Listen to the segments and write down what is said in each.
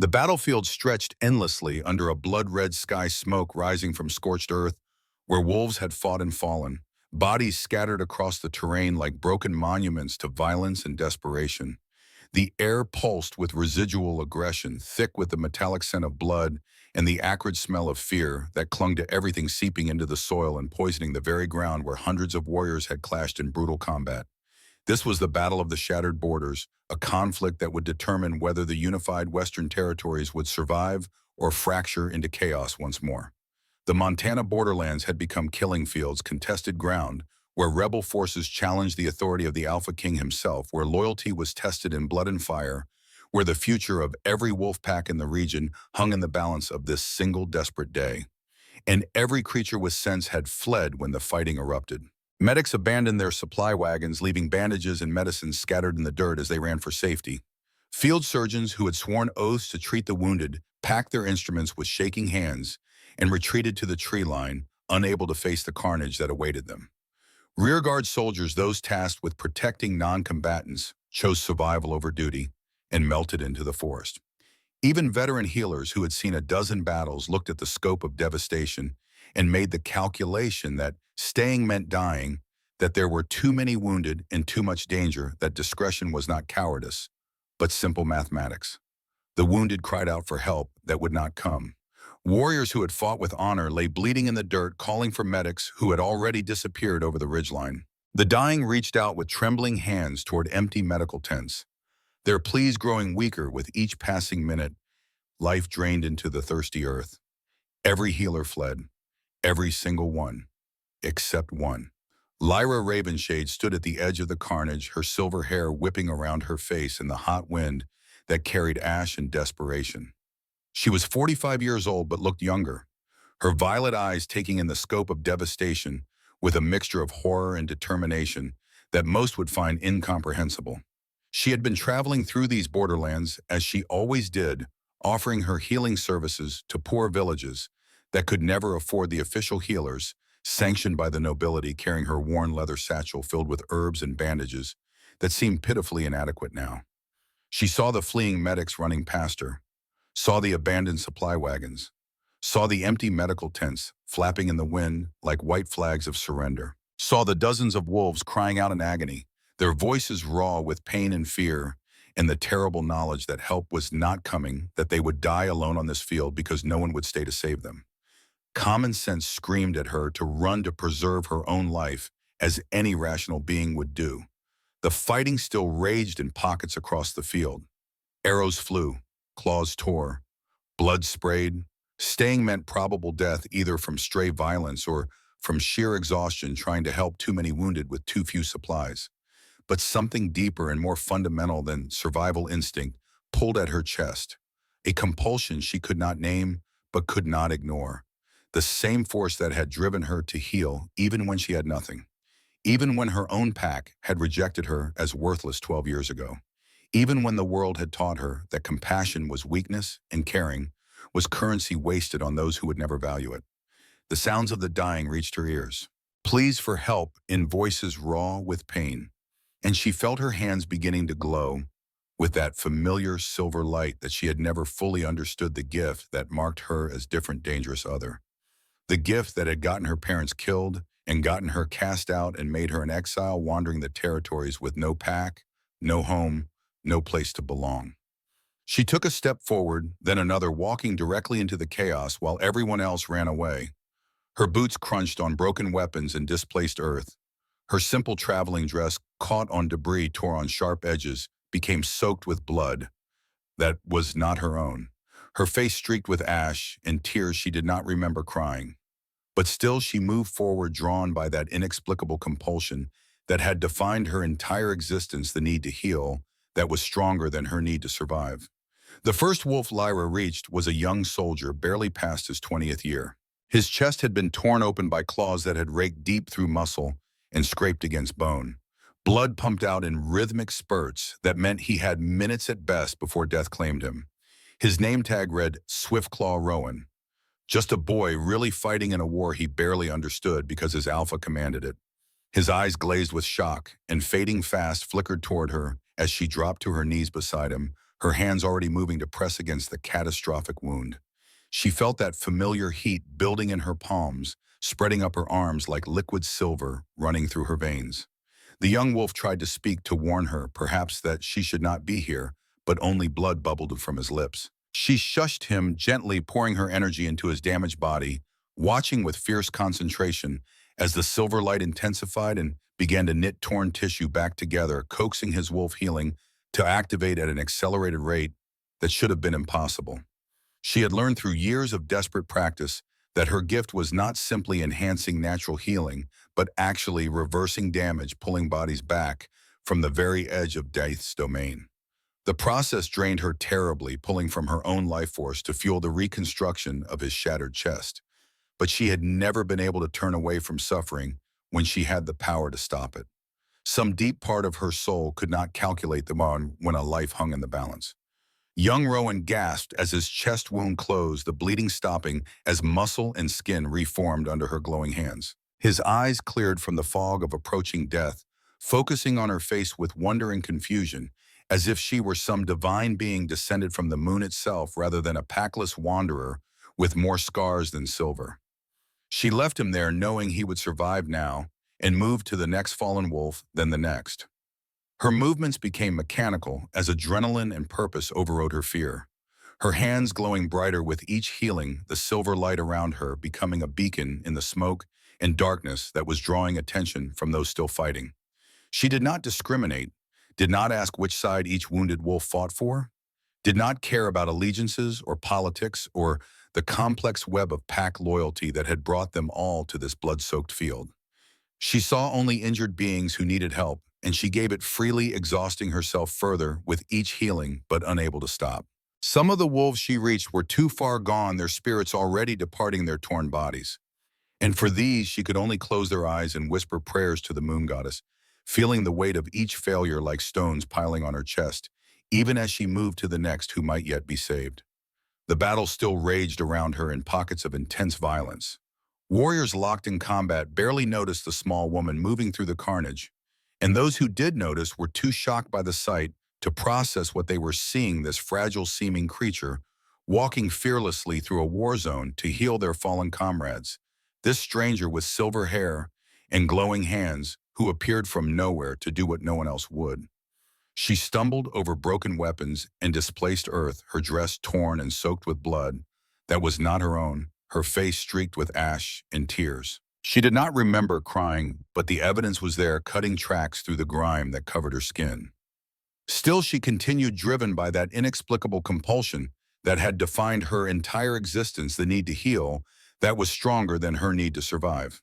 The battlefield stretched endlessly under a blood-red sky, smoke rising from scorched earth where wolves had fought and fallen, bodies scattered across the terrain like broken monuments to violence and desperation. The air pulsed with residual aggression, thick with the metallic scent of blood and the acrid smell of fear that clung to everything, seeping into the soil and poisoning the very ground where hundreds of warriors had clashed in brutal combat. This was the Battle of the Shattered Borders, a conflict that would determine whether the unified Western territories would survive or fracture into chaos once more. The Montana borderlands had become killing fields, contested ground, where rebel forces challenged the authority of the AlphaKing himself, where loyalty was tested in blood and fire, where the future of every wolf pack in the region hung in the balance of this single desperate day. And every creature with sense had fled when the fighting erupted. Medics abandoned their supply wagons, leaving bandages and medicines scattered in the dirt as they ran for safety. Field surgeons who had sworn oaths to treat the wounded packed their instruments with shaking hands and retreated to the tree line, unable to face the carnage that awaited them. Rearguard soldiers, those tasked with protecting non-combatants, chose survival over duty and melted into the forest. Even veteran healers who had seen a dozen battles looked at the scope of devastation and made the calculation that staying meant dying, that there were too many wounded and too much danger, that discretion was not cowardice, but simple mathematics. The wounded cried out for help that would not come. Warriors who had fought with honor lay bleeding in the dirt, calling for medics who had already disappeared over the ridgeline. The dying reached out with trembling hands toward empty medical tents, their pleas growing weaker with each passing minute. Life drained into the thirsty earth. Every healer fled, every single one, except one. Lyra Ravenshade stood at the edge of the carnage, her silver hair whipping around her face in the hot wind that carried ash and desperation. She was 45 years old but looked younger, her violet eyes taking in the scope of devastation with a mixture of horror and determination that most would find incomprehensible. She had been traveling through these borderlands, as she always did, offering her healing services to poor villages that could never afford the official healers, sanctioned by the nobility, carrying her worn leather satchel filled with herbs and bandages that seemed pitifully inadequate now. She saw the fleeing medics running past her, saw the abandoned supply wagons, saw the empty medical tents flapping in the wind like white flags of surrender, saw the dozens of wolves crying out in agony, their voices raw with pain and fear, and the terrible knowledge that help was not coming, that they would die alone on this field because no one would stay to save them. Common sense screamed at her to run to preserve her own life, as any rational being would do. The fighting still raged in pockets across the field. Arrows flew, claws tore, blood sprayed. Staying meant probable death, either from stray violence or from sheer exhaustion trying to help too many wounded with too few supplies. But something deeper and more fundamental than survival instinct pulled at her chest, a compulsion she could not name but could not ignore. The same force that had driven her to heal even when she had nothing, even when her own pack had rejected her as worthless 12 years ago, even when the world had taught her that compassion was weakness and caring was currency wasted on those who would never value it. The sounds of the dying reached her ears, pleas for help in voices raw with pain, and she felt her hands beginning to glow with that familiar silver light that she had never fully understood, the gift that marked her as different, dangerous other. The gift that had gotten her parents killed and gotten her cast out and made her an exile wandering the territories with no pack, no home, no place to belong. She took a step forward, then another, walking directly into the chaos while everyone else ran away. Her boots crunched on broken weapons and displaced earth. Her simple traveling dress caught on debris, tore on sharp edges, became soaked with blood that was not her own. Her face streaked with ash and tears she did not remember crying. But still she moved forward, drawn by that inexplicable compulsion that had defined her entire existence, the need to heal that was stronger than her need to survive. The first wolf Lyra reached was a young soldier barely past his 20th year. His chest had been torn open by claws that had raked deep through muscle and scraped against bone. Blood pumped out in rhythmic spurts that meant he had minutes at best before death claimed him. His name tag read Swiftclaw Rowan. Just a boy really fighting in a war he barely understood because his alpha commanded it. His eyes glazed with shock and, fading fast, flickered toward her as she dropped to her knees beside him, her hands already moving to press against the catastrophic wound. She felt that familiar heat building in her palms, spreading up her arms like liquid silver running through her veins. The young wolf tried to speak to warn her, perhaps that she should not be here, but only blood bubbled from his lips. She shushed him, gently pouring her energy into his damaged body, watching with fierce concentration as the silver light intensified and began to knit torn tissue back together, coaxing his wolf healing to activate at an accelerated rate that should have been impossible. She had learned through years of desperate practice that her gift was not simply enhancing natural healing, but actually reversing damage, pulling bodies back from the very edge of death's domain. The process drained her terribly, pulling from her own life force to fuel the reconstruction of his shattered chest. But she had never been able to turn away from suffering when she had the power to stop it. Some deep part of her soul could not calculate the moment when a life hung in the balance. Young Rowan gasped as his chest wound closed, the bleeding stopping as muscle and skin reformed under her glowing hands. His eyes cleared from the fog of approaching death, focusing on her face with wonder and confusion, as if she were some divine being descended from the moon itself rather than a packless wanderer with more scars than silver. She left him there knowing he would survive now and moved to the next fallen wolf, then the next. Her movements became mechanical as adrenaline and purpose overrode her fear. Her hands glowing brighter with each healing, the silver light around her becoming a beacon in the smoke and darkness that was drawing attention from those still fighting. She did not discriminate, did not ask which side each wounded wolf fought for, did not care about allegiances or politics or the complex web of pack loyalty that had brought them all to this blood-soaked field. She saw only injured beings who needed help, and she gave it freely, exhausting herself further with each healing, but unable to stop. Some of the wolves she reached were too far gone, their spirits already departing their torn bodies. And for these, she could only close their eyes and whisper prayers to the moon goddess, feeling the weight of each failure like stones piling on her chest, even as she moved to the next who might yet be saved. The battle still raged around her in pockets of intense violence. Warriors locked in combat barely noticed the small woman moving through the carnage, and those who did notice were too shocked by the sight to process what they were seeing, this fragile-seeming creature walking fearlessly through a war zone to heal their fallen comrades. This stranger with silver hair and glowing hands who appeared from nowhere to do what no one else would. She stumbled over broken weapons and displaced earth, her dress torn and soaked with blood that was not her own, her face streaked with ash and tears. She did not remember crying, but the evidence was there, cutting tracks through the grime that covered her skin. Still, she continued, driven by that inexplicable compulsion that had defined her entire existence, the need to heal that was stronger than her need to survive.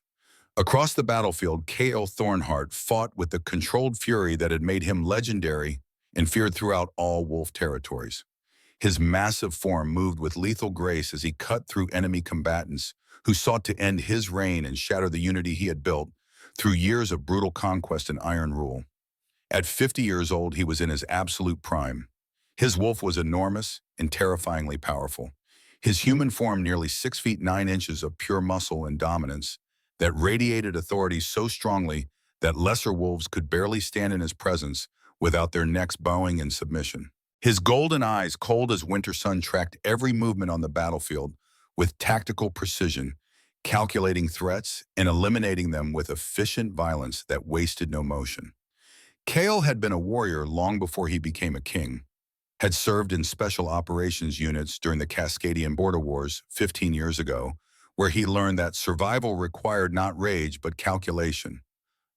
Across the battlefield, K.O. Thornheart fought with the controlled fury that had made him legendary and feared throughout all wolf territories. His massive form moved with lethal grace as he cut through enemy combatants who sought to end his reign and shatter the unity he had built through years of brutal conquest and iron rule. At 50 years old, he was in his absolute prime. His wolf was enormous and terrifyingly powerful. His human form nearly 6 feet 9 inches of pure muscle and dominance that radiated authority so strongly that lesser wolves could barely stand in his presence without their necks bowing in submission. His golden eyes, cold as winter sun, tracked every movement on the battlefield with tactical precision, calculating threats and eliminating them with efficient violence that wasted no motion. Kale had been a warrior long before he became a king, had served in special operations units during the Cascadian border wars 15 years ago, where he learned that survival required not rage but calculation,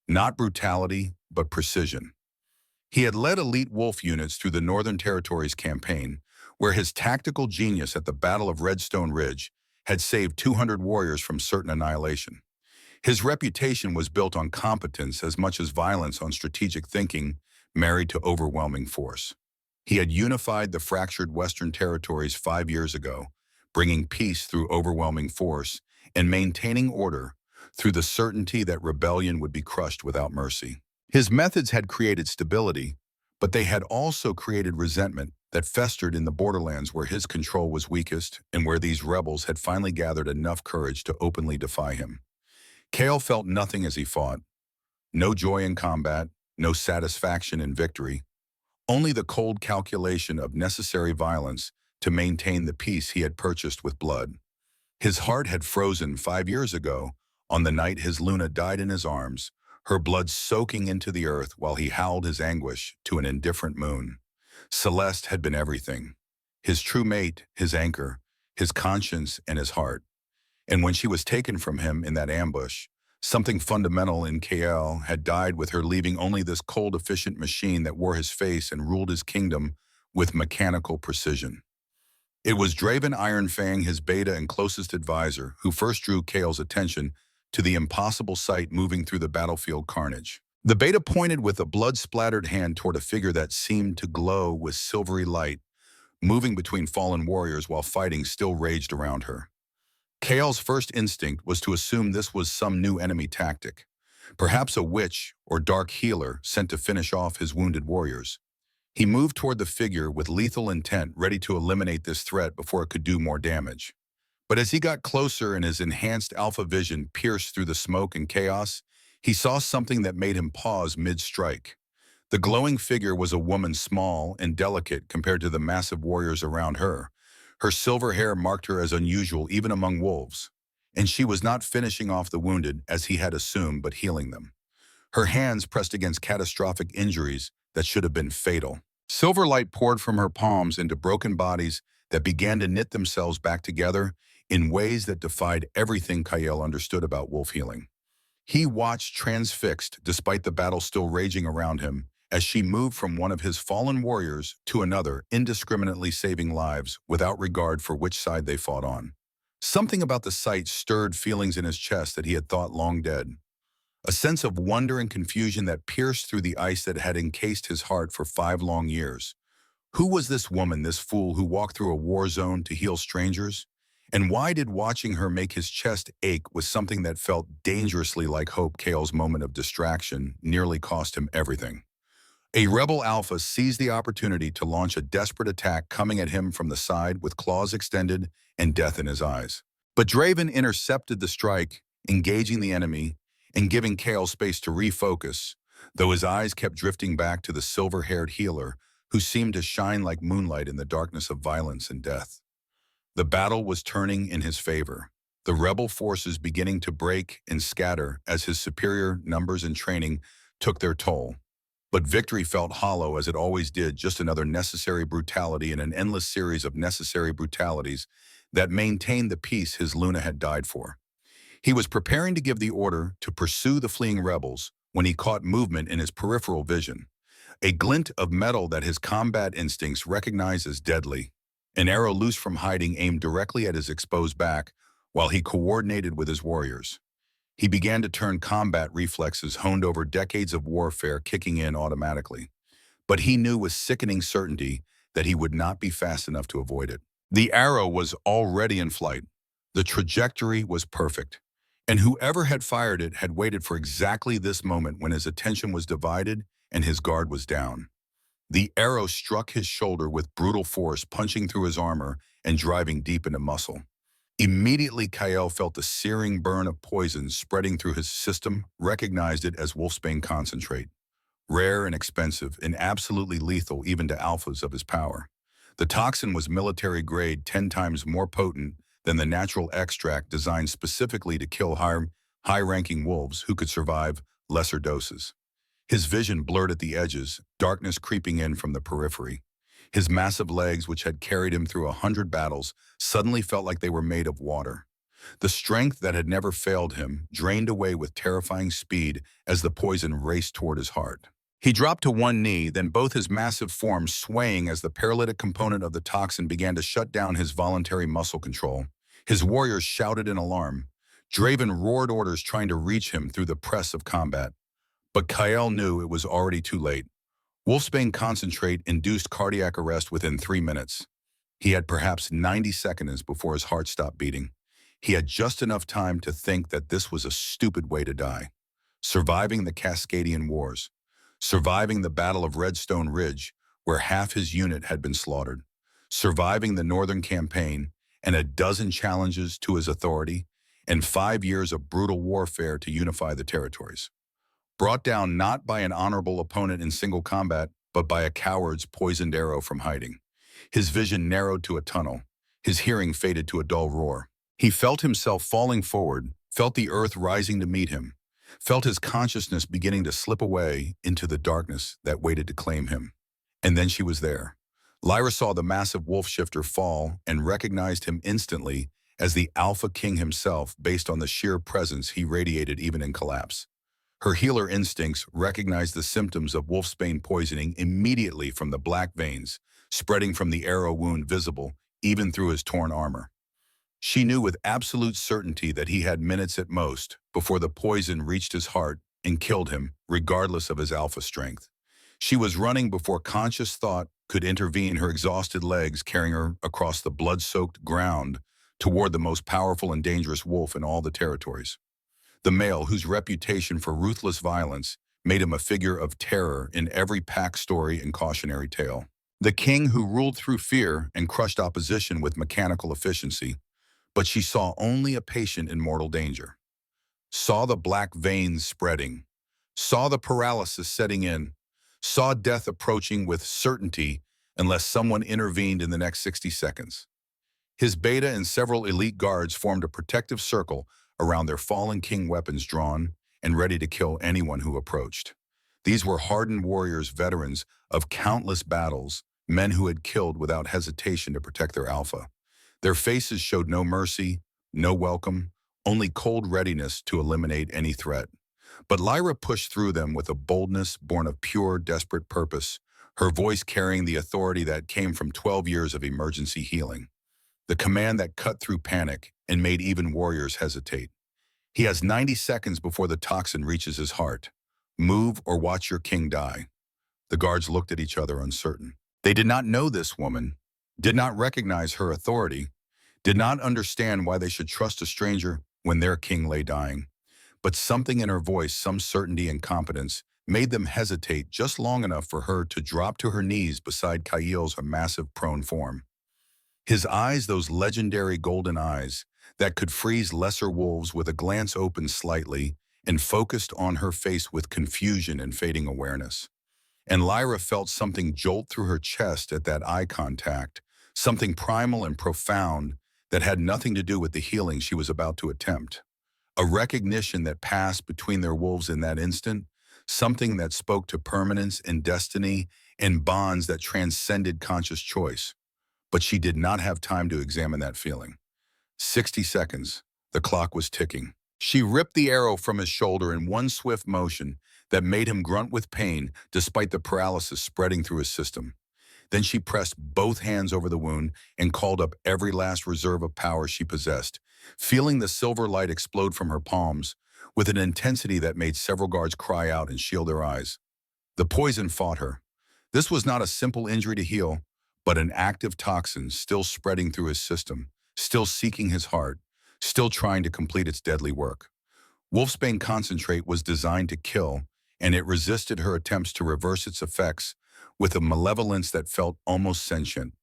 not brutality but precision. He had led elite wolf units through the Northern Territories campaign, where his tactical genius at the Battle of Redstone Ridge had saved 200 warriors from certain annihilation. His reputation was built on competence as much as violence, on strategic thinking married to overwhelming force. He had unified the fractured Western Territories 5 years ago, bringing peace through overwhelming force and maintaining order through the certainty that rebellion would be crushed without mercy. His methods had created stability, but they had also created resentment that festered in the borderlands where his control was weakest and where these rebels had finally gathered enough courage to openly defy him. Kale felt nothing as he fought. No joy in combat, no satisfaction in victory, only the cold calculation of necessary violence to maintain the peace he had purchased with blood. His heart had frozen 5 years ago, on the night his Luna died in his arms, her blood soaking into the earth while he howled his anguish to an indifferent moon. Celeste had been everything. His true mate, his anchor, his conscience, and his heart. And when she was taken from him in that ambush, something fundamental in KL had died with her, leaving only this cold, efficient machine that wore his face and ruled his kingdom with mechanical precision. It was Draven Ironfang, his beta and closest advisor, who first drew Kale's attention to the impossible sight moving through the battlefield carnage. The beta pointed with a blood-splattered hand toward a figure that seemed to glow with silvery light, moving between fallen warriors while fighting still raged around her. Kale's first instinct was to assume this was some new enemy tactic, perhaps a witch or dark healer sent to finish off his wounded warriors. He moved toward the figure with lethal intent, ready to eliminate this threat before it could do more damage. But as he got closer and his enhanced alpha vision pierced through the smoke and chaos, he saw something that made him pause mid-strike. The glowing figure was a woman, small and delicate compared to the massive warriors around her. Her silver hair marked her as unusual even among wolves, and she was not finishing off the wounded as he had assumed, but healing them. Her hands pressed against catastrophic injuries that should have been fatal. Silver light poured from her palms into broken bodies that began to knit themselves back together in ways that defied everything Kael understood about wolf healing. He watched transfixed, despite the battle still raging around him, as she moved from one of his fallen warriors to another, indiscriminately saving lives without regard for which side they fought on. Something about the sight stirred feelings in his chest that he had thought long dead. A sense of wonder and confusion that pierced through the ice that had encased his heart for 5 long years. Who was this woman, this fool who walked through a war zone to heal strangers? And why did watching her make his chest ache with something that felt dangerously like hope? Kale's moment of distraction nearly cost him everything. A rebel alpha seized the opportunity to launch a desperate attack coming at him from the side with claws extended and death in his eyes. But Draven intercepted the strike, engaging the enemy and giving Kale space to refocus, though his eyes kept drifting back to the silver-haired healer who seemed to shine like moonlight in the darkness of violence and death. The battle was turning in his favor, the rebel forces beginning to break and scatter as his superior numbers and training took their toll. But victory felt hollow, as it always did, just another necessary brutality in an endless series of necessary brutalities that maintained the peace his Luna had died for. He was preparing to give the order to pursue the fleeing rebels when he caught movement in his peripheral vision, a glint of metal that his combat instincts recognized as deadly. An arrow loose from hiding aimed directly at his exposed back while he coordinated with his warriors. He began to turn combat reflexes honed over decades of warfare kicking in automatically. But he knew with sickening certainty that he would not be fast enough to avoid it. The arrow was already in flight. The trajectory was perfect. And whoever had fired it had waited for exactly this moment when his attention was divided and his guard was down. The arrow struck his shoulder with brutal force, punching through his armor and driving deep into muscle. Immediately, Kael felt the searing burn of poison spreading through his system, recognized it as wolfsbane concentrate. Rare and expensive, and absolutely lethal even to alphas of his power. The toxin was military grade, 10 times more potent than the natural extract designed specifically to kill high-ranking wolves who could survive lesser doses. His vision blurred at the edges, darkness creeping in from the periphery. His massive legs, which had carried him through 100 battles, suddenly felt like they were made of water. The strength that had never failed him drained away with terrifying speed as the poison raced toward his heart. He dropped to one knee, then both his massive form swaying as the paralytic component of the toxin began to shut down his voluntary muscle control. His warriors shouted in alarm. Draven roared orders trying to reach him through the press of combat. But Kael knew it was already too late. Wolfsbane concentrate induced cardiac arrest within 3 minutes. He had perhaps 90 seconds before his heart stopped beating. He had just enough time to think that this was a stupid way to die. Surviving the Cascadian Wars. Surviving the Battle of Redstone Ridge, where half his unit had been slaughtered. Surviving the Northern Campaign and a dozen challenges to his authority, and 5 years of brutal warfare to unify the territories. Brought down not by an honorable opponent in single combat, but by a coward's poisoned arrow from hiding. His vision narrowed to a tunnel. His hearing faded to a dull roar. He felt himself falling forward, felt the earth rising to meet him, felt his consciousness beginning to slip away into the darkness that waited to claim him. And then she was there. Lyra saw the massive wolf shifter fall and recognized him instantly as the AlphaKing himself based on the sheer presence he radiated even in collapse. Her healer instincts recognized the symptoms of wolfsbane poisoning immediately from the black veins, spreading from the arrow wound visible even through his torn armor. She knew with absolute certainty that he had minutes at most before the poison reached his heart and killed him, regardless of his alpha strength. She was running before conscious thought could intervene, her exhausted legs carrying her across the blood-soaked ground toward the most powerful and dangerous wolf in all the territories. The male whose reputation for ruthless violence made him a figure of terror in every pack story and cautionary tale. The king who ruled through fear and crushed opposition with mechanical efficiency, but she saw only a patient in mortal danger. Saw the black veins spreading, saw the paralysis setting in, saw death approaching with certainty unless someone intervened in the next 60 seconds. His beta and several elite guards formed a protective circle around their fallen king, weapons drawn and ready to kill anyone who approached. These were hardened warriors, veterans of countless battles, men who had killed without hesitation to protect their alpha. Their faces showed no mercy, no welcome, only cold readiness to eliminate any threat. But Lyra pushed through them with a boldness born of pure, desperate purpose, her voice carrying the authority that came from 12 years of emergency healing. The command that cut through panic and made even warriors hesitate. He has 90 seconds before the toxin reaches his heart. Move or watch your king die. The guards looked at each other uncertain. They did not know this woman, did not recognize her authority, did not understand why they should trust a stranger when their king lay dying. But something in her voice, some certainty and confidence, made them hesitate just long enough for her to drop to her knees beside Kael's massive prone form. His eyes, those legendary golden eyes that could freeze lesser wolves, with a glance open slightly and focused on her face with confusion and fading awareness. And Lyra felt something jolt through her chest at that eye contact, something primal and profound that had nothing to do with the healing she was about to attempt. A recognition that passed between their wolves in that instant, something that spoke to permanence and destiny and bonds that transcended conscious choice. But she did not have time to examine that feeling. 60 seconds. The clock was ticking. She ripped the arrow from his shoulder in one swift motion that made him grunt with pain despite the paralysis spreading through his system. Then she pressed both hands over the wound and called up every last reserve of power she possessed, feeling the silver light explode from her palms with an intensity that made several guards cry out and shield their eyes. The poison fought her. This was not a simple injury to heal, but an active toxin still spreading through his system, still seeking his heart, still trying to complete its deadly work. Wolfsbane concentrate was designed to kill, and it resisted her attempts to reverse its effects with a malevolence that felt almost sentient.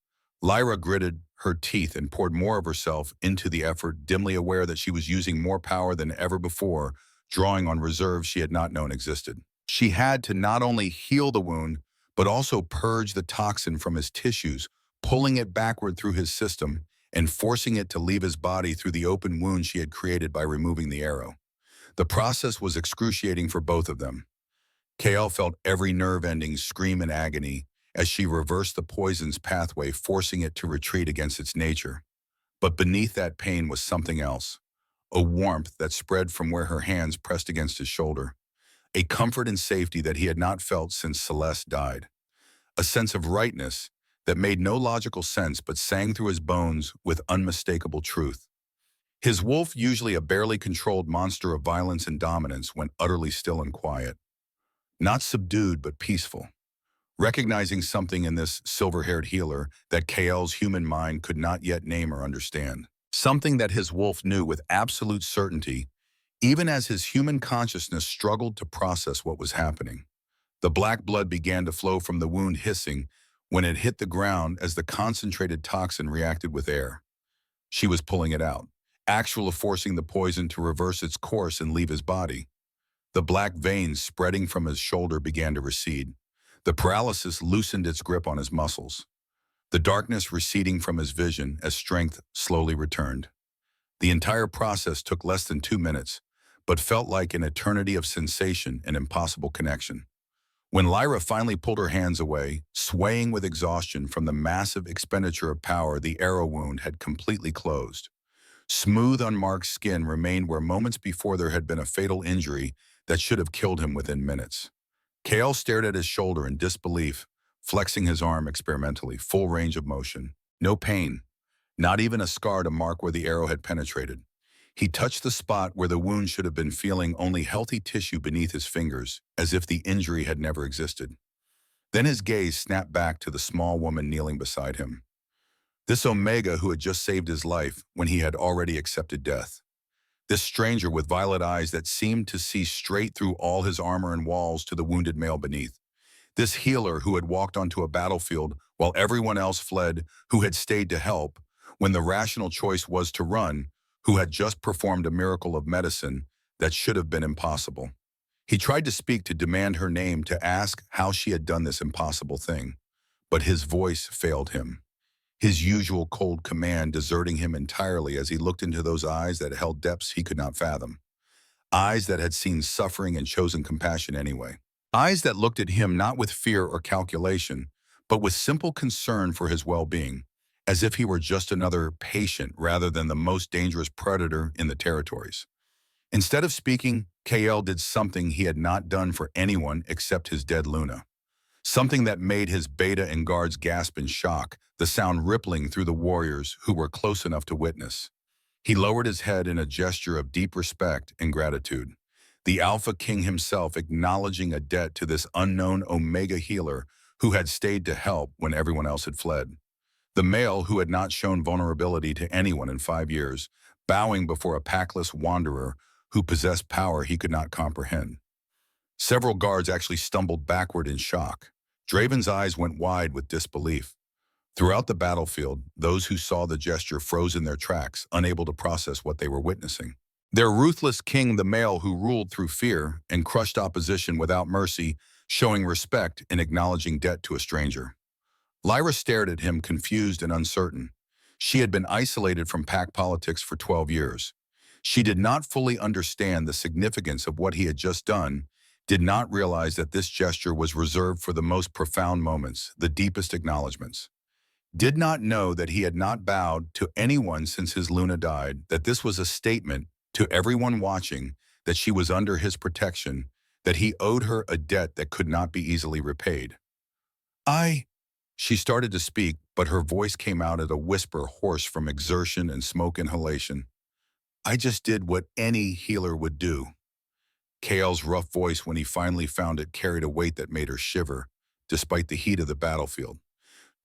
Lyra gritted her teeth and poured more of herself into the effort, dimly aware that she was using more power than ever before, drawing on reserves she had not known existed. She had to not only heal the wound, but also purge the toxin from his tissues, pulling it backward through his system and forcing it to leave his body through the open wound she had created by removing the arrow. The process was excruciating for both of them. Kael felt every nerve ending scream in agony as she reversed the poison's pathway, forcing it to retreat against its nature. But beneath that pain was something else, a warmth that spread from where her hands pressed against his shoulder, a comfort and safety that he had not felt since Celeste died, a sense of rightness that made no logical sense but sang through his bones with unmistakable truth. His wolf, usually a barely controlled monster of violence and dominance, went utterly still and quiet. Not subdued, but peaceful. Recognizing something in this silver-haired healer that Kael's human mind could not yet name or understand. Something that his wolf knew with absolute certainty, even as his human consciousness struggled to process what was happening. The black blood began to flow from the wound, hissing when it hit the ground as the concentrated toxin reacted with air. She was pulling it out, actually forcing the poison to reverse its course and leave his body. The black veins spreading from his shoulder began to recede. The paralysis loosened its grip on his muscles, the darkness receding from his vision as strength slowly returned. The entire process took less than 2 minutes, but felt like an eternity of sensation and impossible connection. When Lyra finally pulled her hands away, swaying with exhaustion from the massive expenditure of power, the arrow wound had completely closed. Smooth, unmarked skin remained where moments before there had been a fatal injury that should have killed him within minutes. Kale stared at his shoulder in disbelief, flexing his arm experimentally, full range of motion. No pain, not even a scar to mark where the arrow had penetrated. He touched the spot where the wound should have been, feeling only healthy tissue beneath his fingers, as if the injury had never existed. Then his gaze snapped back to the small woman kneeling beside him. This Omega who had just saved his life when he had already accepted death. This stranger with violet eyes that seemed to see straight through all his armor and walls to the wounded male beneath. This healer who had walked onto a battlefield while everyone else fled, who had stayed to help when the rational choice was to run, who had just performed a miracle of medicine that should have been impossible. He tried to speak, to demand her name, to ask how she had done this impossible thing, but his voice failed him. His usual cold command deserting him entirely as he looked into those eyes that held depths he could not fathom. Eyes that had seen suffering and chosen compassion anyway. Eyes that looked at him not with fear or calculation, but with simple concern for his well-being, as if he were just another patient rather than the most dangerous predator in the territories. Instead of speaking, Kael did something he had not done for anyone except his dead Luna. Something that made his beta and guards gasp in shock, the sound rippling through the warriors who were close enough to witness. He lowered his head in a gesture of deep respect and gratitude. The AlphaKing himself acknowledging a debt to this unknown Omega healer who had stayed to help when everyone else had fled. The male who had not shown vulnerability to anyone in 5 years, bowing before a packless wanderer who possessed power he could not comprehend. Several guards actually stumbled backward in shock. Draven's eyes went wide with disbelief. Throughout the battlefield, those who saw the gesture froze in their tracks, unable to process what they were witnessing. Their ruthless king, the male who ruled through fear and crushed opposition without mercy, showing respect and acknowledging debt to a stranger. Lyra stared at him, confused and uncertain. She had been isolated from pack politics for 12 years. She did not fully understand the significance of what he had just done, did not realize that this gesture was reserved for the most profound moments, the deepest acknowledgments. Did not know that he had not bowed to anyone since his Luna died, that this was a statement to everyone watching that she was under his protection, that he owed her a debt that could not be easily repaid. She started to speak, but her voice came out at a whisper, hoarse from exertion and smoke inhalation. I just did what any healer would do. Kael's rough voice, when he finally found it, carried a weight that made her shiver, despite the heat of the battlefield.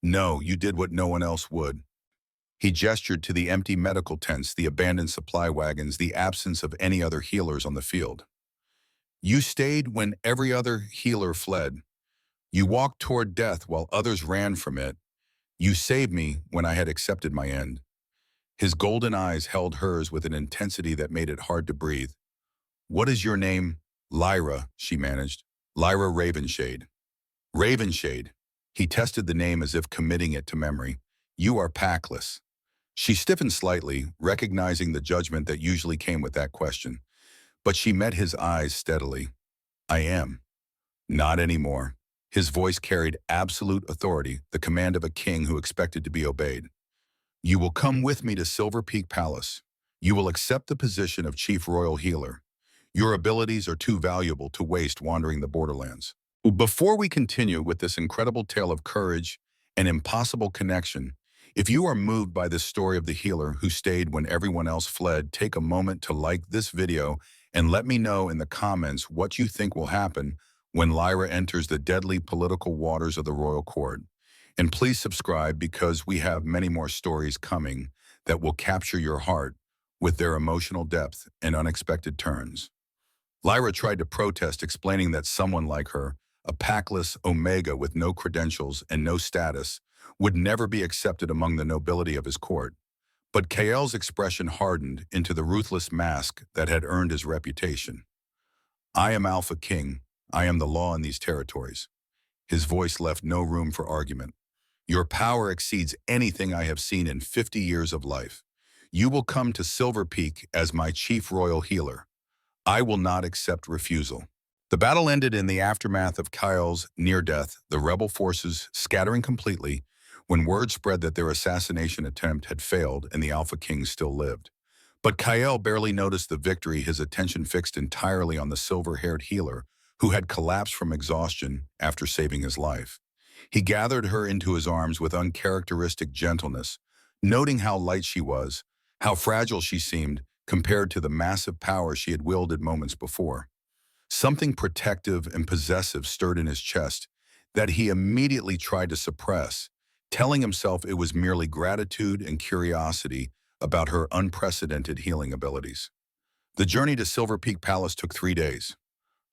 No, you did what no one else would. He gestured to the empty medical tents, the abandoned supply wagons, the absence of any other healers on the field. You stayed when every other healer fled. You walked toward death while others ran from it. You saved me when I had accepted my end. His golden eyes held hers with an intensity that made it hard to breathe. What is your name? Lyra, she managed. Lyra Ravenshade. Ravenshade. He tested the name as if committing it to memory. You are packless. She stiffened slightly, recognizing the judgment that usually came with that question. But she met his eyes steadily. I am. Not anymore. His voice carried absolute authority, the command of a king who expected to be obeyed. You will come with me to Silver Peak Palace. You will accept the position of Chief Royal Healer. Your abilities are too valuable to waste wandering the borderlands. Before we continue with this incredible tale of courage and impossible connection, if you are moved by this story of the healer who stayed when everyone else fled, take a moment to like this video and let me know in the comments what you think will happen when Lyra enters the deadly political waters of the royal court. And please subscribe, because we have many more stories coming that will capture your heart with their emotional depth and unexpected turns. Lyra tried to protest, explaining that someone like her, a packless Omega with no credentials and no status, would never be accepted among the nobility of his court. But Kael's expression hardened into the ruthless mask that had earned his reputation. I am AlphaKing. I am the law in these territories. His voice left no room for argument. Your power exceeds anything I have seen in 50 years of life. You will come to Silver Peak as my chief royal healer. I will not accept refusal. The battle ended in the aftermath of Kyle's near death, the rebel forces scattering completely when word spread that their assassination attempt had failed and the AlphaKing still lived. But Kyle barely noticed the victory, his attention fixed entirely on the silver-haired healer who had collapsed from exhaustion after saving his life. He gathered her into his arms with uncharacteristic gentleness, noting how light she was, how fragile she seemed compared to the massive power she had wielded moments before. Something protective and possessive stirred in his chest that he immediately tried to suppress, telling himself it was merely gratitude and curiosity about her unprecedented healing abilities. The journey to Silver Peak Palace took 3 days.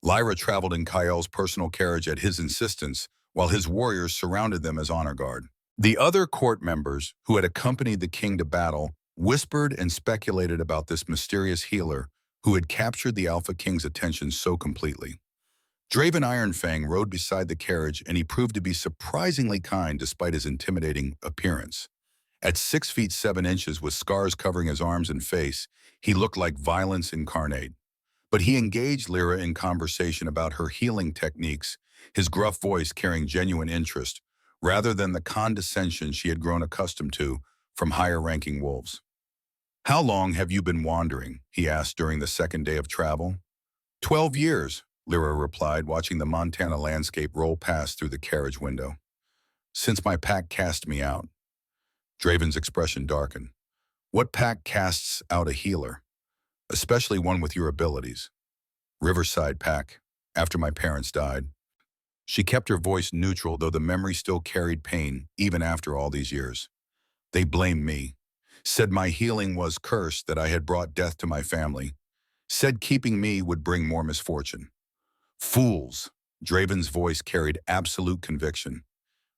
Lyra traveled in Kyle's personal carriage at his insistence, while his warriors surrounded them as honor guard. The other court members, who had accompanied the king to battle, whispered and speculated about this mysterious healer who had captured the AlphaKing's attention so completely. Draven Ironfang rode beside the carriage, and he proved to be surprisingly kind despite his intimidating appearance. At 6 feet 7 inches with scars covering his arms and face, he looked like violence incarnate. But he engaged Lyra in conversation about her healing techniques, his gruff voice carrying genuine interest, rather than the condescension she had grown accustomed to from higher-ranking wolves. "How long have you been wandering?" he asked during the second day of travel. 12 years, Lyra replied, watching the Montana landscape roll past through the carriage window. "Since my pack cast me out." Draven's expression darkened. "What pack casts out a healer? Especially one with your abilities." "Riverside Pack, after my parents died." She kept her voice neutral, though the memory still carried pain, even after all these years. "They blamed me. Said my healing was cursed, that I had brought death to my family. Said keeping me would bring more misfortune." "Fools!" Draven's voice carried absolute conviction.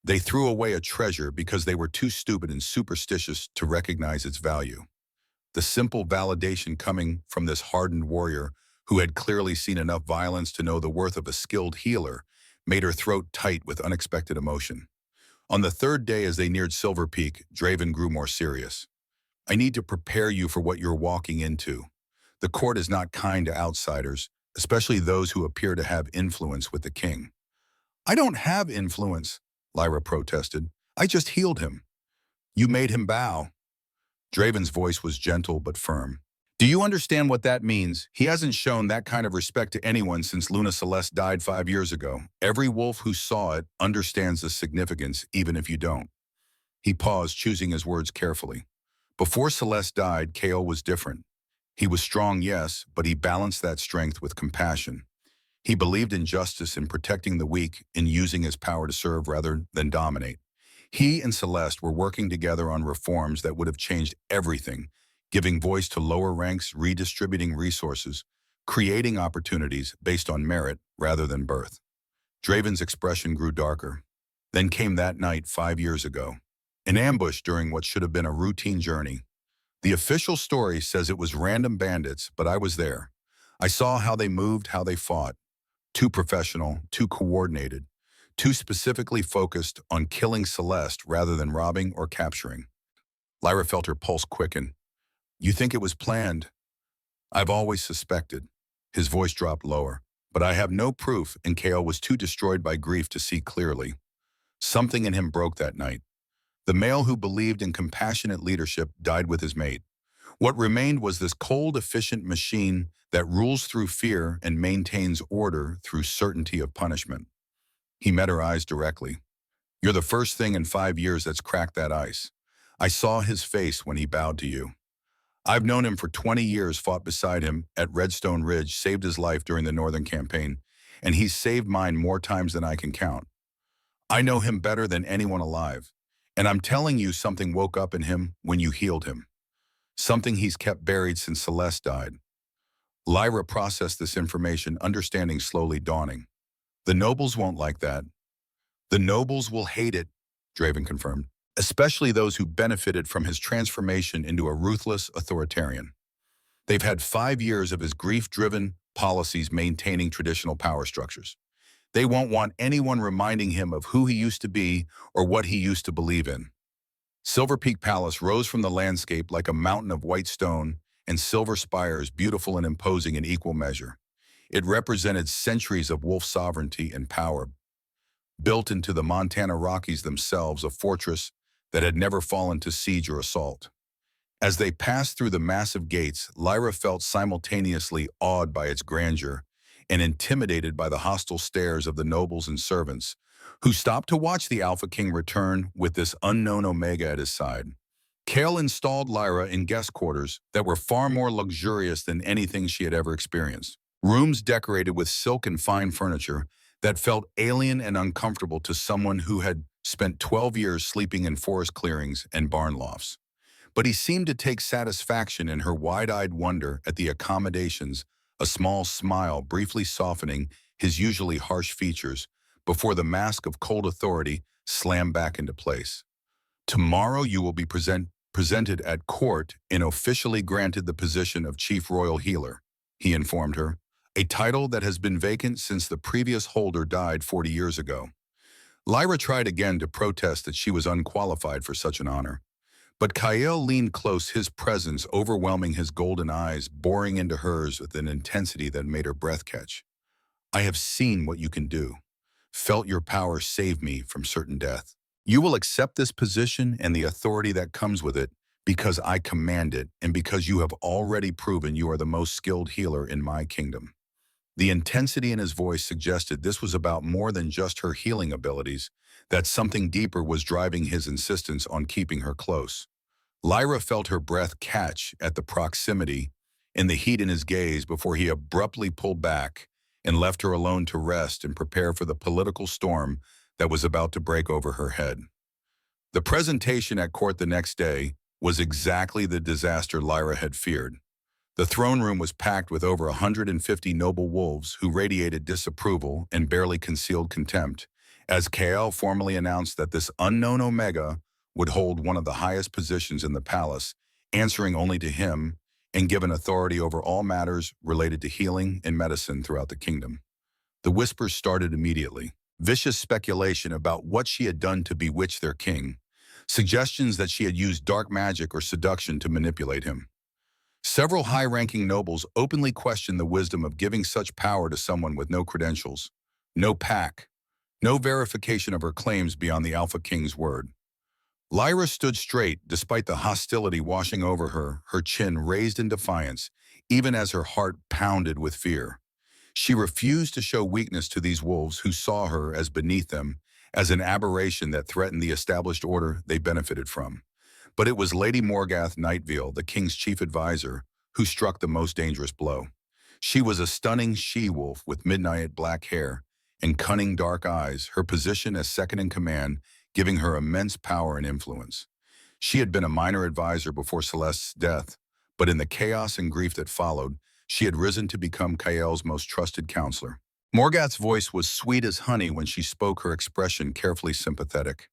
"They threw away a treasure because they were too stupid and superstitious to recognize its value." The simple validation coming from this hardened warrior, who had clearly seen enough violence to know the worth of a skilled healer, made her throat tight with unexpected emotion. On the third day, as they neared Silver Peak, Draven grew more serious. "I need to prepare you for what you're walking into. The court is not kind to outsiders, especially those who appear to have influence with the king." "I don't have influence," Lyra protested. "I just healed him." "You made him bow." Draven's voice was gentle but firm. "Do you understand what that means? He hasn't shown that kind of respect to anyone since Luna Celeste died 5 years ago. Every wolf who saw it understands the significance, even if you don't." He paused, choosing his words carefully. Before Celeste died, Ko was different. He was strong, yes, but he balanced that strength with compassion. He believed in justice, in protecting the weak, in using his power to serve rather than dominate. He and Celeste were working together on reforms that would have changed everything, giving voice to lower ranks, redistributing resources, creating opportunities based on merit rather than birth. Draven's expression grew darker. Then came that night 5 years ago. An ambush during what should have been a routine journey. The official story says it was random bandits, but I was there. I saw how they moved, how they fought. Too professional, too coordinated, too specifically focused on killing Celeste rather than robbing or capturing. Lyra felt her pulse quicken. "You think it was planned?" "I've always suspected." His voice dropped lower. "But I have no proof, and Ko was too destroyed by grief to see clearly. Something in him broke that night. The male who believed in compassionate leadership died with his mate. What remained was this cold, efficient machine that rules through fear and maintains order through certainty of punishment." He met her eyes directly. "You're the first thing in 5 years that's cracked that ice. I saw his face when he bowed to you. I've known him for 20 years, fought beside him at Redstone Ridge, saved his life during the Northern Campaign, and he's saved mine more times than I can count. I know him better than anyone alive, and I'm telling you, something woke up in him when you healed him. Something he's kept buried since Celeste died." Lyra processed this information, understanding slowly dawning. "The nobles won't like that." "The nobles will hate it," Draven confirmed, "especially those who benefited from his transformation into a ruthless authoritarian. They've had 5 years of his grief-driven policies maintaining traditional power structures. They won't want anyone reminding him of who he used to be or what he used to believe in. Silver Peak Palace rose from the landscape like a mountain of white stone and silver spires, beautiful and imposing in equal measure. It represented centuries of wolf sovereignty and power, built into the Montana Rockies themselves, a fortress that had never fallen to siege or assault. As they passed through the massive gates, Lyra felt simultaneously awed by its grandeur and intimidated by the hostile stares of the nobles and servants, who stopped to watch the AlphaKing return with this unknown Omega at his side. Kale installed Lyra in guest quarters that were far more luxurious than anything she had ever experienced. Rooms decorated with silk and fine furniture that felt alien and uncomfortable to someone who had spent 12 years sleeping in forest clearings and barn lofts. But he seemed to take satisfaction in her wide-eyed wonder at the accommodations, a small smile briefly softening his usually harsh features before the mask of cold authority slammed back into place. Tomorrow you will be presented at court and officially granted the position of Chief Royal Healer, he informed her, a title that has been vacant since the previous holder died 40 years ago. Lyra tried again to protest that she was unqualified for such an honor, but Kael leaned close, his presence overwhelming, his golden eyes boring into hers with an intensity that made her breath catch. I have seen what you can do, felt your power save me from certain death. You will accept this position and the authority that comes with it because I command it and because you have already proven you are the most skilled healer in my kingdom. The intensity in his voice suggested this was about more than just her healing abilities, that something deeper was driving his insistence on keeping her close. Lyra felt her breath catch at the proximity and the heat in his gaze before he abruptly pulled back and left her alone to rest and prepare for the political storm that was about to break over her head. The presentation at court the next day was exactly the disaster Lyra had feared. The throne room was packed with over 150 noble wolves who radiated disapproval and barely concealed contempt, as Kael formally announced that this unknown Omega would hold one of the highest positions in the palace, answering only to him and given authority over all matters related to healing and medicine throughout the kingdom. The whispers started immediately. Vicious speculation about what she had done to bewitch their king, suggestions that she had used dark magic or seduction to manipulate him. Several high-ranking nobles openly questioned the wisdom of giving such power to someone with no credentials, no pack, no verification of her claims beyond the AlphaKing's word. Lyra stood straight despite the hostility washing over her, her chin raised in defiance, even as her heart pounded with fear. She refused to show weakness to these wolves who saw her as beneath them, as an aberration that threatened the established order they benefited from. But it was Lady Morgath Nightveil, the king's chief advisor, who struck the most dangerous blow. She was a stunning she-wolf with midnight black hair and cunning dark eyes, her position as second in command giving her immense power and influence. She had been a minor advisor before Celeste's death, but in the chaos and grief that followed, she had risen to become Kael's most trusted counselor. Morgath's voice was sweet as honey when she spoke, her expression carefully sympathetic.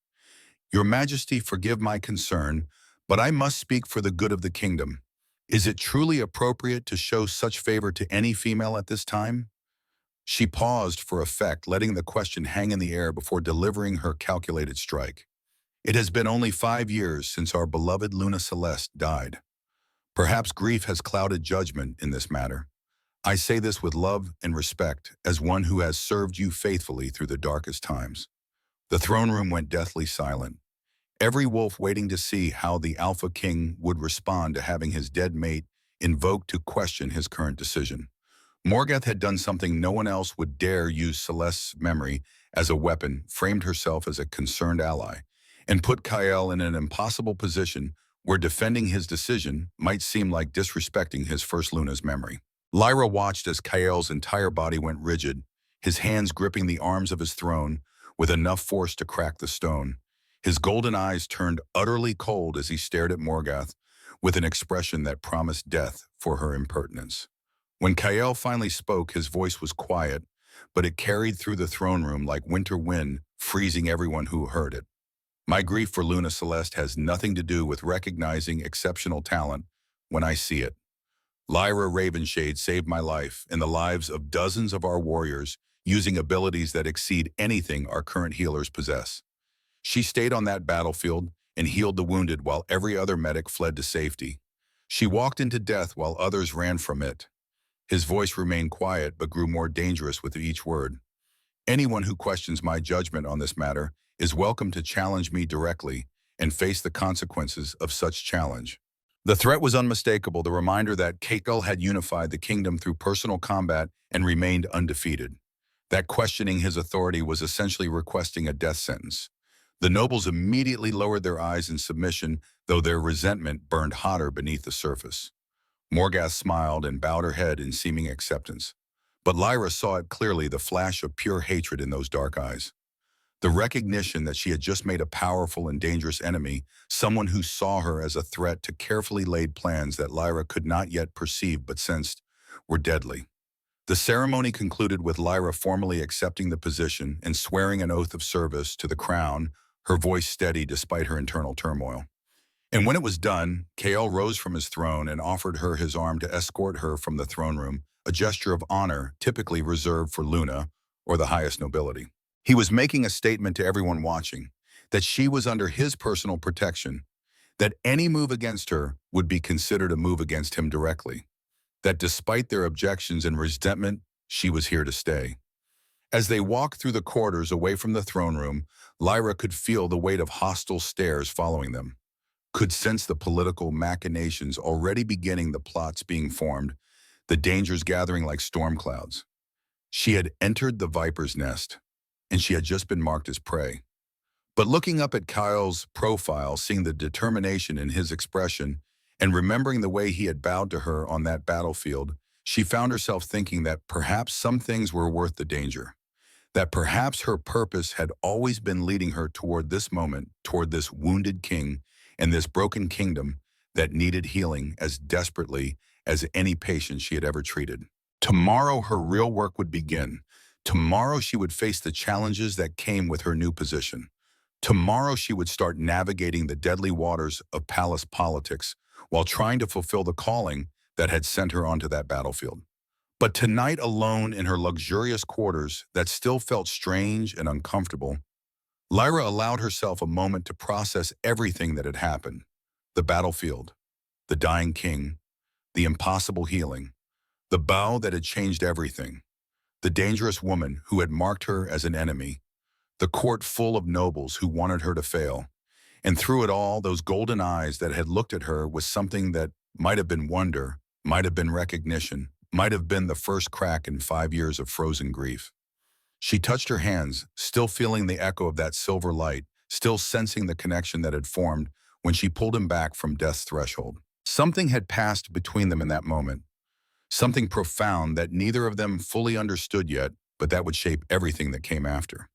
Your Majesty, forgive my concern, but I must speak for the good of the kingdom. Is it truly appropriate to show such favor to any female at this time? She paused for effect, letting the question hang in the air before delivering her calculated strike. It has been only 5 years since our beloved Luna Celeste died. Perhaps grief has clouded judgment in this matter. I say this with love and respect as one who has served you faithfully through the darkest times. The throne room went deathly silent, every wolf waiting to see how the AlphaKing would respond to having his dead mate invoked to question his current decision. Morgath had done something no one else would dare use. Celeste's memory as a weapon, framed herself as a concerned ally, and put Kael in an impossible position where defending his decision might seem like disrespecting his first Luna's memory. Lyra watched as Kael's entire body went rigid, his hands gripping the arms of his throne with enough force to crack the stone. His golden eyes turned utterly cold as he stared at Morgath with an expression that promised death for her impertinence. When Kael finally spoke, his voice was quiet, but it carried through the throne room like winter wind, freezing everyone who heard it. My grief for Luna Celeste has nothing to do with recognizing exceptional talent when I see it. Lyra Ravenshade saved my life and the lives of dozens of our warriors using abilities that exceed anything our current healers possess. She stayed on that battlefield and healed the wounded while every other medic fled to safety. She walked into death while others ran from it. His voice remained quiet but grew more dangerous with each word. Anyone who questions my judgment on this matter is welcome to challenge me directly and face the consequences of such challenge. The threat was unmistakable, the reminder that Kekel had unified the kingdom through personal combat and remained undefeated. That questioning his authority was essentially requesting a death sentence. The nobles immediately lowered their eyes in submission, though their resentment burned hotter beneath the surface. Morgath smiled and bowed her head in seeming acceptance. But Lyra saw it clearly, the flash of pure hatred in those dark eyes. The recognition that she had just made a powerful and dangerous enemy, someone who saw her as a threat to carefully laid plans that Lyra could not yet perceive but sensed, were deadly. The ceremony concluded with Lyra formally accepting the position and swearing an oath of service to the crown, her voice steady despite her internal turmoil. And when it was done, Kael rose from his throne and offered her his arm to escort her from the throne room, a gesture of honor typically reserved for Luna or the highest nobility. He was making a statement to everyone watching that she was under his personal protection, that any move against her would be considered a move against him directly, that despite their objections and resentment, she was here to stay. As they walked through the corridors away from the throne room, Lyra could feel the weight of hostile stares following them, could sense the political machinations already beginning, the plots being formed, the dangers gathering like storm clouds. She had entered the viper's nest, and she had just been marked as prey. But looking up at Kyle's profile, seeing the determination in his expression, and remembering the way he had bowed to her on that battlefield, she found herself thinking that perhaps some things were worth the danger, that perhaps her purpose had always been leading her toward this moment, toward this wounded king and this broken kingdom that needed healing as desperately as any patient she had ever treated. Tomorrow her real work would begin. Tomorrow she would face the challenges that came with her new position. Tomorrow she would start navigating the deadly waters of palace politics while trying to fulfill the calling that had sent her onto that battlefield. But tonight, alone in her luxurious quarters that still felt strange and uncomfortable, Lyra allowed herself a moment to process everything that had happened. The battlefield, the dying king, the impossible healing, the bow that had changed everything, the dangerous woman who had marked her as an enemy, the court full of nobles who wanted her to fail, and through it all, those golden eyes that had looked at her with something that might have been wonder, might have been recognition, might have been the first crack in 5 years of frozen grief. She touched her hands, still feeling the echo of that silver light, still sensing the connection that had formed when she pulled him back from death's threshold. Something had passed between them in that moment, something profound that neither of them fully understood yet, but that would shape everything that came after.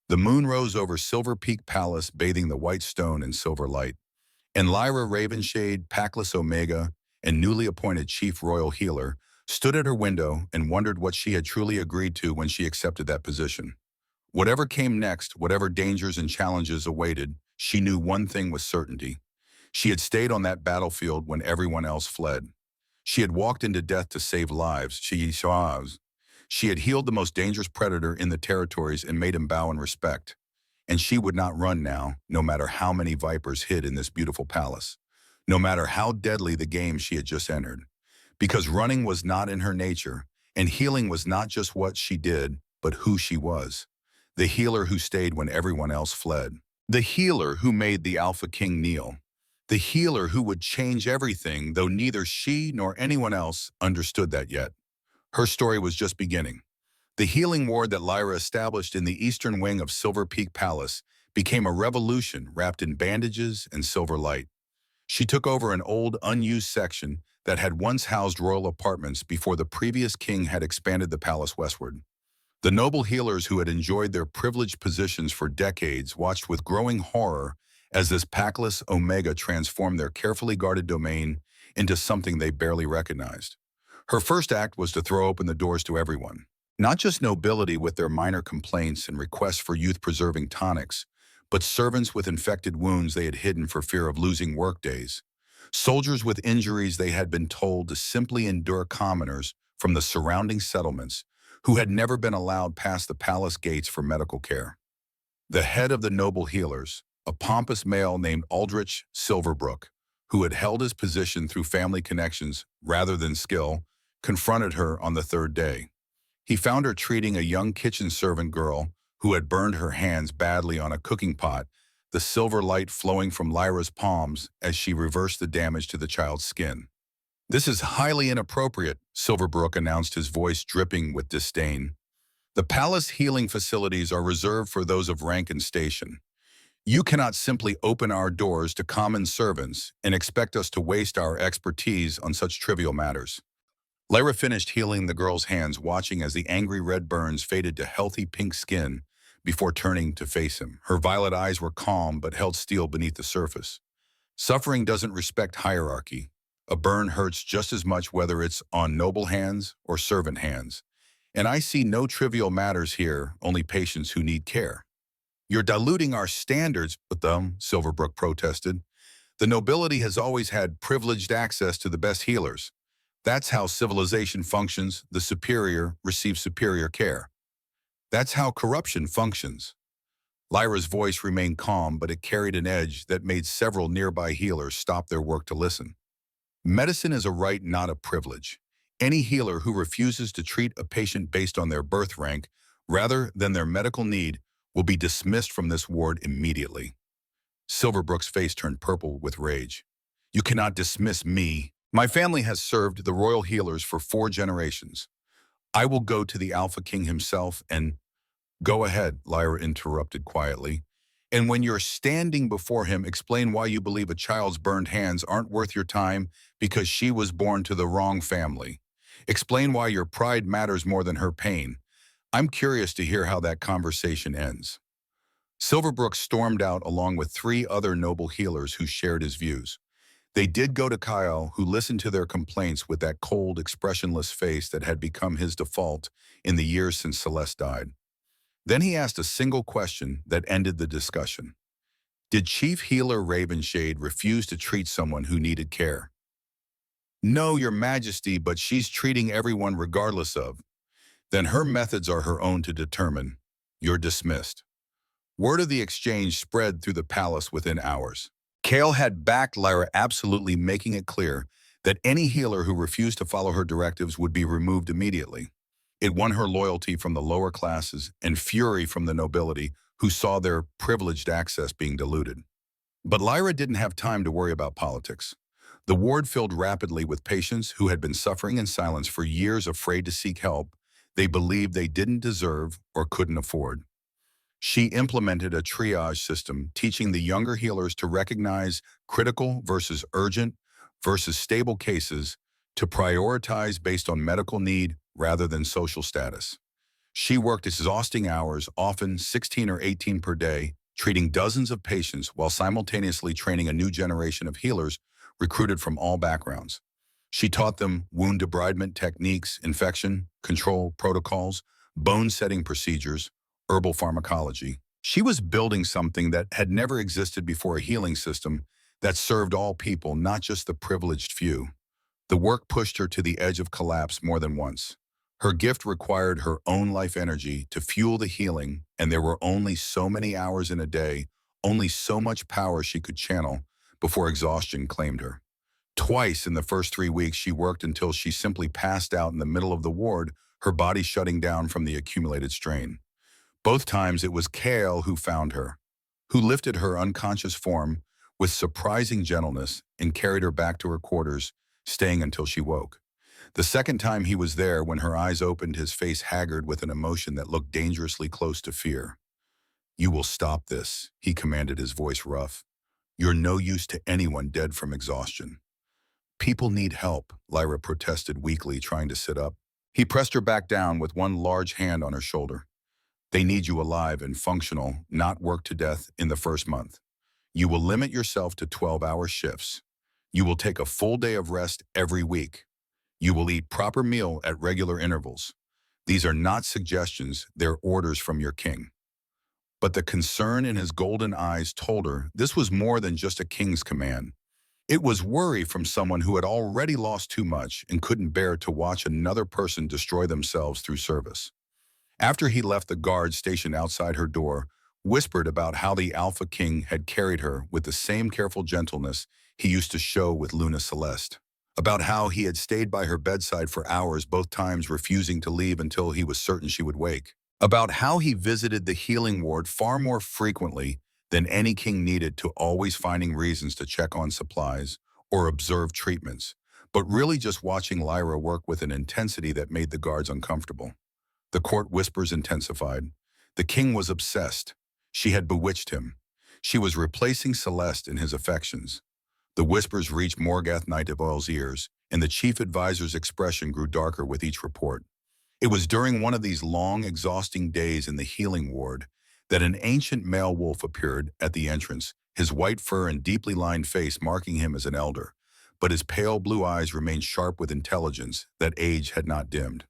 The moon rose over Silver Peak Palace, bathing the white stone in silver light, and Lyra Ravenshade, Packless Omega, and newly appointed Chief Royal Healer stood at her window and wondered what she had truly agreed to when she accepted that position. Whatever came next, whatever dangers and challenges awaited, she knew one thing with certainty. She had stayed on that battlefield when everyone else fled. She had walked into death to save lives. She had healed the most dangerous predator in the territories and made him bow in respect. And she would not run now, no matter how many vipers hid in this beautiful palace, no matter how deadly the game she had just entered. Because running was not in her nature, and healing was not just what she did, but who she was. The healer who stayed when everyone else fled. The healer who made the AlphaKing kneel. The healer who would change everything, though neither she nor anyone else understood that yet. Her story was just beginning. The healing ward that Lyra established in the eastern wing of Silver Peak Palace became a revolution wrapped in bandages and silver light. She took over an old, unused section that had once housed royal apartments before the previous king had expanded the palace westward. The noble healers who had enjoyed their privileged positions for decades watched with growing horror as this Packless Omega transformed their carefully guarded domain into something they barely recognized. Her first act was to throw open the doors to everyone, not just nobility with their minor complaints and requests for youth-preserving tonics, but servants with infected wounds they had hidden for fear of losing workdays, soldiers with injuries they had been told to simply endure, commoners from the surrounding settlements who had never been allowed past the palace gates for medical care. The head of the noble healers, a pompous male named Aldrich Silverbrook, who had held his position through family connections rather than skill, confronted her on the third day. He found her treating a young kitchen servant girl who had burned her hands badly on a cooking pot, the silver light flowing from Lyra's palms as she reversed the damage to the child's skin. "This is highly inappropriate," Silverbrook announced, his voice dripping with disdain. "The palace healing facilities are reserved for those of rank and station. You cannot simply open our doors to common servants and expect us to waste our expertise on such trivial matters." Lyra finished healing the girl's hands, watching as the angry red burns faded to healthy pink skin before turning to face him. Her violet eyes were calm but held steel beneath the surface. Suffering doesn't respect hierarchy. A burn hurts just as much whether it's on noble hands or servant hands. And I see no trivial matters here, only patients who need care. "You're diluting our standards with them," Silverbrook protested. "The nobility has always had privileged access to the best healers. That's how civilization functions. The superior receives superior care. That's how corruption functions." Lyra's voice remained calm, but it carried an edge that made several nearby healers stop their work to listen. "Medicine is a right, not a privilege. Any healer who refuses to treat a patient based on their birth rank rather than their medical need will be dismissed from this ward immediately." Silverbrook's face turned purple with rage. "You cannot dismiss me. My family has served the royal healers for 4 generations. I will go to the AlphaKing himself and—" "Go ahead," Lyra interrupted quietly. "And when you're standing before him, explain why you believe a child's burned hands aren't worth your time because she was born to the wrong family. Explain why your pride matters more than her pain. I'm curious to hear how that conversation ends." Silverbrook stormed out along with 3 other noble healers who shared his views. They did go to Kyle, who listened to their complaints with that cold, expressionless face that had become his default in the years since Celeste died. Then he asked a single question that ended the discussion. Did Chief Healer Ravenshade refuse to treat someone who needed care? "No, Your Majesty, but she's treating everyone regardless of." "Then her methods are her own to determine. You're dismissed." Word of the exchange spread through the palace within hours. Kale had backed Lyra, absolutely, making it clear that any healer who refused to follow her directives would be removed immediately. It won her loyalty from the lower classes and fury from the nobility, who saw their privileged access being diluted. But Lyra didn't have time to worry about politics. The ward filled rapidly with patients who had been suffering in silence for years, afraid to seek help they believed they didn't deserve or couldn't afford. She implemented a triage system, teaching the younger healers to recognize critical versus urgent versus stable cases, to prioritize based on medical need rather than social status. She worked exhausting hours, often 16 or 18 per day, treating dozens of patients while simultaneously training a new generation of healers recruited from all backgrounds. She taught them wound debridement techniques, infection control protocols, bone-setting procedures, herbal pharmacology. She was building something that had never existed before, a healing system that served all people, not just the privileged few. The work pushed her to the edge of collapse more than once. Her gift required her own life energy to fuel the healing, and there were only so many hours in a day, only so much power she could channel before exhaustion claimed her. Twice in the first 3 weeks, she worked until she simply passed out in the middle of the ward, her body shutting down from the accumulated strain. Both times it was Kale who found her, who lifted her unconscious form with surprising gentleness and carried her back to her quarters, staying until she woke. The second time he was there, when her eyes opened, his face haggard with an emotion that looked dangerously close to fear. "You will stop this," he commanded, his voice rough. "You're no use to anyone dead from exhaustion." "People need help," Lyra protested weakly, trying to sit up. He pressed her back down with one large hand on her shoulder. "They need you alive and functional, not worked to death in the first month. You will limit yourself to 12-hour shifts. You will take a full day of rest every week. You will eat proper meal at regular intervals. These are not suggestions, they're orders from your king." But the concern in his golden eyes told her this was more than just a king's command. It was worry from someone who had already lost too much and couldn't bear to watch another person destroy themselves through service. After he left, the guard stationed outside her door whispered about how the Alpha King had carried her with the same careful gentleness he used to show with Luna Celeste, about how he had stayed by her bedside for hours, both times refusing to leave until he was certain she would wake, about how he visited the healing ward far more frequently than any king needed, to always finding reasons to check on supplies or observe treatments, but really just watching Lyra work with an intensity that made the guards uncomfortable. The court whispers intensified. The king was obsessed. She had bewitched him. She was replacing Celeste in his affections. The whispers reached Morgath Knight of Oil's ears, and the chief advisor's expression grew darker with each report. It was during one of these long, exhausting days in the healing ward that an ancient male wolf appeared at the entrance, his white fur and deeply lined face marking him as an elder, but his pale blue eyes remained sharp with intelligence that age had not dimmed.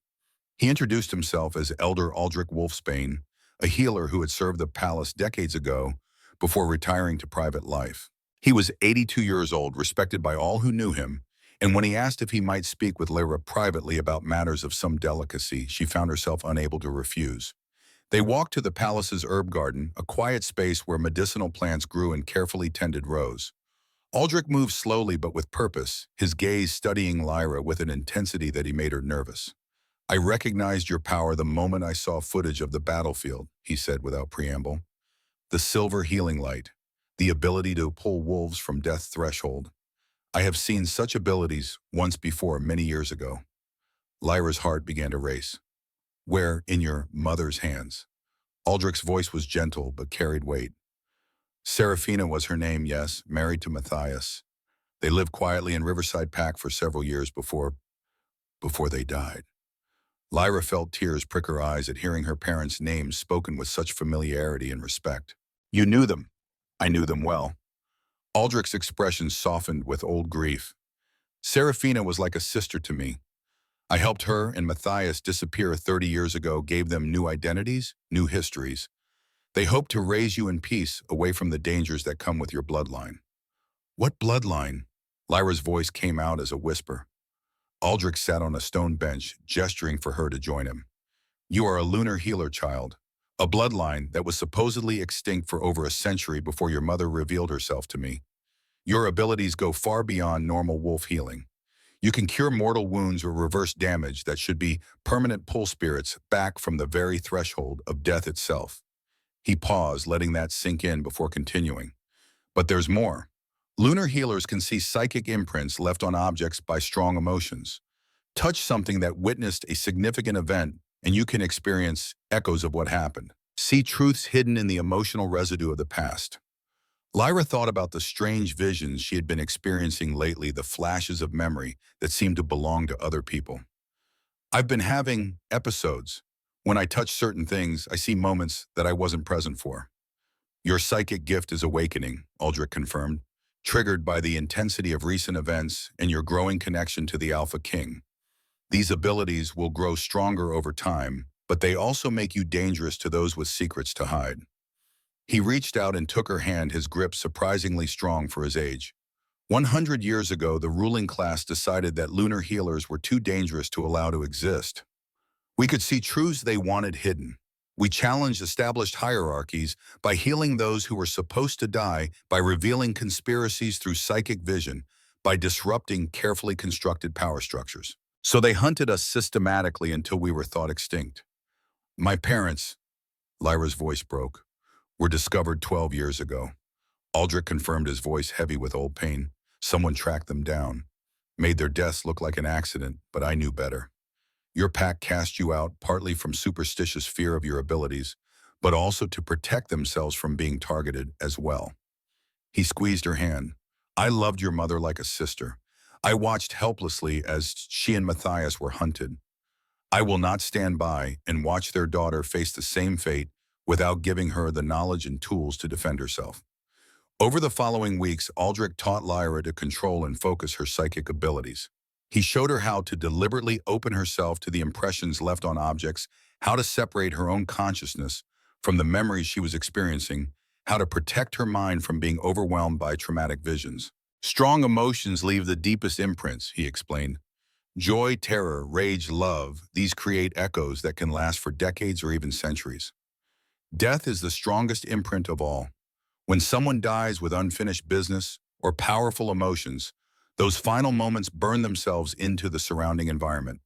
He introduced himself as Elder Aldrich Wolfsbane, a healer who had served the palace decades ago before retiring to private life. He was 82 years old, respected by all who knew him, and when he asked if he might speak with Lyra privately about matters of some delicacy, she found herself unable to refuse. They walked to the palace's herb garden, a quiet space where medicinal plants grew in carefully tended rows. Aldrich moved slowly but with purpose, his gaze studying Lyra with an intensity that he made her nervous. "I recognized your power the moment I saw footage of the battlefield," he said without preamble. "The silver healing light, the ability to pull wolves from death's threshold. I have seen such abilities once before, many years ago." Lyra's heart began to race. "Where? In your mother's hands?" Aldrich's voice was gentle but carried weight. "Seraphina was her name, yes, married to Matthias. They lived quietly in Riverside Pack for several years before they died." Lyra felt tears prick her eyes at hearing her parents' names spoken with such familiarity and respect. "You knew them." "I knew them well." Aldrich's expression softened with old grief. "Seraphina was like a sister to me. I helped her and Matthias disappear 30 years ago, gave them new identities, new histories. They hoped to raise you in peace, away from the dangers that come with your bloodline." "What bloodline?" Lyra's voice came out as a whisper. Aldrich sat on a stone bench, gesturing for her to join him. "You are a lunar healer, child. A bloodline that was supposedly extinct for over a century before your mother revealed herself to me. Your abilities go far beyond normal wolf healing. You can cure mortal wounds or reverse damage that should be permanent, pull spirits back from the very threshold of death itself." He paused, letting that sink in before continuing. "But there's more. Lunar healers can see psychic imprints left on objects by strong emotions. Touch something that witnessed a significant event, and you can experience echoes of what happened. See truths hidden in the emotional residue of the past." Lyra thought about the strange visions she had been experiencing lately, the flashes of memory that seemed to belong to other people. "I've been having episodes. When I touch certain things, I see moments that I wasn't present for." "Your psychic gift is awakening," Aldrich confirmed, "triggered by the intensity of recent events and your growing connection to the Alpha King. These abilities will grow stronger over time, but they also make you dangerous to those with secrets to hide." He reached out and took her hand, his grip surprisingly strong for his age. 100 years ago, the ruling class decided that lunar healers were too dangerous to allow to exist. We could see truths they wanted hidden. We challenged established hierarchies by healing those who were supposed to die, by revealing conspiracies through psychic vision, by disrupting carefully constructed power structures. So they hunted us systematically until we were thought extinct. "My parents," Lyra's voice broke, "were discovered 12 years ago." Aldrich confirmed, his voice heavy with old pain. "Someone tracked them down, made their deaths look like an accident, but I knew better. Your pack cast you out partly from superstitious fear of your abilities, but also to protect themselves from being targeted as well." He squeezed her hand. "I loved your mother like a sister. I watched helplessly as she and Matthias were hunted. I will not stand by and watch their daughter face the same fate without giving her the knowledge and tools to defend herself." Over the following weeks, Aldrich taught Lyra to control and focus her psychic abilities. He showed her how to deliberately open herself to the impressions left on objects, how to separate her own consciousness from the memories she was experiencing, how to protect her mind from being overwhelmed by traumatic visions. Strong emotions leave the deepest imprints, he explained. Joy, terror, rage, love, these create echoes that can last for decades or even centuries. Death is the strongest imprint of all. When someone dies with unfinished business or powerful emotions, those final moments burn themselves into the surrounding environment.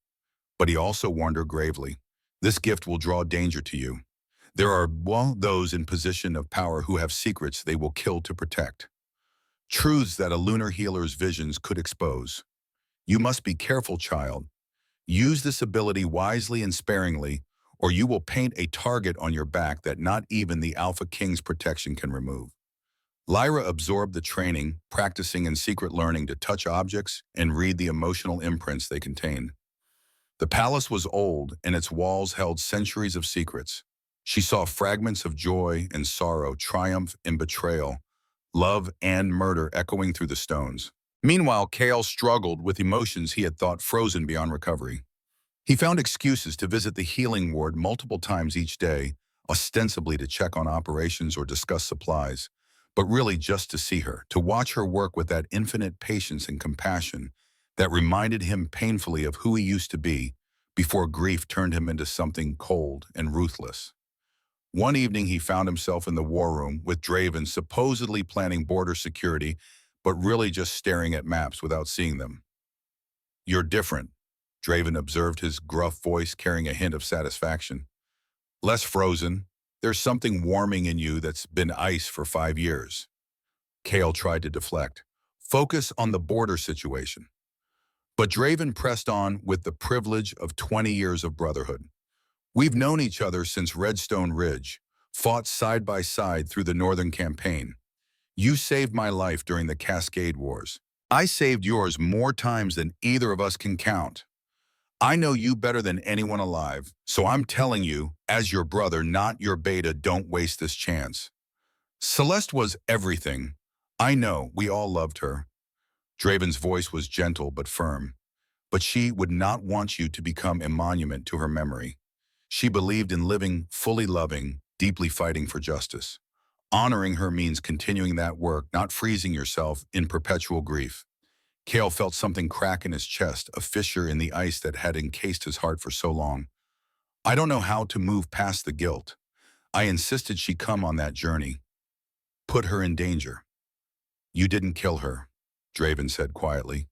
But he also warned her gravely, this gift will draw danger to you. There are, well, those in position of power who have secrets they will kill to protect. Truths that a lunar healer's visions could expose. You must be careful, child. Use this ability wisely and sparingly, or you will paint a target on your back that not even the Alpha King's protection can remove. Lyra absorbed the training, practicing in secret learning to touch objects and read the emotional imprints they contained. The palace was old, and its walls held centuries of secrets. She saw fragments of joy and sorrow, triumph and betrayal, love and murder echoing through the stones. Meanwhile, Kale struggled with emotions he had thought frozen beyond recovery. He found excuses to visit the healing ward multiple times each day, ostensibly to check on operations or discuss supplies, but really just to see her, to watch her work with that infinite patience and compassion that reminded him painfully of who he used to be before grief turned him into something cold and ruthless. One evening he found himself in the war room with Draven supposedly planning border security, but really just staring at maps without seeing them. You're different, Draven observed, his gruff voice carrying a hint of satisfaction. Less frozen. There's something warming in you that's been ice for 5 years. Kale tried to deflect. Focus on the border situation. But Draven pressed on with the privilege of 20 years of brotherhood. We've known each other since Redstone Ridge, fought side by side through the Northern Campaign. You saved my life during the Cascade Wars. I saved yours more times than either of us can count. I know you better than anyone alive, so I'm telling you, as your brother, not your beta, don't waste this chance. Celeste was everything. I know, we all loved her. Draven's voice was gentle but firm. But she would not want you to become a monument to her memory. She believed in living, fully loving, deeply fighting for justice. Honoring her means continuing that work, not freezing yourself in perpetual grief. Kale felt something crack in his chest, a fissure in the ice that had encased his heart for so long. I don't know how to move past the guilt. I insisted she come on that journey. Put her in danger. You didn't kill her, Draven said quietly.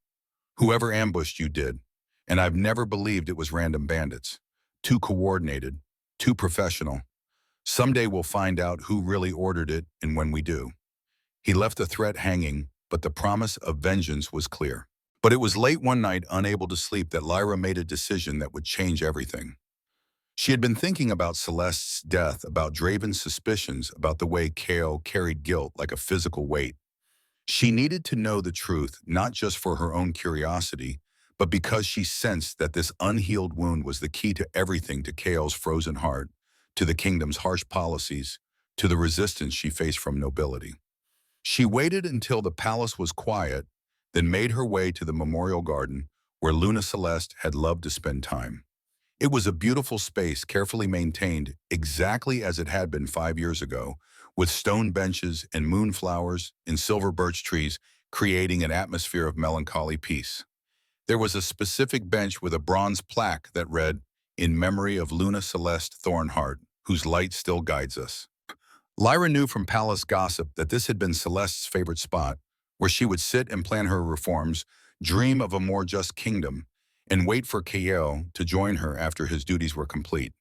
Whoever ambushed you did, and I've never believed it was random bandits. Too coordinated, too professional. Someday we'll find out who really ordered it, and when we do. He left the threat hanging, but the promise of vengeance was clear. But it was late one night, unable to sleep, that Lyra made a decision that would change everything. She had been thinking about Celeste's death, about Draven's suspicions, about the way Kale carried guilt like a physical weight. She needed to know the truth, not just for her own curiosity, but because she sensed that this unhealed wound was the key to everything, to Kale's frozen heart, to the kingdom's harsh policies, to the resistance she faced from nobility. She waited until the palace was quiet, then made her way to the memorial garden where Luna Celeste had loved to spend time. It was a beautiful space, carefully maintained, exactly as it had been 5 years ago, with stone benches and moonflowers and silver birch trees, creating an atmosphere of melancholy peace. There was a specific bench with a bronze plaque that read, "In memory of Luna Celeste Thornheart, whose light still guides us." Lyra knew from palace gossip that this had been Celeste's favorite spot, where she would sit and plan her reforms, dream of a more just kingdom, and wait for Kael to join her after his duties were complete.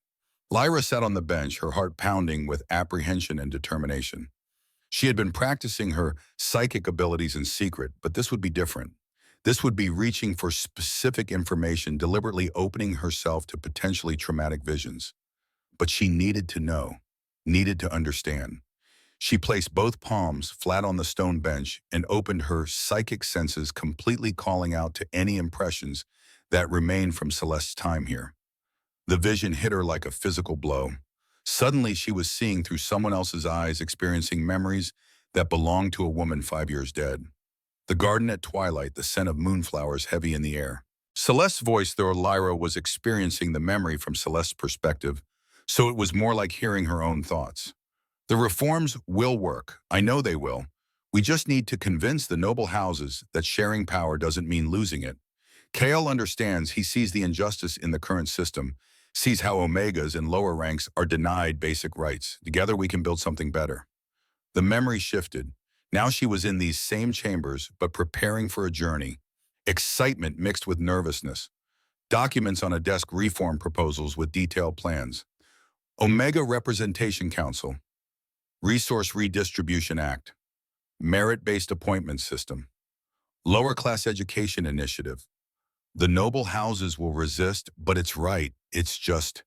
Lyra sat on the bench, her heart pounding with apprehension and determination. She had been practicing her psychic abilities in secret, but this would be different. This would be reaching for specific information, deliberately opening herself to potentially traumatic visions. But she needed to know, needed to understand. She placed both palms flat on the stone bench and opened her psychic senses, completely calling out to any impressions that remained from Celeste's time here. The vision hit her like a physical blow. Suddenly, she was seeing through someone else's eyes, experiencing memories that belonged to a woman 5 years dead. The garden at twilight, the scent of moonflowers heavy in the air. Celeste's voice, though Lyra was experiencing the memory from Celeste's perspective, so it was more like hearing her own thoughts. The reforms will work. I know they will. We just need to convince the noble houses that sharing power doesn't mean losing it. Kale understands. He sees the injustice in the current system, sees how Omegas and lower ranks are denied basic rights. Together we can build something better. The memory shifted. Now she was in these same chambers, but preparing for a journey. Excitement mixed with nervousness. Documents on a desk, reform proposals with detailed plans. Omega Representation Council. Resource Redistribution Act. Merit-based appointment system. Lower class education initiative. The noble houses will resist, but it's right. It's just.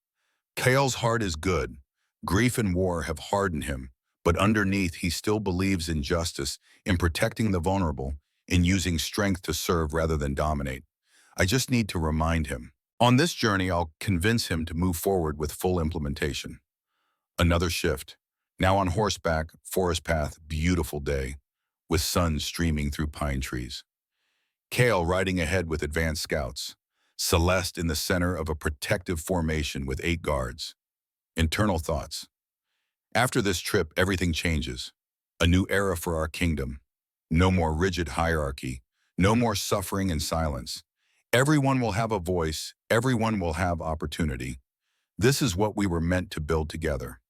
Kale's heart is good. Grief and war have hardened him, but underneath he still believes in justice, in protecting the vulnerable, in using strength to serve rather than dominate. I just need to remind him. On this journey, I'll convince him to move forward with full implementation. Another shift. Now on horseback, forest path, beautiful day, with sun streaming through pine trees. Kale riding ahead with advanced scouts. Celeste in the center of a protective formation with 8 guards. Internal thoughts. After this trip, everything changes. A new era for our kingdom. No more rigid hierarchy. No more suffering and silence. Everyone will have a voice. Everyone will have opportunity. This is what we were meant to build together.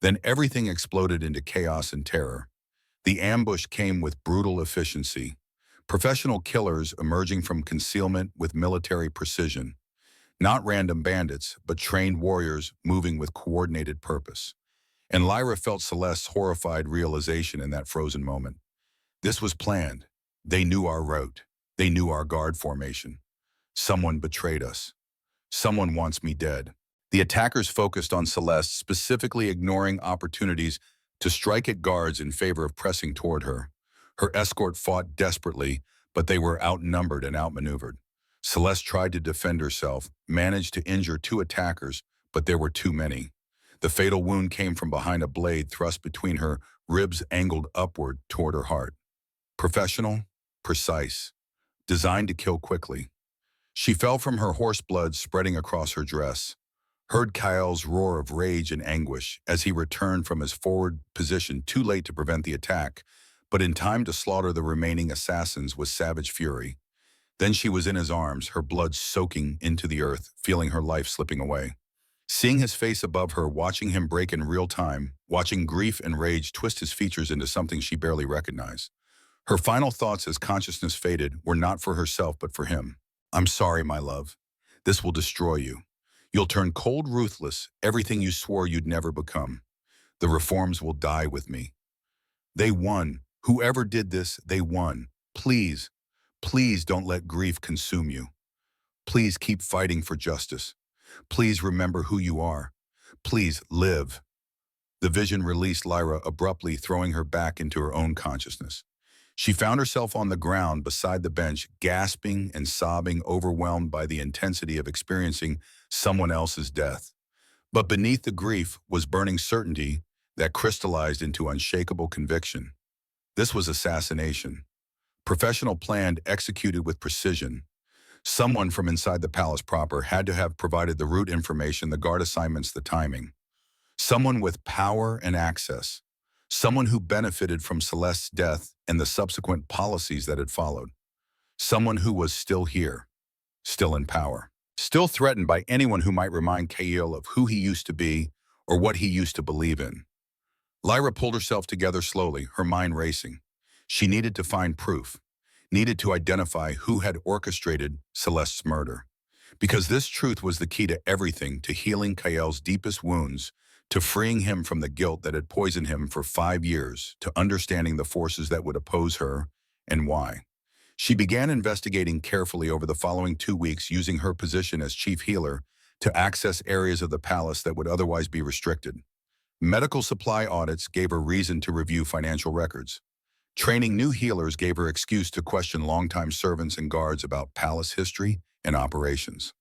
Then everything exploded into chaos and terror. The ambush came with brutal efficiency. Professional killers emerging from concealment with military precision. Not random bandits, but trained warriors moving with coordinated purpose. And Lyra felt Celeste's horrified realization in that frozen moment. This was planned. They knew our route. They knew our guard formation. Someone betrayed us. Someone wants me dead. The attackers focused on Celeste, specifically ignoring opportunities to strike at guards in favor of pressing toward her. Her escort fought desperately, but they were outnumbered and outmaneuvered. Celeste tried to defend herself, managed to injure 2 attackers, but there were too many. The fatal wound came from behind a blade thrust between her ribs, angled upward toward her heart. Professional, precise, designed to kill quickly. She fell from her horse, blood spreading across her dress. Heard Kyle's roar of rage and anguish as he returned from his forward position, too late to prevent the attack, but in time to slaughter the remaining assassins with savage fury. Then she was in his arms, her blood soaking into the earth, feeling her life slipping away. Seeing his face above her, watching him break in real time, watching grief and rage twist his features into something she barely recognized. Her final thoughts as consciousness faded were not for herself but for him. I'm sorry, my love. This will destroy you. You'll turn cold, ruthless, everything you swore you'd never become. The reforms will die with me. They won. Whoever did this, they won. Please, please don't let grief consume you. Please keep fighting for justice. Please remember who you are. Please live. The vision released Lyra abruptly, throwing her back into her own consciousness. She found herself on the ground beside the bench, gasping and sobbing, overwhelmed by the intensity of experiencing someone else's death. But beneath the grief was burning certainty that crystallized into unshakable conviction. This was assassination. Professional, planned, executed with precision. Someone from inside the palace proper had to have provided the route information, the guard assignments, the timing. Someone with power and access. Someone who benefited from Celeste's death and the subsequent policies that had followed. Someone who was still here, still in power, still threatened by anyone who might remind Kale of who he used to be or what he used to believe in. Lyra pulled herself together slowly, her mind racing. She needed to find proof, needed to identify who had orchestrated Celeste's murder. Because this truth was the key to everything, to healing Kale's deepest wounds, to freeing him from the guilt that had poisoned him for 5 years, to understanding the forces that would oppose her and why. She began investigating carefully over the following 2 weeks, using her position as chief healer to access areas of the palace that would otherwise be restricted. Medical supply audits gave her reason to review financial records. Training new healers gave her excuse to question longtime servants and guards about palace history and operations.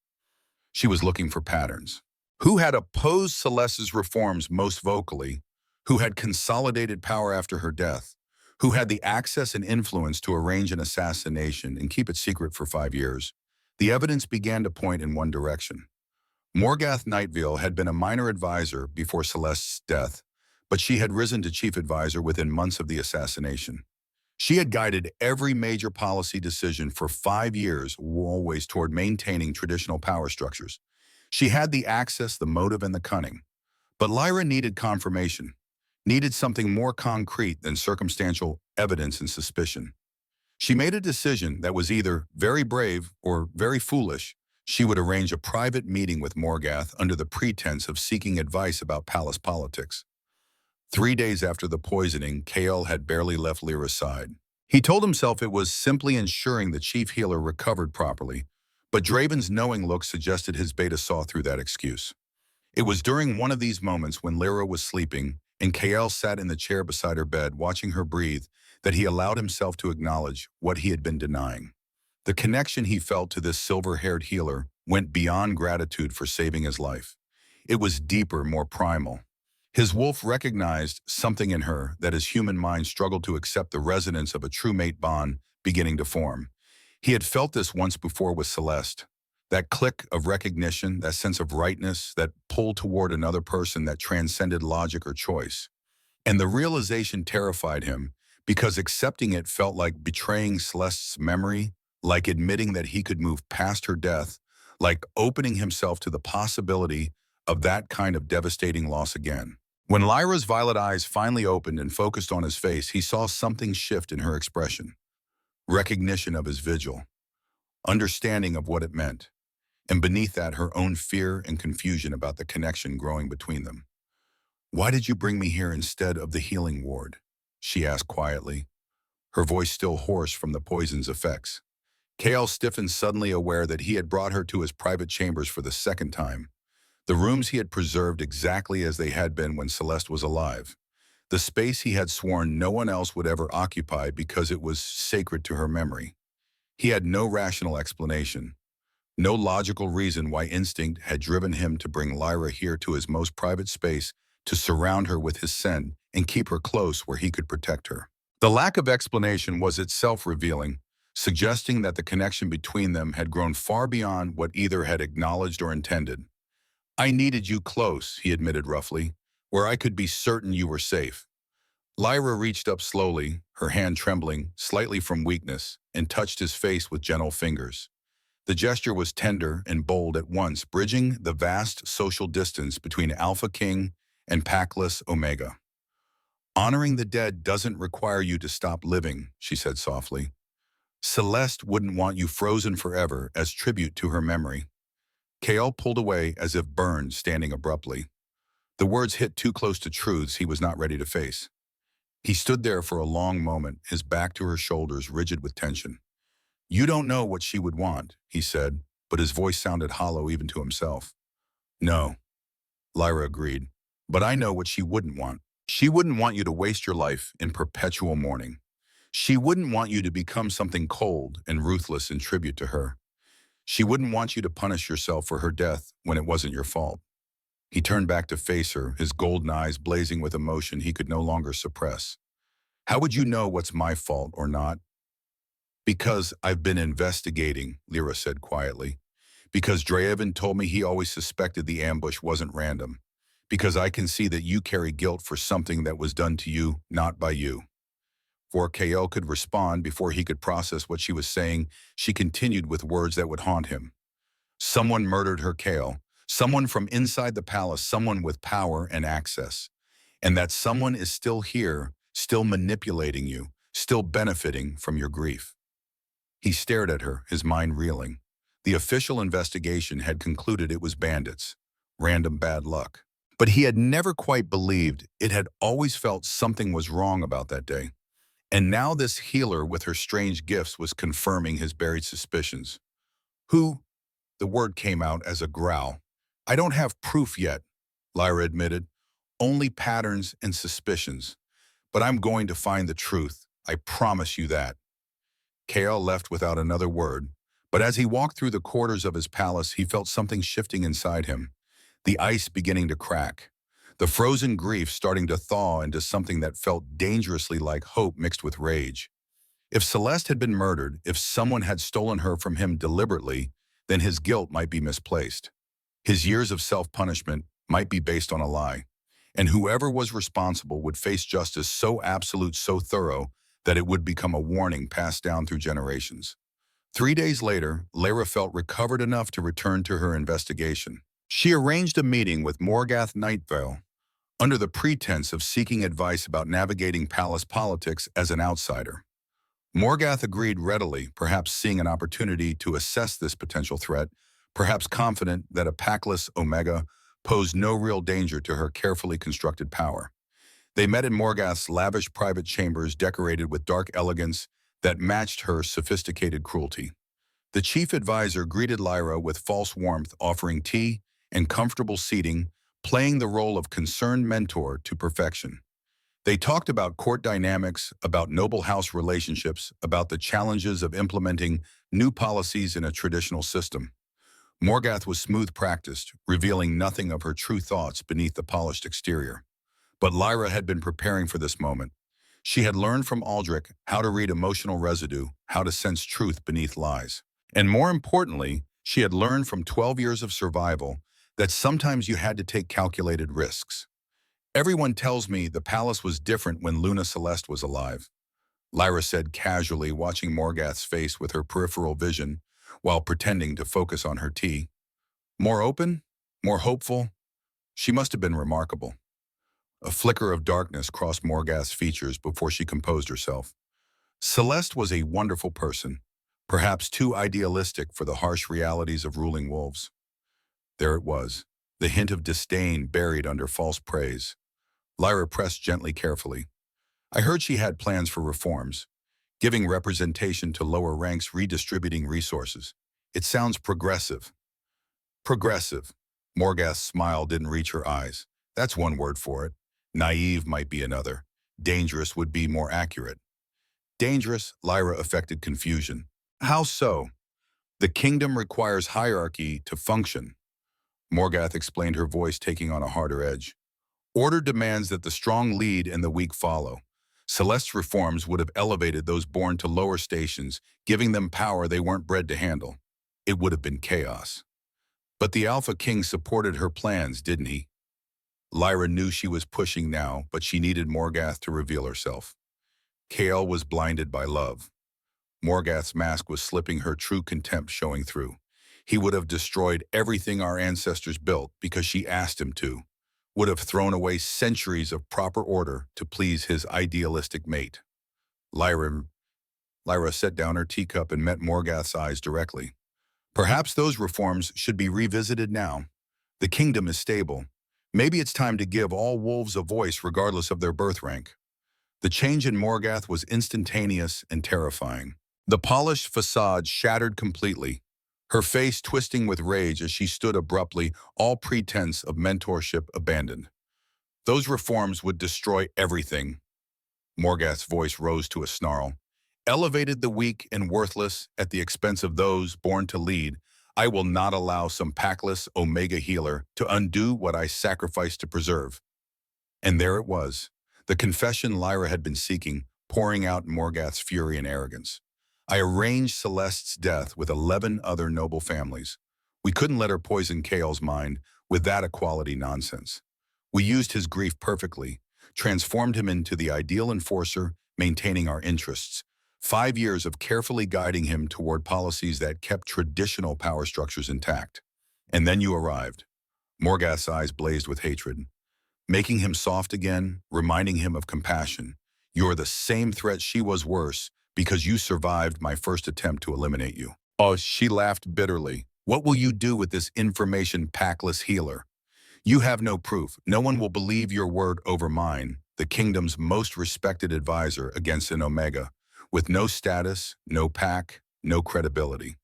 She was looking for patterns. Who had opposed Celeste's reforms most vocally? Who had consolidated power after her death? Who had the access and influence to arrange an assassination and keep it secret for 5 years? The evidence began to point in one direction. Morgath Nightville had been a minor advisor before Celeste's death, but she had risen to chief advisor within months of the assassination. She had guided every major policy decision for 5 years, always toward maintaining traditional power structures. She had the access, the motive, and the cunning. But Lyra needed confirmation, needed something more concrete than circumstantial evidence and suspicion. She made a decision that was either very brave or very foolish. She would arrange a private meeting with Morgath under the pretense of seeking advice about palace politics. 3 days after the poisoning, Kael had barely left Lyra's side. He told himself it was simply ensuring the chief healer recovered properly, but Draven's knowing look suggested his beta saw through that excuse. It was during one of these moments when Lyra was sleeping and Kael sat in the chair beside her bed watching her breathe that he allowed himself to acknowledge what he had been denying. The connection he felt to this silver-haired healer went beyond gratitude for saving his life. It was deeper, more primal. His wolf recognized something in her that his human mind struggled to accept, the resonance of a true mate bond beginning to form. He had felt this once before with Celeste. That click of recognition, that sense of rightness, that pull toward another person that transcended logic or choice. And the realization terrified him because accepting it felt like betraying Celeste's memory, like admitting that he could move past her death, like opening himself to the possibility of that kind of devastating loss again. When Lyra's violet eyes finally opened and focused on his face, he saw something shift in her expression. Recognition of his vigil, understanding of what it meant, and beneath that her own fear and confusion about the connection growing between them. "Why did you bring me here instead of the healing ward?" she asked quietly, her voice still hoarse from the poison's effects. Kael stiffened, suddenly aware that he had brought her to his private chambers for the second time. The rooms he had preserved exactly as they had been when Celeste was alive. The space he had sworn no one else would ever occupy because it was sacred to her memory. He had no rational explanation, no logical reason why instinct had driven him to bring Lyra here to his most private space, to surround her with his scent and keep her close where he could protect her. The lack of explanation was itself revealing, suggesting that the connection between them had grown far beyond what either had acknowledged or intended. "I needed you close," he admitted roughly, "where I could be certain you were safe." Lyra reached up slowly, her hand trembling, slightly from weakness, and touched his face with gentle fingers. The gesture was tender and bold at once, bridging the vast social distance between AlphaKing and Packless Omega. "Honoring the dead doesn't require you to stop living," she said softly. "Celeste wouldn't want you frozen forever as tribute to her memory." Kael pulled away as if burned, standing abruptly. The words hit too close to truths he was not ready to face. He stood there for a long moment, his back to her shoulders, rigid with tension. "You don't know what she would want," he said, but his voice sounded hollow even to himself. "No," Lyra agreed, "but I know what she wouldn't want. She wouldn't want you to waste your life in perpetual mourning. She wouldn't want you to become something cold and ruthless in tribute to her. She wouldn't want you to punish yourself for her death when it wasn't your fault." He turned back to face her, his golden eyes blazing with emotion he could no longer suppress. "How would you know what's my fault or not?" "Because I've been investigating," Lyra said quietly. "Because Draven told me he always suspected the ambush wasn't random. Because I can see that you carry guilt for something that was done to you, not by you." Before Kael could respond, before he could process what she was saying, she continued with words that would haunt him. "Someone murdered her, Kael. Someone from inside the palace, someone with power and access. And that someone is still here, still manipulating you, still benefiting from your grief." He stared at her, his mind reeling. The official investigation had concluded it was bandits, random bad luck. But he had never quite believed it, had always felt something was wrong about that day. And now this healer with her strange gifts was confirming his buried suspicions. "Who?" The word came out as a growl. "I don't have proof yet," Lyra admitted. "Only patterns and suspicions. But I'm going to find the truth. I promise you that." Kael left without another word, but as he walked through the corridors of his palace, he felt something shifting inside him. The ice beginning to crack. The frozen grief starting to thaw into something that felt dangerously like hope mixed with rage. If Celeste had been murdered, if someone had stolen her from him deliberately, then his guilt might be misplaced. His years of self-punishment might be based on a lie. And whoever was responsible would face justice so absolute, so thorough, that it would become a warning passed down through generations. 3 days later, Lyra felt recovered enough to return to her investigation. She arranged a meeting with Morgath Nightvale under the pretense of seeking advice about navigating palace politics as an outsider. Morgath agreed readily, perhaps seeing an opportunity to assess this potential threat, perhaps confident that a packless Omega posed no real danger to her carefully constructed power. They met in Morgath's lavish private chambers decorated with dark elegance that matched her sophisticated cruelty. The chief advisor greeted Lyra with false warmth, offering tea and comfortable seating, playing the role of concerned mentor to perfection. They talked about court dynamics, about noble house relationships, about the challenges of implementing new policies in a traditional system. Morgath was smooth-practiced, revealing nothing of her true thoughts beneath the polished exterior. But Lyra had been preparing for this moment. She had learned from Aldrich how to read emotional residue, how to sense truth beneath lies. And more importantly, she had learned from 12 years of survival that sometimes you had to take calculated risks. Everyone tells me the palace was different when Luna Celeste was alive, Lyra said casually, watching Morgath's face with her peripheral vision while pretending to focus on her tea. More open? More hopeful? She must have been remarkable. A flicker of darkness crossed Morgath's features before she composed herself. Celeste was a wonderful person, perhaps too idealistic for the harsh realities of ruling wolves. There it was, the hint of disdain buried under false praise. Lyra pressed gently, carefully. I heard she had plans for reforms, giving representation to lower ranks, redistributing resources. It sounds progressive. Progressive. Morgath's smile didn't reach her eyes. That's one word for it. Naive might be another. Dangerous would be more accurate. Dangerous, Lyra affected confusion. How so? The kingdom requires hierarchy to function. Morgath explained, her voice taking on a harder edge. Order demands that the strong lead and the weak follow. Celeste's reforms would have elevated those born to lower stations, giving them power they weren't bred to handle. It would have been chaos. But the AlphaKing supported her plans, didn't he? Lyra knew she was pushing now, but she needed Morgath to reveal herself. Kael was blinded by love. Morgath's mask was slipping, her true contempt showing through. He would have destroyed everything our ancestors built because she asked him to, would have thrown away centuries of proper order to please his idealistic mate. Lyra set down her teacup and met Morgath's eyes directly. Perhaps those reforms should be revisited now. The kingdom is stable. Maybe it's time to give all wolves a voice regardless of their birth rank. The change in Morgath was instantaneous and terrifying. The polished facade shattered completely, her face twisting with rage as she stood abruptly, all pretense of mentorship abandoned. Those reforms would destroy everything. Morgath's voice rose to a snarl. Elevated the weak and worthless at the expense of those born to lead. I will not allow some packless Omega healer to undo what I sacrificed to preserve. And there it was, the confession Lyra had been seeking, pouring out in Morgath's fury and arrogance. I arranged Celeste's death with 11 other noble families. We couldn't let her poison Kael's mind with that equality nonsense. We used his grief perfectly, transformed him into the ideal enforcer, maintaining our interests. 5 years of carefully guiding him toward policies that kept traditional power structures intact. And then you arrived. Morgath's eyes blazed with hatred, making him soft again, reminding him of compassion. You're the same threat she was, worse, because you survived my first attempt to eliminate you. Oh, she laughed bitterly. What will you do with this information packless healer? You have no proof. No one will believe your word over mine, the kingdom's most respected advisor against an Omega, with no status, no pack, no credibility.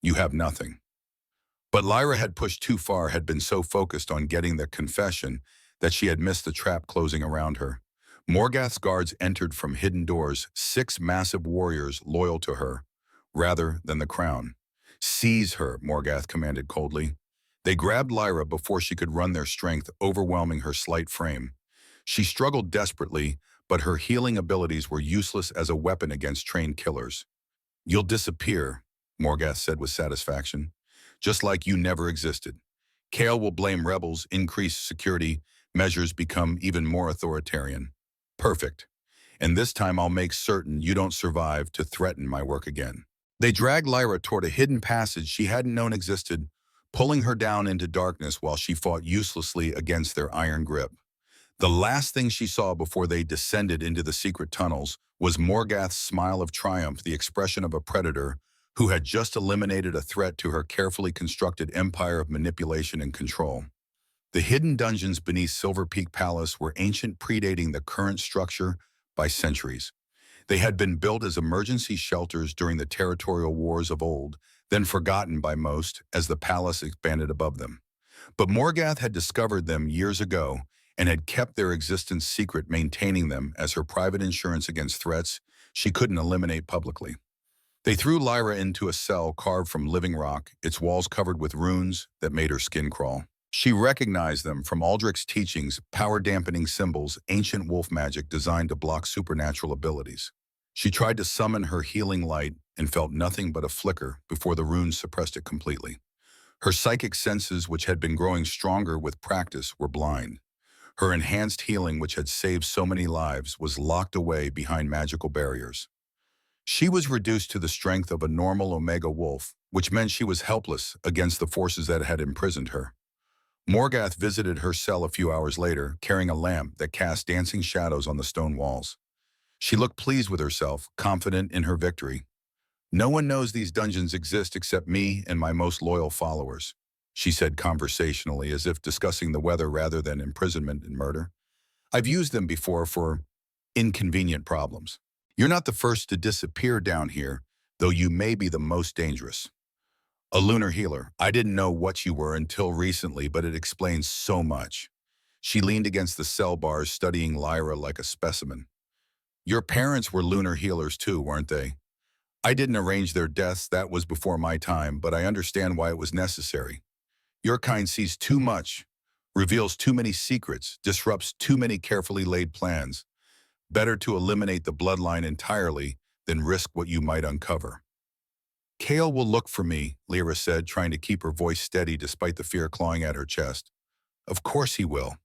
You have nothing. But Lyra had pushed too far, had been so focused on getting the confession that she had missed the trap closing around her. Morgath's guards entered from hidden doors, 6 massive warriors loyal to her, rather than the crown. Seize her, Morgath commanded coldly. They grabbed Lyra before she could run their strength, overwhelming her slight frame. She struggled desperately, but her healing abilities were useless as a weapon against trained killers. You'll disappear, Morgath said with satisfaction, just like you never existed. Kael will blame rebels, increase security, measures become even more authoritarian. Perfect. and this time I'll make certain you don't survive to threaten my work again. They dragged Lyra toward a hidden passage she hadn't known existed, pulling her down into darkness while she fought uselessly against their iron grip. The last thing she saw before they descended into the secret tunnels was Morgath's smile of triumph, the expression of a predator who had just eliminated a threat to her carefully constructed empire of manipulation and control. The hidden dungeons beneath Silver Peak Palace were ancient, predating the current structure by centuries. They had been built as emergency shelters during the territorial wars of old, then forgotten by most as the palace expanded above them. But Morgath had discovered them years ago and had kept their existence secret, maintaining them as her private insurance against threats she couldn't eliminate publicly. They threw Lyra into a cell carved from living rock, its walls covered with runes that made her skin crawl. She recognized them from Aldrich's teachings, power-dampening symbols, ancient wolf magic designed to block supernatural abilities. She tried to summon her healing light and felt nothing but a flicker before the runes suppressed it completely. Her psychic senses, which had been growing stronger with practice, were blind. Her enhanced healing, which had saved so many lives, was locked away behind magical barriers. She was reduced to the strength of a normal Omega wolf, which meant she was helpless against the forces that had imprisoned her. Morgath visited her cell a few hours later, carrying a lamp that cast dancing shadows on the stone walls. She looked pleased with herself, confident in her victory. "No one knows these dungeons exist except me and my most loyal followers," she said conversationally, as if discussing the weather rather than imprisonment and murder. "I've used them before for inconvenient problems. You're not the first to disappear down here, though you may be the most dangerous. A lunar healer. I didn't know what you were until recently, but it explains so much." She leaned against the cell bars, studying Lyra like a specimen. "Your parents were lunar healers too, weren't they? I didn't arrange their deaths, that was before my time, but I understand why it was necessary. Your kind sees too much, reveals too many secrets, disrupts too many carefully laid plans. Better to eliminate the bloodline entirely than risk what you might uncover." "Kale will look for me," Lyra said, trying to keep her voice steady despite the fear clawing at her chest. "Of course he will."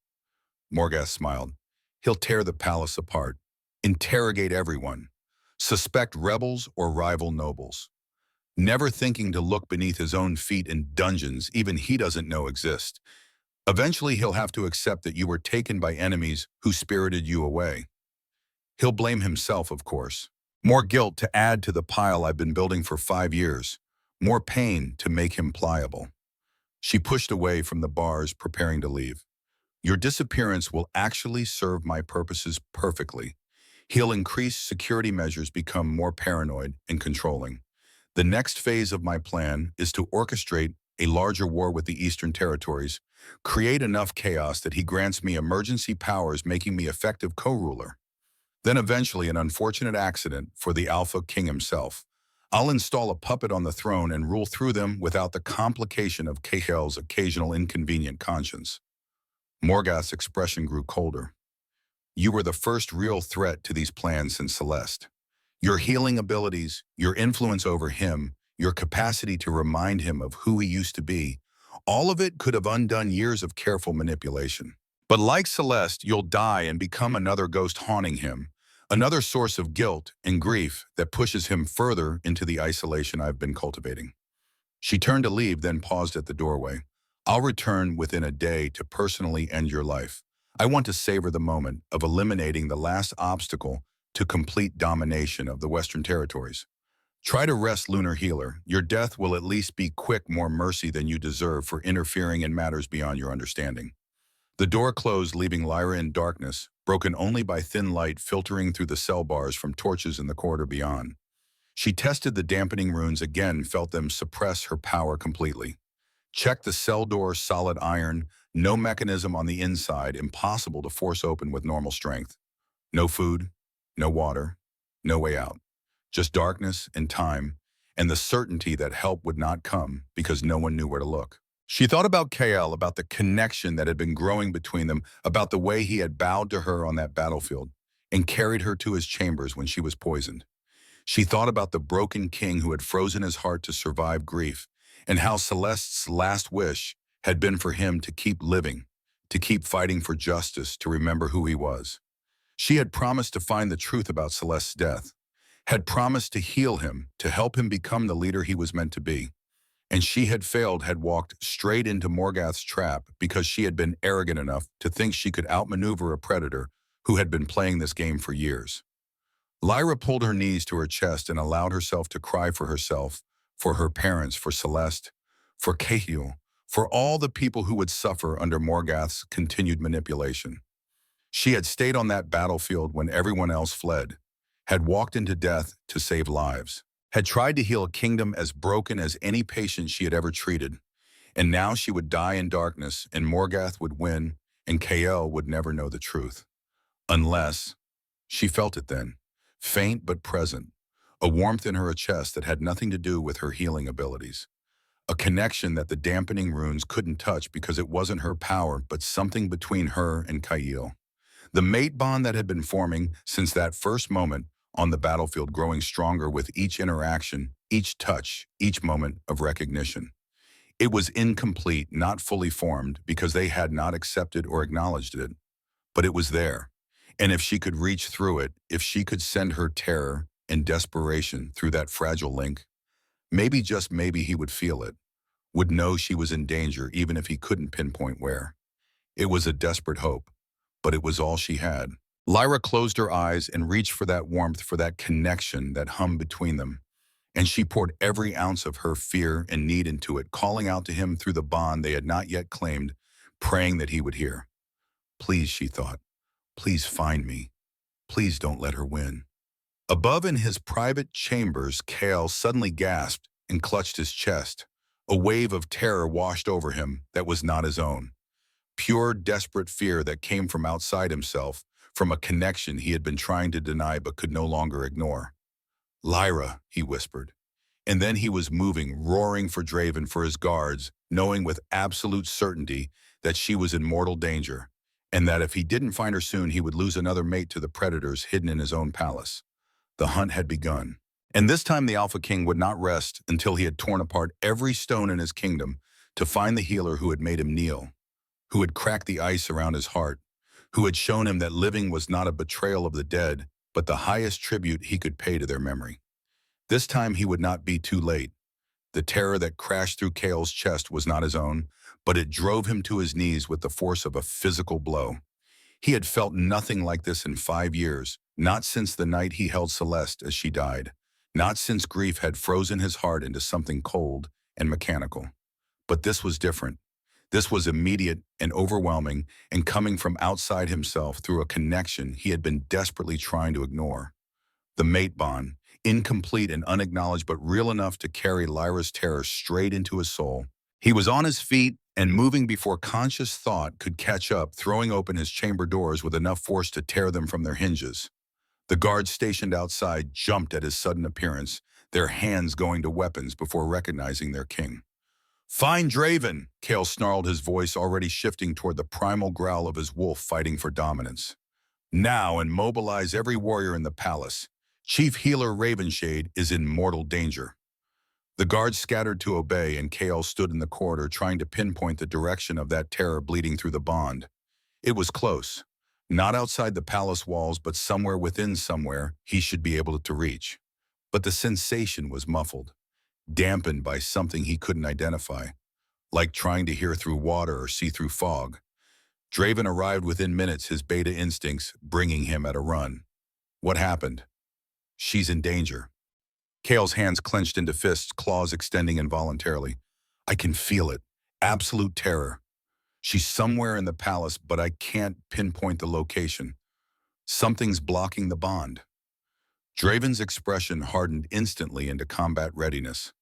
Morgath smiled. "He'll tear the palace apart, interrogate everyone, suspect rebels or rival nobles. Never thinking to look beneath his own feet in dungeons even he doesn't know exist. Eventually he'll have to accept that you were taken by enemies who spirited you away. He'll blame himself, of course. More guilt to add to the pile I've been building for 5 years. More pain to make him pliable." She pushed away from the bars, preparing to leave. "Your disappearance will actually serve my purposes perfectly. He'll increase security measures, become more paranoid and controlling. The next phase of my plan is to orchestrate a larger war with the Eastern Territories, create enough chaos that he grants me emergency powers, making me effective co-ruler. Then eventually an unfortunate accident for the AlphaKing himself. I'll install a puppet on the throne and rule through them without the complication of Kahel's occasional inconvenient conscience." Morgath's expression grew colder. "You were the first real threat to these plans since Celeste. Your healing abilities, your influence over him, your capacity to remind him of who he used to be, all of it could have undone years of careful manipulation. But like Celeste, you'll die and become another ghost haunting him, another source of guilt and grief that pushes him further into the isolation I've been cultivating." She turned to leave, then paused at the doorway. "I'll return within a day to personally end your life. I want to savor the moment of eliminating the last obstacle to complete domination of the Western Territories. Try to rest, Lunar Healer. Your death will at least be quick, more mercy than you deserve for interfering in matters beyond your understanding." The door closed, leaving Lyra in darkness, broken only by thin light filtering through the cell bars from torches in the corridor beyond. She tested the dampening runes again, felt them suppress her power completely. Checked the cell door, solid iron, no mechanism on the inside, impossible to force open with normal strength. No food, no water, no way out. Just darkness and time, and the certainty that help would not come because no one knew where to look. She thought about Kael, about the connection that had been growing between them, about the way he had bowed to her on that battlefield and carried her to his chambers when she was poisoned. She thought about the broken king who had frozen his heart to survive grief, and how Celeste's last wish had been for him to keep living, to keep fighting for justice, to remember who he was. She had promised to find the truth about Celeste's death, had promised to heal him, to help him become the leader he was meant to be. And she had failed, had walked straight into Morgath's trap because she had been arrogant enough to think she could outmaneuver a predator who had been playing this game for years. Lyra pulled her knees to her chest and allowed herself to cry for herself, for her parents, for Celeste, for Cahill, for all the people who would suffer under Morgath's continued manipulation. She had stayed on that battlefield when everyone else fled, had walked into death to save lives, had tried to heal a kingdom as broken as any patient she had ever treated, and now she would die in darkness and Morgath would win and Kael would never know the truth. Unless, she felt it then, faint but present, a warmth in her chest that had nothing to do with her healing abilities. A connection that the dampening runes couldn't touch because it wasn't her power but something between her and Kael. The mate bond that had been forming since that first moment on the battlefield growing stronger with each interaction, each touch, each moment of recognition. It was incomplete, not fully formed, because they had not accepted or acknowledged it. But it was there. And if she could reach through it, if she could send her terror and desperation through that fragile link, maybe just maybe he would feel it, would know she was in danger even if he couldn't pinpoint where. It was a desperate hope, but it was all she had. Lyra closed her eyes and reached for that warmth, for that connection that hummed between them. And she poured every ounce of her fear and need into it, calling out to him through the bond they had not yet claimed, praying that he would hear. Please, she thought, please find me. Please don't let her win. Above in his private chambers, Kael suddenly gasped and clutched his chest. A wave of terror washed over him that was not his own. Pure, desperate fear that came from outside himself, from a connection he had been trying to deny but could no longer ignore. Lyra, he whispered. And then he was moving, roaring for Draven, for his guards, knowing with absolute certainty that she was in mortal danger, and that if he didn't find her soon, he would lose another mate to the predators hidden in his own palace. The hunt had begun. And this time the AlphaKing would not rest until he had torn apart every stone in his kingdom to find the healer who had made him kneel, who had cracked the ice around his heart, who had shown him that living was not a betrayal of the dead, but the highest tribute he could pay to their memory. This time he would not be too late. The terror that crashed through Kael's chest was not his own, but it drove him to his knees with the force of a physical blow. He had felt nothing like this in 5 years, not since the night he held Celeste as she died, not since grief had frozen his heart into something cold and mechanical. But this was different. This was immediate and overwhelming and coming from outside himself through a connection he had been desperately trying to ignore. The mate bond, incomplete and unacknowledged but real enough to carry Lyra's terror straight into his soul. He was on his feet and moving before conscious thought could catch up, throwing open his chamber doors with enough force to tear them from their hinges. The guards stationed outside jumped at his sudden appearance, their hands going to weapons before recognizing their king. "Find Draven!" Kael snarled, his voice already shifting toward the primal growl of his wolf fighting for dominance. "Now, and mobilize every warrior in the palace. Chief Healer Ravenshade is in mortal danger." The guards scattered to obey, and Kael stood in the corridor trying to pinpoint the direction of that terror bleeding through the bond. It was close. Not outside the palace walls, but somewhere within somewhere he should be able to reach. But the sensation was muffled, dampened by something he couldn't identify, like trying to hear through water or see through fog. Draven arrived within minutes, his beta instincts bringing him at a run. What happened? She's in danger. Kael's hands clenched into fists, claws extending involuntarily. I can feel it. Absolute terror. She's somewhere in the palace, but I can't pinpoint the location. Something's blocking the bond. Draven's expression hardened instantly into combat readiness.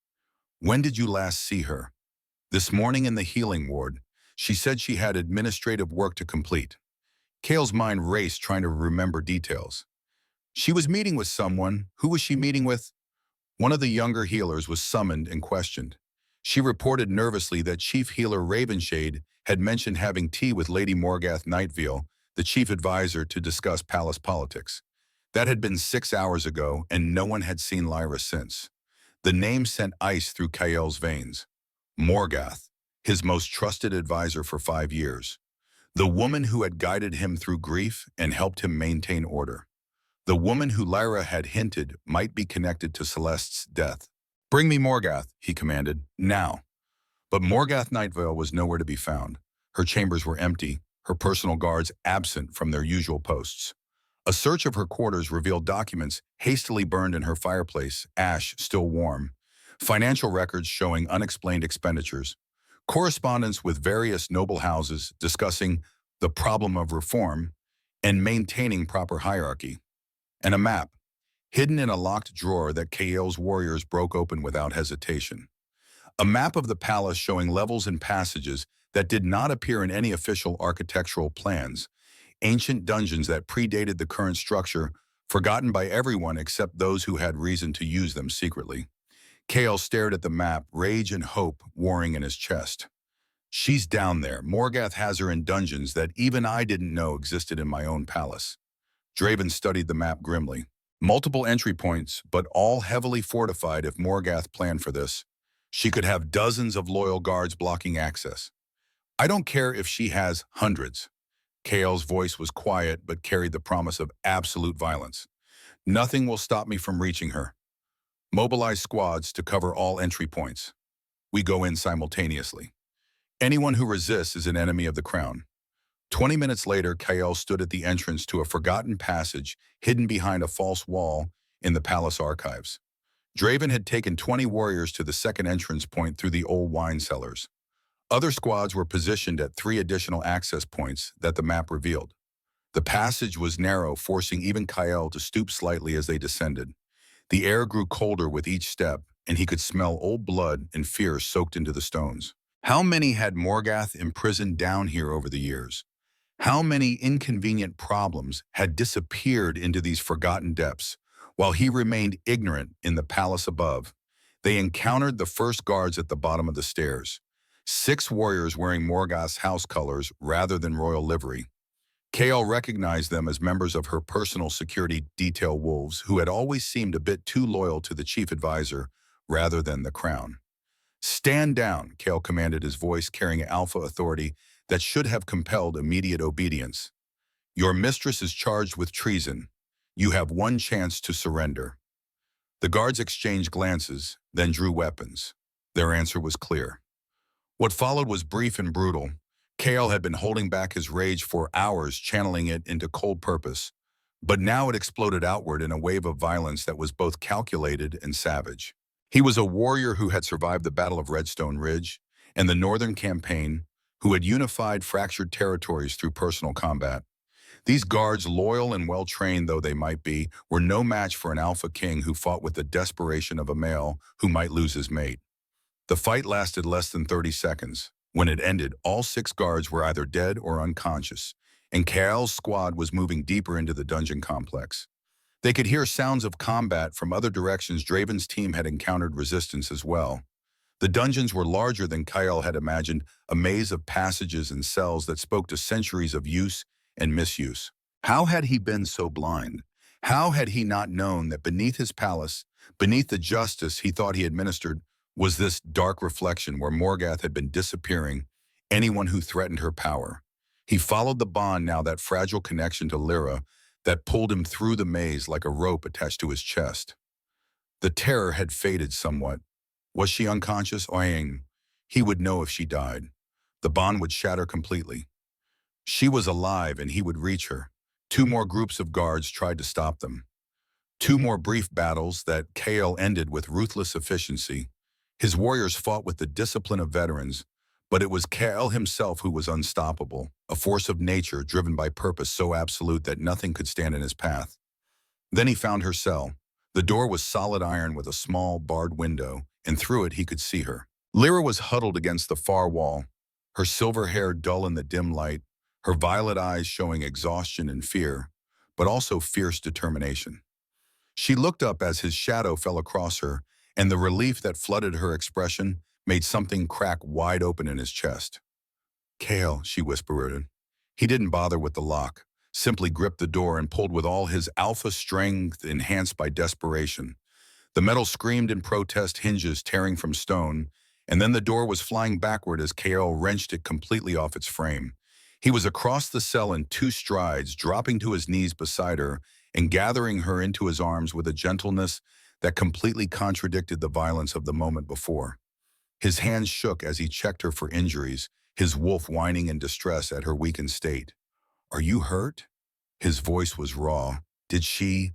When did you last see her? This morning in the healing ward. She said she had administrative work to complete. Kael's mind raced, trying to remember details. She was meeting with someone. Who was she meeting with? One of the younger healers was summoned and questioned. She reported nervously that Chief Healer Ravenshade had mentioned having tea with Lady Morgath Nightveil, the chief advisor, to discuss palace politics. That had been 6 hours ago, and no one had seen Lyra since. The name sent ice through Kael's veins. Morgath, his most trusted advisor for 5 years. The woman who had guided him through grief and helped him maintain order. The woman who Lyra had hinted might be connected to Celeste's death. "Bring me Morgath," he commanded, "now." But Morgath Nightvale was nowhere to be found. Her chambers were empty, her personal guards absent from their usual posts. A search of her quarters revealed documents hastily burned in her fireplace, ash still warm, financial records showing unexplained expenditures, correspondence with various noble houses discussing the problem of reform and maintaining proper hierarchy, and a map, hidden in a locked drawer that Kael's warriors broke open without hesitation. A map of the palace showing levels and passages that did not appear in any official architectural plans, ancient dungeons that predated the current structure, forgotten by everyone except those who had reason to use them secretly. Kael stared at the map, rage and hope warring in his chest. "She's down there. Morgath has her in dungeons that even I didn't know existed in my own palace." Draven studied the map grimly. Multiple entry points, but all heavily fortified if Morgath planned for this. She could have dozens of loyal guards blocking access. "I don't care if she has hundreds." Kael's voice was quiet but carried the promise of absolute violence. "Nothing will stop me from reaching her. Mobilize squads to cover all entry points. We go in simultaneously. Anyone who resists is an enemy of the crown." 20 minutes later, Kael stood at the entrance to a forgotten passage hidden behind a false wall in the palace archives. Draven had taken 20 warriors to the second entrance point through the old wine cellars. Other squads were positioned at 3 additional access points that the map revealed. The passage was narrow, forcing even Kael to stoop slightly as they descended. The air grew colder with each step, and he could smell old blood and fear soaked into the stones. How many had Morgath imprisoned down here over the years? How many inconvenient problems had disappeared into these forgotten depths, while he remained ignorant in the palace above? They encountered the first guards at the bottom of the stairs. 6 warriors wearing Morgath's house colors rather than royal livery. Kael recognized them as members of her personal security detail wolves who had always seemed a bit too loyal to the chief advisor rather than the crown. "Stand down," Kael commanded, his voice carrying alpha authority that should have compelled immediate obedience. "Your mistress is charged with treason. You have one chance to surrender." The guards exchanged glances, then drew weapons. Their answer was clear. What followed was brief and brutal. Kael had been holding back his rage for hours, channeling it into cold purpose, but now it exploded outward in a wave of violence that was both calculated and savage. He was a warrior who had survived the Battle of Redstone Ridge and the Northern Campaign, who had unified fractured territories through personal combat. These guards, loyal and well-trained though they might be, were no match for an AlphaKing who fought with the desperation of a male who might lose his mate. The fight lasted less than 30 seconds. When it ended, all 6 guards were either dead or unconscious, and Kael's squad was moving deeper into the dungeon complex. They could hear sounds of combat from other directions. Draven's team had encountered resistance as well. The dungeons were larger than Kael had imagined, a maze of passages and cells that spoke to centuries of use and misuse. How had he been so blind? How had he not known that beneath his palace, beneath the justice he thought he administered, was this dark reflection where Morgath had been disappearing anyone who threatened her power? He followed the bond now, that fragile connection to Lyra, that pulled him through the maze like a rope attached to his chest. The terror had faded somewhat. Was she unconscious? He would know if she died. The bond would shatter completely. She was alive and he would reach her. 2 more groups of guards tried to stop them. 2 more brief battles that Kael ended with ruthless efficiency. His warriors fought with the discipline of veterans, but it was Kael himself who was unstoppable, a force of nature driven by purpose so absolute that nothing could stand in his path. Then he found her cell. The door was solid iron with a small, barred window, and through it he could see her. Lyra was huddled against the far wall, her silver hair dull in the dim light, her violet eyes showing exhaustion and fear, but also fierce determination. She looked up as his shadow fell across her, and the relief that flooded her expression made something crack wide open in his chest. "Kael," she whispered. He didn't bother with the lock, simply gripped the door and pulled with all his alpha strength enhanced by desperation. The metal screamed in protest, hinges tearing from stone, and then the door was flying backward as Kael wrenched it completely off its frame. He was across the cell in 2 strides, dropping to his knees beside her and gathering her into his arms with a gentleness that completely contradicted the violence of the moment before. His hands shook as he checked her for injuries, his wolf whining in distress at her weakened state. "Are you hurt?" His voice was raw. "Did she—"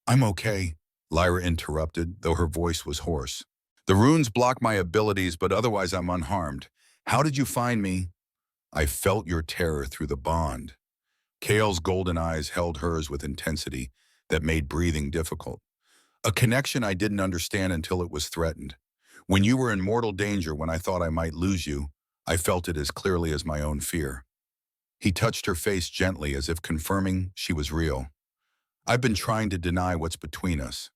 "I'm okay," Lyra interrupted, though her voice was hoarse. "The runes block my abilities, but otherwise I'm unharmed. How did you find me?" "I felt your terror through the bond." Kale's golden eyes held hers with intensity that made breathing difficult. "A connection I didn't understand until it was threatened. When you were in mortal danger, when I thought I might lose you, I felt it as clearly as my own fear." He touched her face gently as if confirming she was real. "I've been trying to deny what's between us,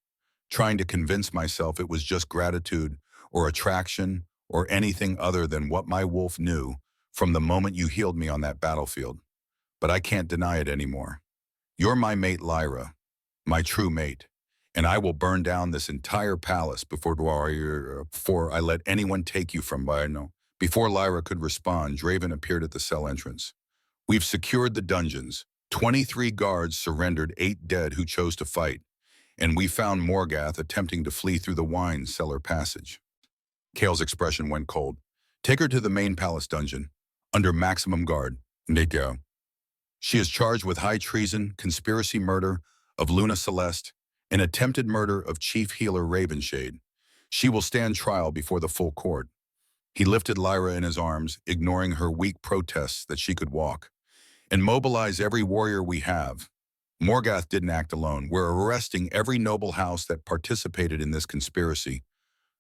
trying to convince myself it was just gratitude or attraction or anything other than what my wolf knew from the moment you healed me on that battlefield. But I can't deny it anymore. You're my mate, Lyra, my true mate, and I will burn down this entire palace before I let anyone take you from Bino." Before Lyra could respond, Draven appeared at the cell entrance. "We've secured the dungeons. 23 guards surrendered, 8 dead who chose to fight, and we found Morgath attempting to flee through the wine cellar passage." Kale's expression went cold. "Take her to the main palace dungeon, under maximum guard. Nico. She is charged with high treason, conspiracy murder of Luna Celeste, and attempted murder of Chief Healer Ravenshade. She will stand trial before the full court." He lifted Lyra in his arms, ignoring her weak protests that she could walk. "And mobilize every warrior we have. Morgath didn't act alone. We're arresting every noble house that participated in this conspiracy.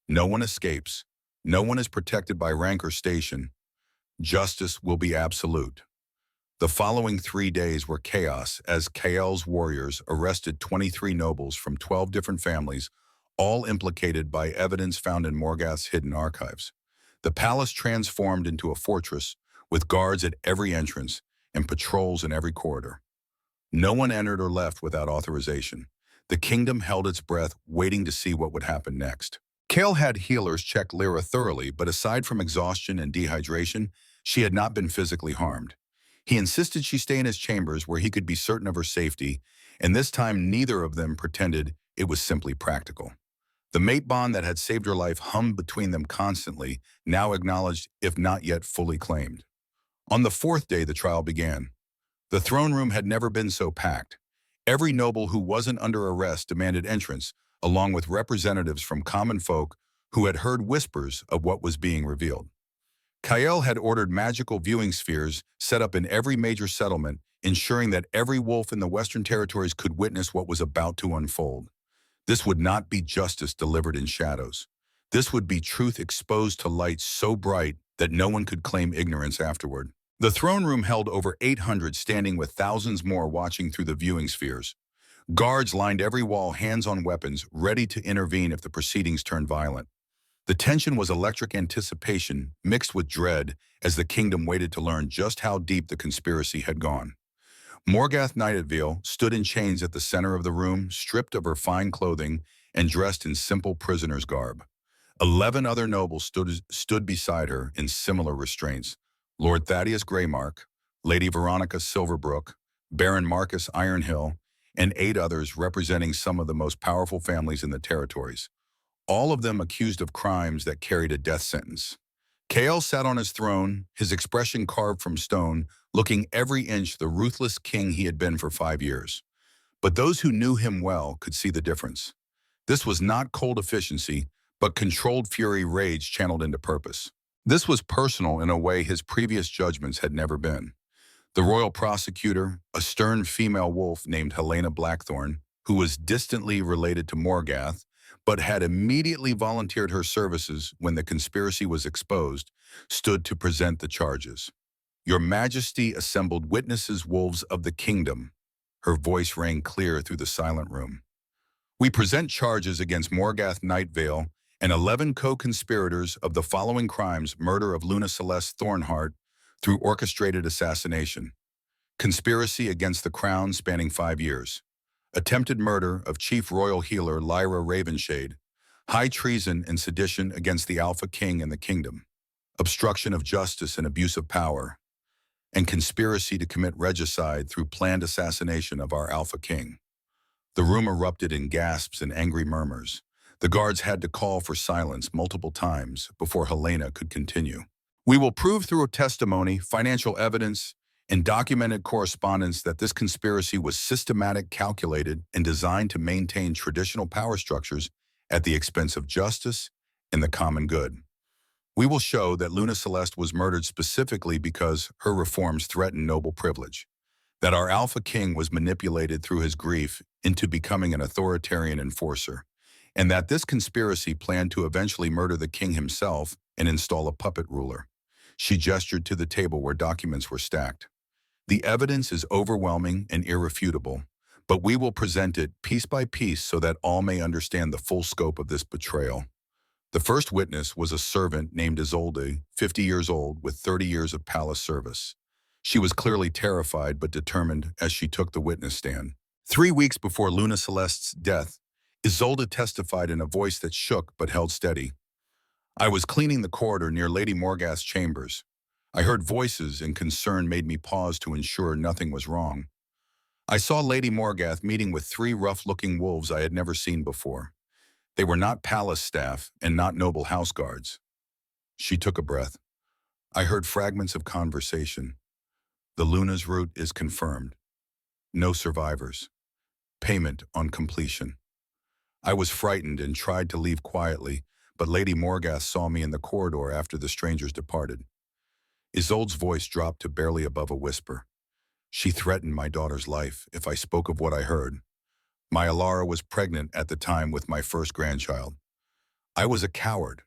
No one escapes. No one is protected by rank or station. Justice will be absolute." The following 3 days were chaos as Kael's warriors arrested 23 nobles from 12 different families, all implicated by evidence found in Morgath's hidden archives. The palace transformed into a fortress with guards at every entrance and patrols in every corridor. No one entered or left without authorization. The kingdom held its breath, waiting to see what would happen next. Kael had healers check Lyra thoroughly, but aside from exhaustion and dehydration, she had not been physically harmed. He insisted she stay in his chambers where he could be certain of her safety, and this time neither of them pretended it was simply practical. The mate bond that had saved her life hummed between them constantly, now acknowledged if not yet fully claimed. On the 4th day, the trial began. The throne room had never been so packed. Every noble who wasn't under arrest demanded entrance, along with representatives from common folk who had heard whispers of what was being revealed. Kael had ordered magical viewing spheres set up in every major settlement, ensuring that every wolf in the Western Territories could witness what was about to unfold. This would not be justice delivered in shadows. This would be truth exposed to light so bright that no one could claim ignorance afterward. The throne room held over 800 standing with thousands more watching through the viewing spheres. Guards lined every wall, hands on weapons, ready to intervene if the proceedings turned violent. The tension was electric anticipation mixed with dread as the kingdom waited to learn just how deep the conspiracy had gone. Morgath Nightingale stood in chains at the center of the room, stripped of her fine clothing and dressed in simple prisoner's garb. 11 other nobles stood beside her in similar restraints. Lord Thaddeus Greymark, Lady Veronica Silverbrook, Baron Marcus Ironhill, and 8 others representing some of the most powerful families in the territories, all of them accused of crimes that carried a death sentence. Kael sat on his throne, his expression carved from stone, looking every inch the ruthless king he had been for 5 years. But those who knew him well could see the difference. This was not cold efficiency, but controlled fury, rage channeled into purpose. This was personal in a way his previous judgments had never been. The royal prosecutor, a stern female wolf named Helena Blackthorn, who was distantly related to Morgath, but had immediately volunteered her services when the conspiracy was exposed, stood to present the charges. "Your Majesty assembled witnesses, wolves of the kingdom." Her voice rang clear through the silent room. "We present charges against Morgath Nightvale and 11 co-conspirators of the following crimes: murder of Luna Celeste Thornheart through orchestrated assassination, conspiracy against the crown spanning 5 years, attempted murder of Chief Royal Healer Lyra Ravenshade, high treason and sedition against the AlphaKing and the kingdom, obstruction of justice and abuse of power, and conspiracy to commit regicide through planned assassination of our AlphaKing. The room erupted in gasps and angry murmurs. The guards had to call for silence multiple times before Helena could continue. We will prove through testimony, financial evidence, and documented correspondence that this conspiracy was systematic, calculated, and designed to maintain traditional power structures at the expense of justice and the common good. We will show that Luna Celeste was murdered specifically because her reforms threatened noble privilege, that our AlphaKing was manipulated through his grief into becoming an authoritarian enforcer, and that this conspiracy planned to eventually murder the king himself and install a puppet ruler. She gestured to the table where documents were stacked. The evidence is overwhelming and irrefutable, but we will present it piece by piece so that all may understand the full scope of this betrayal. The first witness was a servant named Isolde, 50 years old, with 30 years of palace service. She was clearly terrified but determined as she took the witness stand. 3 weeks before Luna Celeste's death, Isolde testified in a voice that shook but held steady. I was cleaning the corridor near Lady Morgath's chambers. I heard voices, and concern made me pause to ensure nothing was wrong. I saw Lady Morgath meeting with 3 rough-looking wolves I had never seen before. They were not palace staff and not noble house guards. She took a breath. I heard fragments of conversation. The Luna's route is confirmed. No survivors. Payment on completion. I was frightened and tried to leave quietly, but Lady Morgath saw me in the corridor after the strangers departed. Isolde's voice dropped to barely above a whisper. She threatened my daughter's life if I spoke of what I heard. My Alara was pregnant at the time with my first grandchild. I was a coward.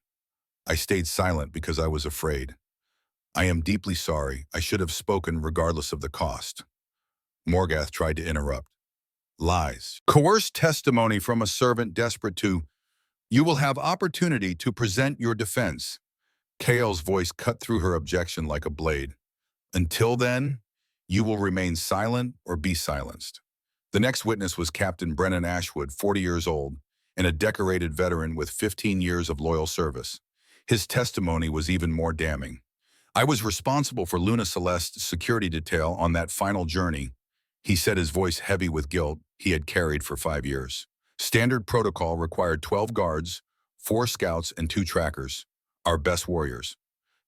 I stayed silent because I was afraid. I am deeply sorry. I should have spoken regardless of the cost. Morgath tried to interrupt. Lies. Coerced testimony from a servant desperate to, you will have opportunity to present your defense. Kael's voice cut through her objection like a blade. Until then, you will remain silent or be silenced. The next witness was Captain Brennan Ashwood, 40 years old, and a decorated veteran with 15 years of loyal service. His testimony was even more damning. I was responsible for Luna Celeste's security detail on that final journey, he said, his voice heavy with guilt he had carried for 5 years. Standard protocol required 12 guards, 4 scouts, and 2 trackers, our best warriors.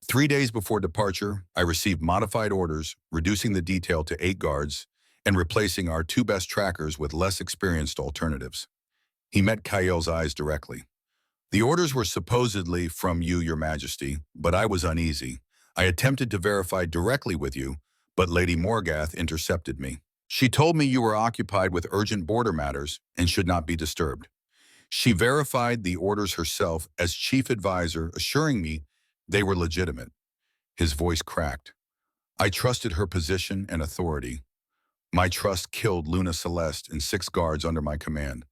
3 days before departure, I received modified orders, reducing the detail to 8 guards and replacing our 2 best trackers with less experienced alternatives. He met Kael's eyes directly. The orders were supposedly from you, Your Majesty, but I was uneasy. I attempted to verify directly with you, but Lady Morgath intercepted me. She told me you were occupied with urgent border matters and should not be disturbed. She verified the orders herself as chief advisor, assuring me they were legitimate. His voice cracked. I trusted her position and authority. My trust killed Luna Celeste and 6 guards under my command.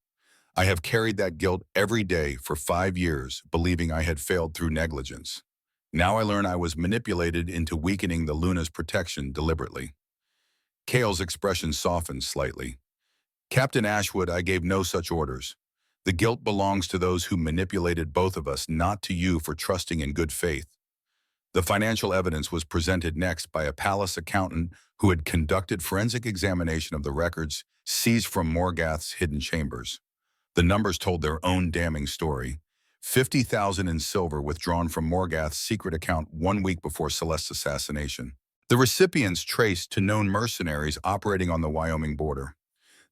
I have carried that guilt every day for 5 years, believing I had failed through negligence. Now I learn I was manipulated into weakening the Luna's protection deliberately. Kael's expression softened slightly. Captain Ashwood, I gave no such orders. The guilt belongs to those who manipulated both of us, not to you for trusting in good faith. The financial evidence was presented next by a palace accountant who had conducted forensic examination of the records seized from Morgath's hidden chambers. The numbers told their own damning story. 50,000 in silver withdrawn from Morgath's secret account 1 week before Celeste's assassination. The recipients traced to known mercenaries operating on the Wyoming border.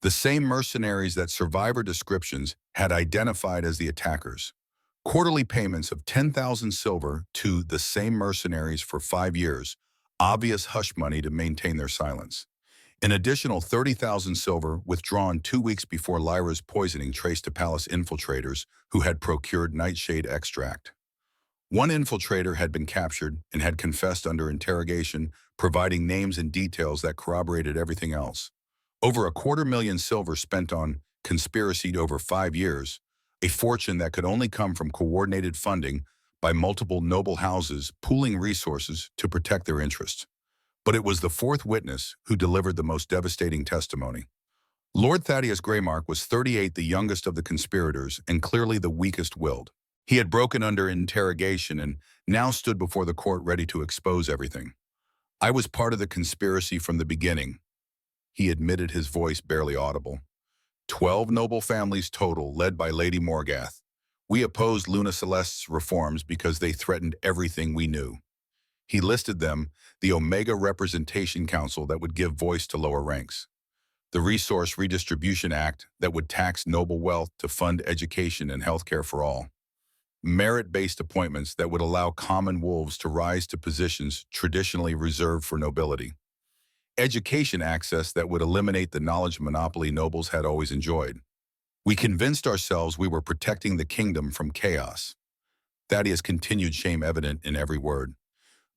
The same mercenaries that survivor descriptions had identified as the attackers. Quarterly payments of 10,000 silver to the same mercenaries for 5 years, obvious hush money to maintain their silence. An additional 30,000 silver withdrawn 2 weeks before Lyra's poisoning traced to palace infiltrators who had procured nightshade extract. One infiltrator had been captured and had confessed under interrogation, providing names and details that corroborated everything else. Over 250,000 silver spent on conspiracy over 5 years, a fortune that could only come from coordinated funding by multiple noble houses pooling resources to protect their interests. But it was the 4th witness who delivered the most devastating testimony. Lord Thaddeus Greymark was 38, the youngest of the conspirators, and clearly the weakest-willed. He had broken under interrogation and now stood before the court ready to expose everything. I was part of the conspiracy from the beginning, he admitted, his voice barely audible. 12 noble families total, led by Lady Morgath. We opposed Luna Celeste's reforms because they threatened everything we knew. He listed them: the Omega Representation Council that would give voice to lower ranks, the Resource Redistribution Act that would tax noble wealth to fund education and healthcare for all, merit-based appointments that would allow common wolves to rise to positions traditionally reserved for nobility, education access that would eliminate the knowledge monopoly nobles had always enjoyed. We convinced ourselves we were protecting the kingdom from chaos. Thaddeus continued, shame evident in every word.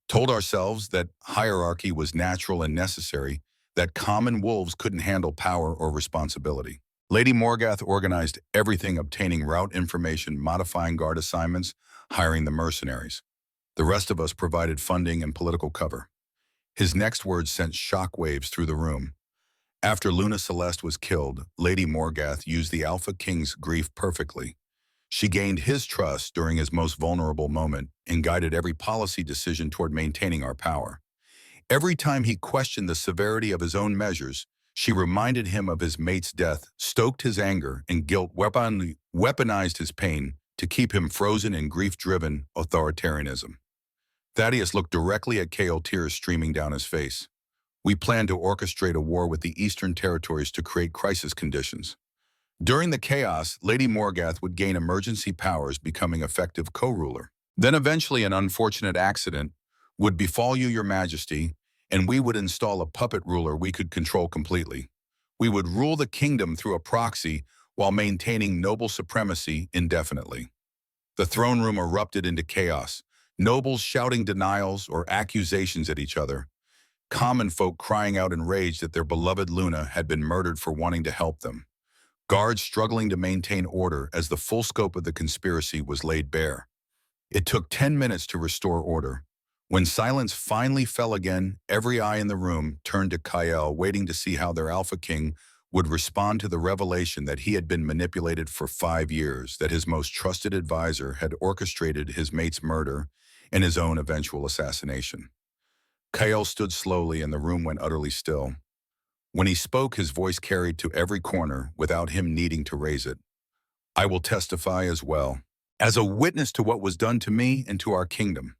Told ourselves that hierarchy was natural and necessary, that common wolves couldn't handle power or responsibility. Lady Morgath organized everything: obtaining route information, modifying guard assignments, hiring the mercenaries. The rest of us provided funding and political cover. His next words sent shockwaves through the room. After Luna Celeste was killed, Lady Morgath used the AlphaKing's grief perfectly. She gained his trust during his most vulnerable moment and guided every policy decision toward maintaining our power. Every time he questioned the severity of his own measures, she reminded him of his mate's death, stoked his anger and guilt, weaponized his pain to keep him frozen in grief-driven authoritarianism. Thaddeus looked directly at Kale, tears streaming down his face. We planned to orchestrate a war with the Eastern Territories to create crisis conditions. During the chaos, Lady Morgath would gain emergency powers, becoming effective co-ruler. Then eventually an unfortunate accident would befall you, Your Majesty, and we would install a puppet ruler we could control completely. We would rule the kingdom through a proxy while maintaining noble supremacy indefinitely. The throne room erupted into chaos, nobles shouting denials or accusations at each other, common folk crying out in rage that their beloved Luna had been murdered for wanting to help them, guards struggling to maintain order as the full scope of the conspiracy was laid bare. It took 10 minutes to restore order. When silence finally fell again, every eye in the room turned to Kyle, waiting to see how their AlphaKing would respond to the revelation that he had been manipulated for 5 years, that his most trusted advisor had orchestrated his mate's murder and his own eventual assassination. Kyle stood slowly and the room went utterly still. When he spoke, his voice carried to every corner without him needing to raise it. I will testify as well, as a witness to what was done to me and to our kingdom.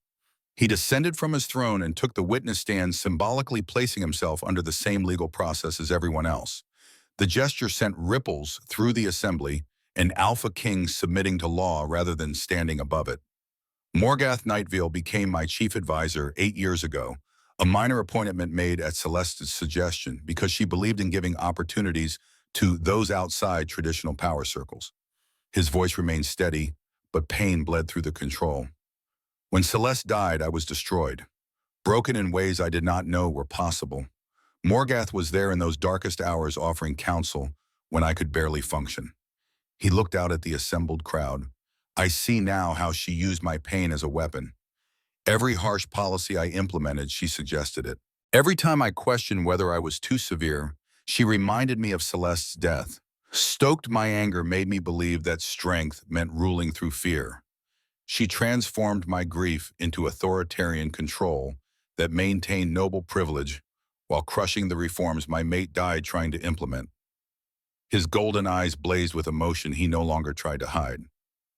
He descended from his throne and took the witness stand, symbolically placing himself under the same legal process as everyone else. The gesture sent ripples through the assembly, an AlphaKing submitting to law rather than standing above it. Morgath Nightvale became my chief advisor 8 years ago, a minor appointment made at Celeste's suggestion because she believed in giving opportunities to those outside traditional power circles. His voice remained steady, but pain bled through the control. When Celeste died, I was destroyed, broken in ways I did not know were possible. Morgath was there in those darkest hours, offering counsel when I could barely function. He looked out at the assembled crowd. I see now how she used my pain as a weapon. Every harsh policy I implemented, she suggested it. Every time I questioned whether I was too severe, she reminded me of Celeste's death. Stoked my anger, made me believe that strength meant ruling through fear. She transformed my grief into authoritarian control that maintained noble privilege while crushing the reforms my mate died trying to implement. His golden eyes blazed with emotion he no longer tried to hide.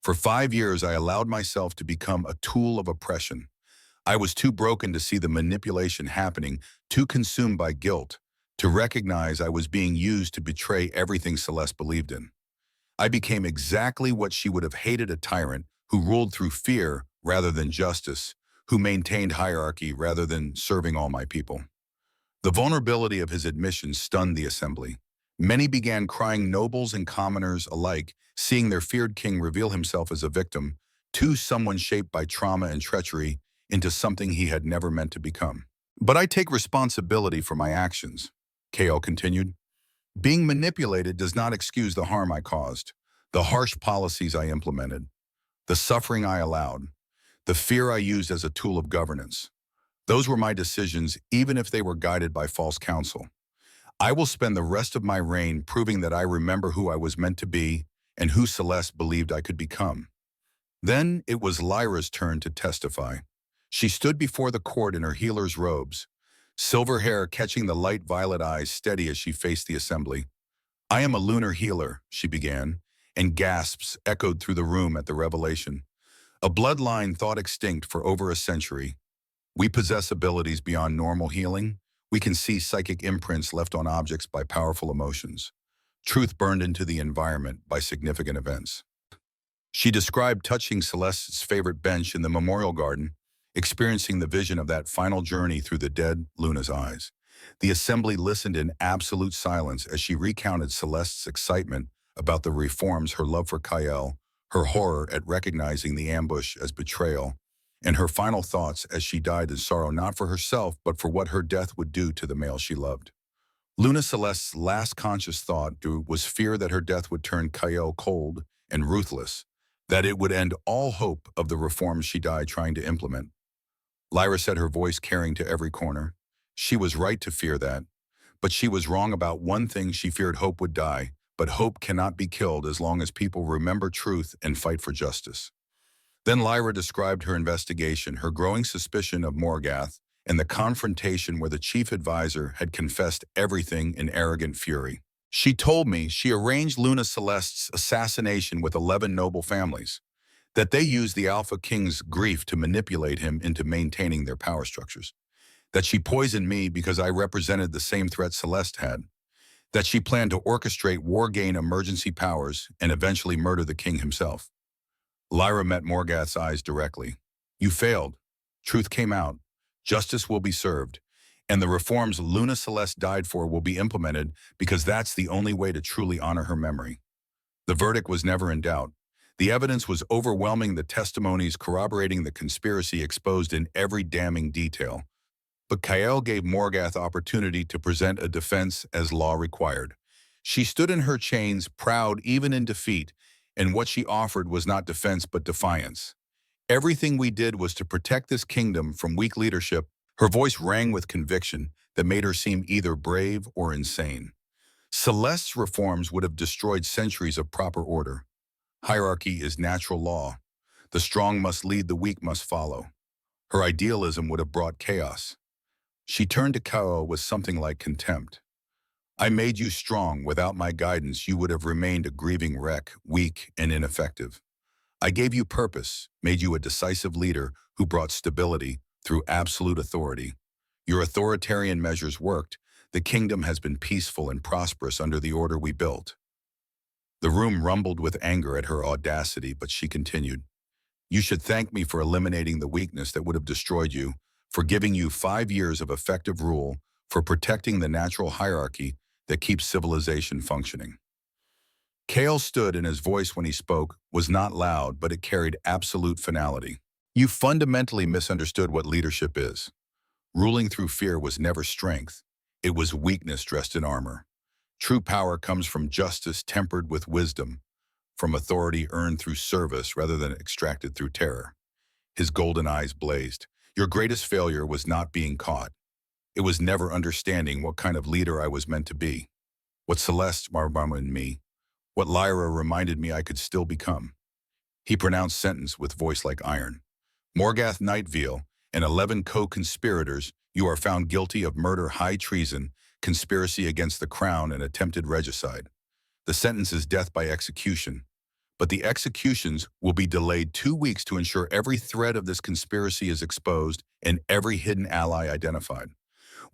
For 5 years, I allowed myself to become a tool of oppression. I was too broken to see the manipulation happening, too consumed by guilt to recognize I was being used to betray everything Celeste believed in. I became exactly what she would have hated: a tyrant who ruled through fear rather than justice, who maintained hierarchy rather than serving all my people. The vulnerability of his admission stunned the assembly. Many began crying, nobles and commoners alike, seeing their feared king reveal himself as a victim, someone shaped by trauma and treachery into something he had never meant to become. But I take responsibility for my actions, Kale continued. Being manipulated does not excuse the harm I caused, the harsh policies I implemented, the suffering I allowed, the fear I used as a tool of governance. Those were my decisions, even if they were guided by false counsel. I will spend the rest of my reign proving that I remember who I was meant to be and who Celeste believed I could become. Then it was Lyra's turn to testify. She stood before the court in her healer's robes, silver hair catching the light violet eyes steady as she faced the assembly. "I am a lunar healer," she began, and gasps echoed through the room at the revelation. "A bloodline thought extinct for over a century. We possess abilities beyond normal healing. We can see psychic imprints left on objects by powerful emotions. Truth burned into the environment by significant events." She described touching Celeste's favorite bench in the memorial garden, experiencing the vision of that final journey through the dead Luna's eyes. The assembly listened in absolute silence as she recounted Celeste's excitement about the reforms, her love for Kael, her horror at recognizing the ambush as betrayal, and her final thoughts as she died in sorrow not for herself but for what her death would do to the male she loved. Luna Celeste's last conscious thought was fear that her death would turn Kael cold and ruthless, that it would end all hope of the reforms she died trying to implement. Lyra said, her voice carrying to every corner. She was right to fear that, but she was wrong about one thing. She feared hope would die, but hope cannot be killed as long as people remember truth and fight for justice. Then Lyra described her investigation, her growing suspicion of Morgath, and the confrontation where the chief advisor had confessed everything in arrogant fury. She told me she arranged Luna Celeste's assassination with 11 noble families, that they used the AlphaKing's grief to manipulate him into maintaining their power structures, that she poisoned me because I represented the same threat Celeste had, that she planned to orchestrate war-gain emergency powers and eventually murder the king himself. Lyra met Morgath's eyes directly. "You failed. Truth came out. Justice will be served. And the reforms Luna Celeste died for will be implemented because that's the only way to truly honor her memory." The verdict was never in doubt. The evidence was overwhelming, the testimonies corroborating the conspiracy exposed in every damning detail. But Kael gave Morgath opportunity to present a defense as law required. She stood in her chains, proud even in defeat, and what she offered was not defense but defiance. "Everything we did was to protect this kingdom from weak leadership." Her voice rang with conviction that made her seem either brave or insane. Celeste's reforms would have destroyed centuries of proper order. Hierarchy is natural law. The strong must lead, the weak must follow. Her idealism would have brought chaos. She turned to Kael with something like contempt. "I made you strong. Without my guidance, you would have remained a grieving wreck, weak and ineffective. I gave you purpose, made you a decisive leader who brought stability through absolute authority. Your authoritarian measures worked. The kingdom has been peaceful and prosperous under the order we built." The room rumbled with anger at her audacity, but she continued. "You should thank me for eliminating the weakness that would have destroyed you, for giving you 5 years of effective rule, for protecting the natural hierarchy that keeps civilization functioning." Kael stood, and his voice when he spoke was not loud, but it carried absolute finality. "You fundamentally misunderstood what leadership is. Ruling through fear was never strength. It was weakness dressed in armor. True power comes from justice tempered with wisdom, from authority earned through service rather than extracted through terror." His golden eyes blazed. "Your greatest failure was not being caught. It was never understanding what kind of leader I was meant to be. What Celeste marveled in me, what Lyra reminded me I could still become." He pronounced sentence with voice like iron. "Morgath Nightveil and 11 co-conspirators, you are found guilty of murder, high treason, conspiracy against the crown, and attempted regicide. The sentence is death by execution. But the executions will be delayed 2 weeks to ensure every thread of this conspiracy is exposed and every hidden ally identified.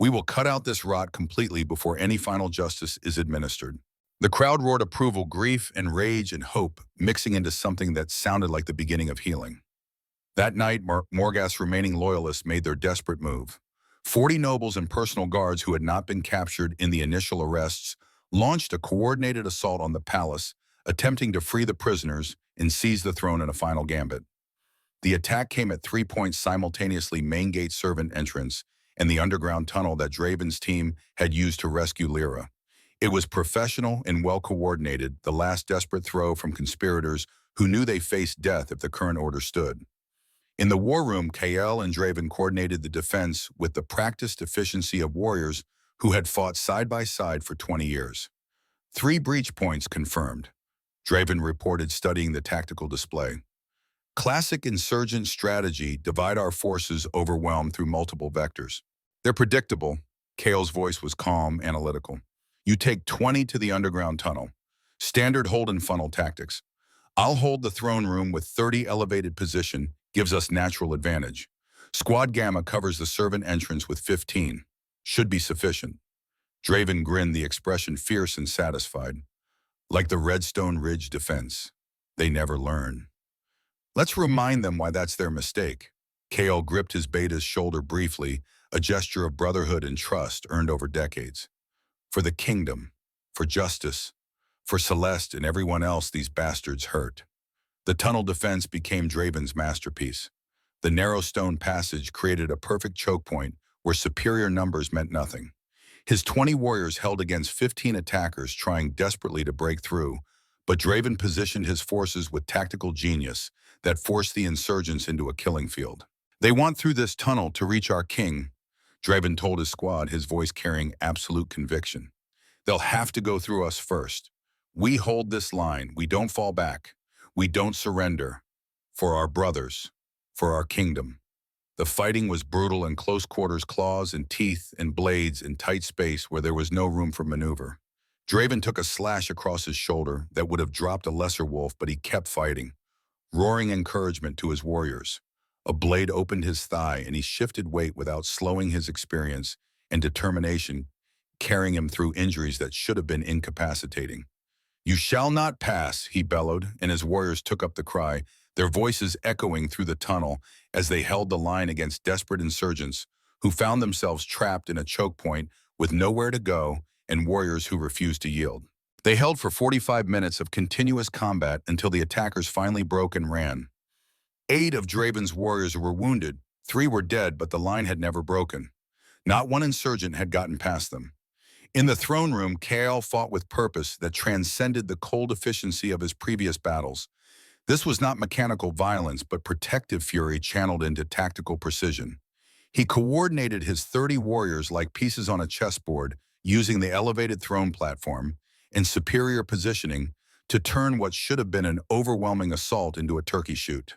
We will cut out this rot completely before any final justice is administered." The crowd roared approval, grief and rage and hope mixing into something that sounded like the beginning of healing. That night, Morgath's remaining loyalists made their desperate move. 40 nobles and personal guards who had not been captured in the initial arrests launched a coordinated assault on the palace, attempting to free the prisoners and seize the throne in a final gambit. The attack came at 3 points simultaneously: main gate, servant entrance, and the underground tunnel that Draven's team had used to rescue Lyra. It was professional and well-coordinated, the last desperate throw from conspirators who knew they faced death if the current order stood. In the war room, Kael and Draven coordinated the defense with the practiced efficiency of warriors who had fought side by side for 20 years. 3 breach points confirmed. Draven reported, studying the tactical display. "Classic insurgent strategy, divide our forces overwhelmed through multiple vectors." They're predictable. Kale's voice was calm, analytical. You take 20 to the underground tunnel. Standard hold and funnel tactics. I'll hold the throne room with 30 elevated position, gives us natural advantage. Squad Gamma covers the servant entrance with 15. Should be sufficient. Draven grinned, the expression fierce and satisfied. Like the Redstone Ridge defense. They never learn. Let's remind them why that's their mistake. Kale gripped his beta's shoulder briefly, a gesture of brotherhood and trust earned over decades. For the kingdom, for justice, for Celeste and everyone else these bastards hurt. The tunnel defense became Draven's masterpiece. The narrow stone passage created a perfect choke point where superior numbers meant nothing. His 20 warriors held against 15 attackers trying desperately to break through, but Draven positioned his forces with tactical genius that forced the insurgents into a killing field. They want through this tunnel to reach our king, Draven told his squad, his voice carrying absolute conviction. They'll have to go through us first. We hold this line. We don't fall back. We don't surrender. For our brothers. For our kingdom. The fighting was brutal in close quarters, claws and teeth and blades in tight space where there was no room for maneuver. Draven took a slash across his shoulder that would have dropped a lesser wolf, but he kept fighting, roaring encouragement to his warriors. A blade opened his thigh, and he shifted weight without slowing his experience and determination, carrying him through injuries that should have been incapacitating. You shall not pass, he bellowed, and his warriors took up the cry, their voices echoing through the tunnel as they held the line against desperate insurgents who found themselves trapped in a choke point with nowhere to go and warriors who refused to yield. They held for 45 minutes of continuous combat until the attackers finally broke and ran. 8 of Draven's warriors were wounded, 3 were dead, but the line had never broken. Not one insurgent had gotten past them. In the throne room, Kael fought with purpose that transcended the cold efficiency of his previous battles. This was not mechanical violence, but protective fury channeled into tactical precision. He coordinated his 30 warriors like pieces on a chessboard, using the elevated throne platform and superior positioning to turn what should have been an overwhelming assault into a turkey shoot.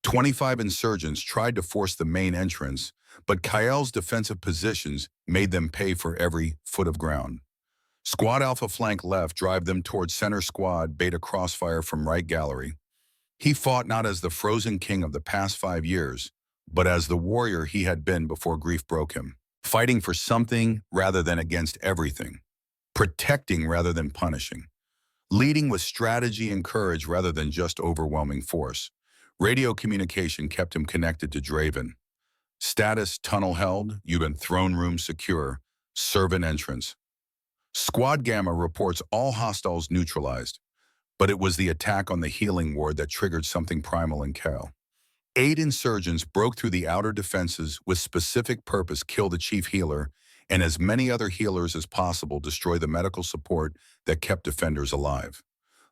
25 insurgents tried to force the main entrance, but Kael's defensive positions made them pay for every foot of ground. Squad Alpha flank left, drive them towards center squad, beta crossfire from right gallery. He fought not as the frozen king of the past 5 years, but as the warrior he had been before grief broke him, fighting for something rather than against everything, protecting rather than punishing, leading with strategy and courage rather than just overwhelming force. Radio communication kept him connected to Draven. Status: tunnel held, you've been throne room secure, servant entrance. Squad Gamma reports all hostiles neutralized, but it was the attack on the healing ward that triggered something primal in Kael. 8 insurgents broke through the outer defenses with specific purpose, kill the chief healer, and as many other healers as possible destroy the medical support that kept defenders alive.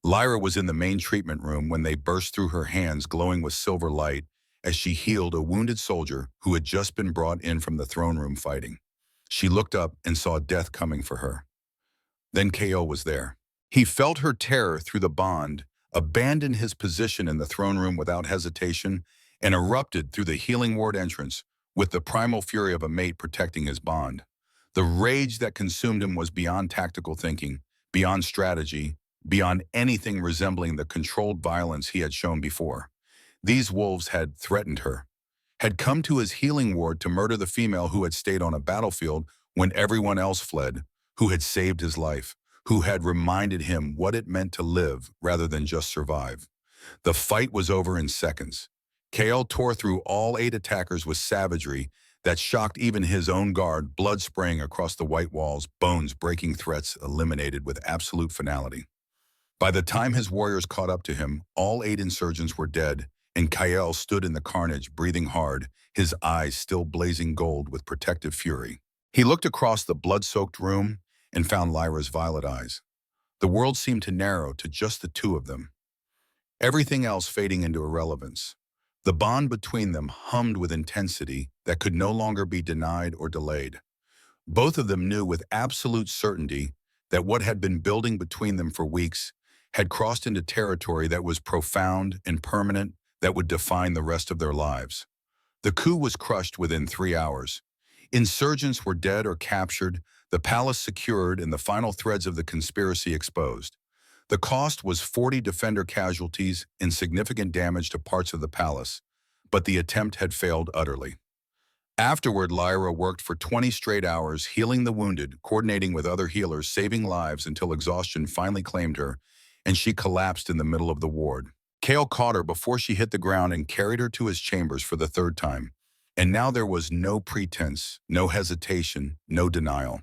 Lyra was in the main treatment room when they burst through, her hands glowing with silver light as she healed a wounded soldier who had just been brought in from the throne room fighting. She looked up and saw death coming for her. Then KO was there. He felt her terror through the bond, abandoned his position in the throne room without hesitation, and erupted through the healing ward entrance with the primal fury of a mate protecting his bond. The rage that consumed him was beyond tactical thinking, beyond strategy, beyond anything resembling the controlled violence he had shown before. These wolves had threatened her, had come to his healing ward to murder the female who had stayed on a battlefield when everyone else fled, who had saved his life, who had reminded him what it meant to live rather than just survive. The fight was over in seconds. Kael tore through all 8 attackers with savagery that shocked even his own guard, blood spraying across the white walls, bones breaking, threats eliminated with absolute finality. By the time his warriors caught up to him, all 8 insurgents were dead, and Kael stood in the carnage, breathing hard, his eyes still blazing gold with protective fury. He looked across the blood-soaked room and found Lyra's violet eyes. The world seemed to narrow to just the 2 of them, everything else fading into irrelevance. The bond between them hummed with intensity that could no longer be denied or delayed. Both of them knew with absolute certainty that what had been building between them for weeks had crossed into territory that was profound and permanent, that would define the rest of their lives. The coup was crushed within 3 hours. Insurgents were dead or captured, the palace secured, and the final threads of the conspiracy exposed. The cost was 40 defender casualties and significant damage to parts of the palace, but the attempt had failed utterly. Afterward, Lyra worked for 20 straight hours, healing the wounded, coordinating with other healers, saving lives until exhaustion finally claimed her, and she collapsed in the middle of the ward. Kale caught her before she hit the ground and carried her to his chambers for the third time. And now there was no pretense, no hesitation, no denial.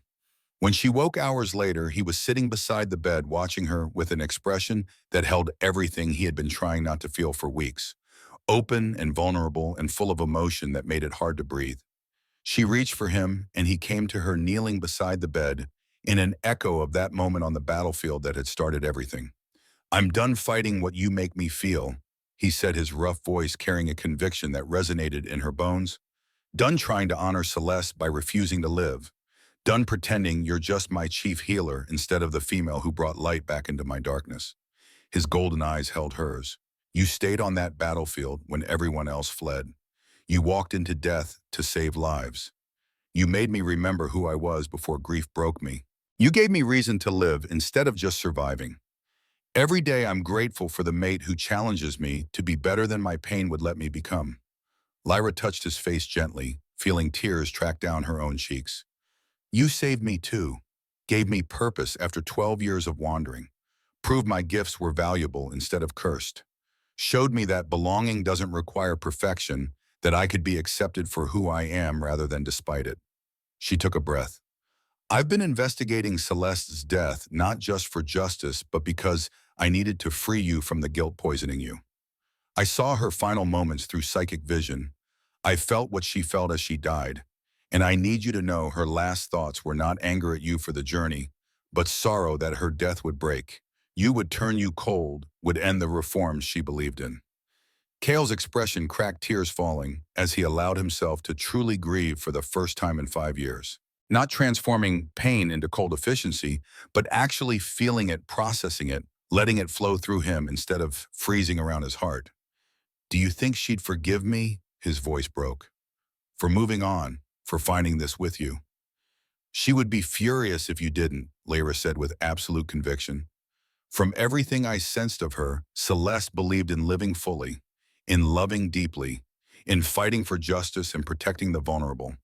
When she woke hours later, he was sitting beside the bed watching her with an expression that held everything he had been trying not to feel for weeks. Open and vulnerable and full of emotion that made it hard to breathe. She reached for him, and he came to her kneeling beside the bed in an echo of that moment on the battlefield that had started everything. "I'm done fighting what you make me feel," he said, his rough voice carrying a conviction that resonated in her bones. "Done trying to honor Celeste by refusing to live. Done pretending you're just my chief healer instead of the female who brought light back into my darkness." His golden eyes held hers. "You stayed on that battlefield when everyone else fled. You walked into death to save lives. You made me remember who I was before grief broke me. You gave me reason to live instead of just surviving. Every day I'm grateful for the mate who challenges me to be better than my pain would let me become." Lyra touched his face gently, feeling tears track down her own cheeks. "You saved me too, gave me purpose after 12 years of wandering, proved my gifts were valuable instead of cursed, showed me that belonging doesn't require perfection, that I could be accepted for who I am rather than despite it." She took a breath. "I've been investigating Celeste's death not just for justice, but because I needed to free you from the guilt poisoning you. I saw her final moments through psychic vision. I felt what she felt as she died. And I need you to know her last thoughts were not anger at you for the journey, but sorrow that her death would break. You would turn you cold, would end the reforms she believed in." Kale's expression cracked, tears falling, as he allowed himself to truly grieve for the first time in 5 years. Not transforming pain into cold efficiency, but actually feeling it, processing it, letting it flow through him instead of freezing around his heart. "Do you think she'd forgive me?" His voice broke. "For moving on, for finding this with you?" "She would be furious if you didn't," Lyra said with absolute conviction. "From everything I sensed of her, Celeste believed in living fully, in loving deeply, in fighting for justice and protecting the vulnerable.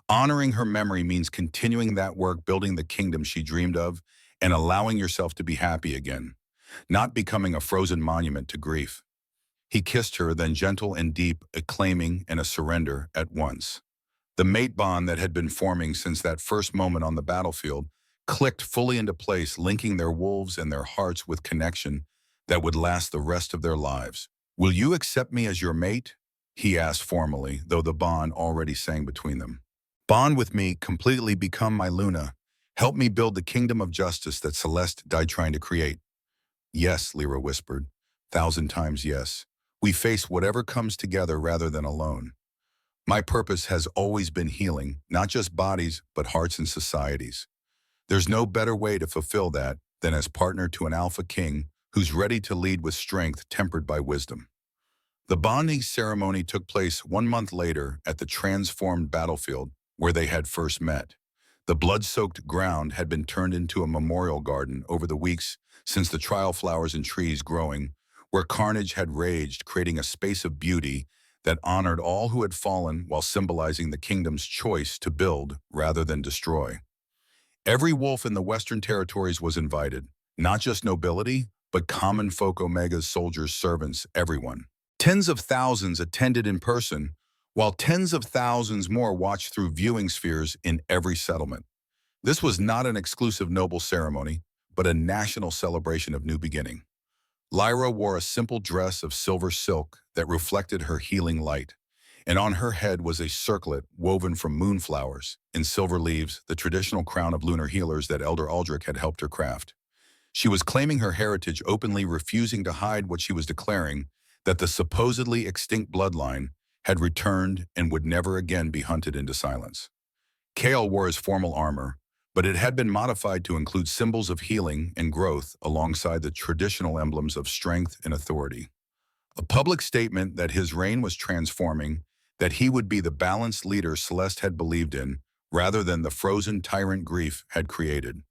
Honoring her memory means continuing that work, building the kingdom she dreamed of, and allowing yourself to be happy again, not becoming a frozen monument to grief." He kissed her, then gentle and deep, a claiming and a surrender at once. The mate bond that had been forming since that first moment on the battlefield clicked fully into place, linking their wolves and their hearts with connection that would last the rest of their lives. "Will you accept me as your mate?" he asked formally, though the bond already sang between them. "Bond with me, completely become my Luna. Help me build the kingdom of justice that Celeste died trying to create." "Yes," Lyra whispered, 1,000 times yes. "We face whatever comes together rather than alone. My purpose has always been healing, not just bodies, but hearts and societies. There's no better way to fulfill that than as partner to an AlphaKing who's ready to lead with strength tempered by wisdom." The bonding ceremony took place 1 month later at the transformed battlefield where they had first met. The blood-soaked ground had been turned into a memorial garden over the weeks since the trial flowers and trees growing, where carnage had raged, creating a space of beauty that honored all who had fallen while symbolizing the kingdom's choice to build rather than destroy. Every wolf in the Western Territories was invited, not just nobility, but common folk, Omega's soldiers, servants, everyone. Tens of thousands attended in person, while tens of thousands more watched through viewing spheres in every settlement. This was not an exclusive noble ceremony, but a national celebration of new beginning. Lyra wore a simple dress of silver silk that reflected her healing light, and on her head was a circlet woven from moonflowers and silver leaves, the traditional crown of lunar healers that Elder Aldrich had helped her craft. She was claiming her heritage openly, refusing to hide what she was declaring, that the supposedly extinct bloodline had returned and would never again be hunted into silence. Kale wore his formal armor, but it had been modified to include symbols of healing and growth alongside the traditional emblems of strength and authority. A public statement that his reign was transforming, that he would be the balanced leader Celeste had believed in, rather than the frozen tyrant grief had created.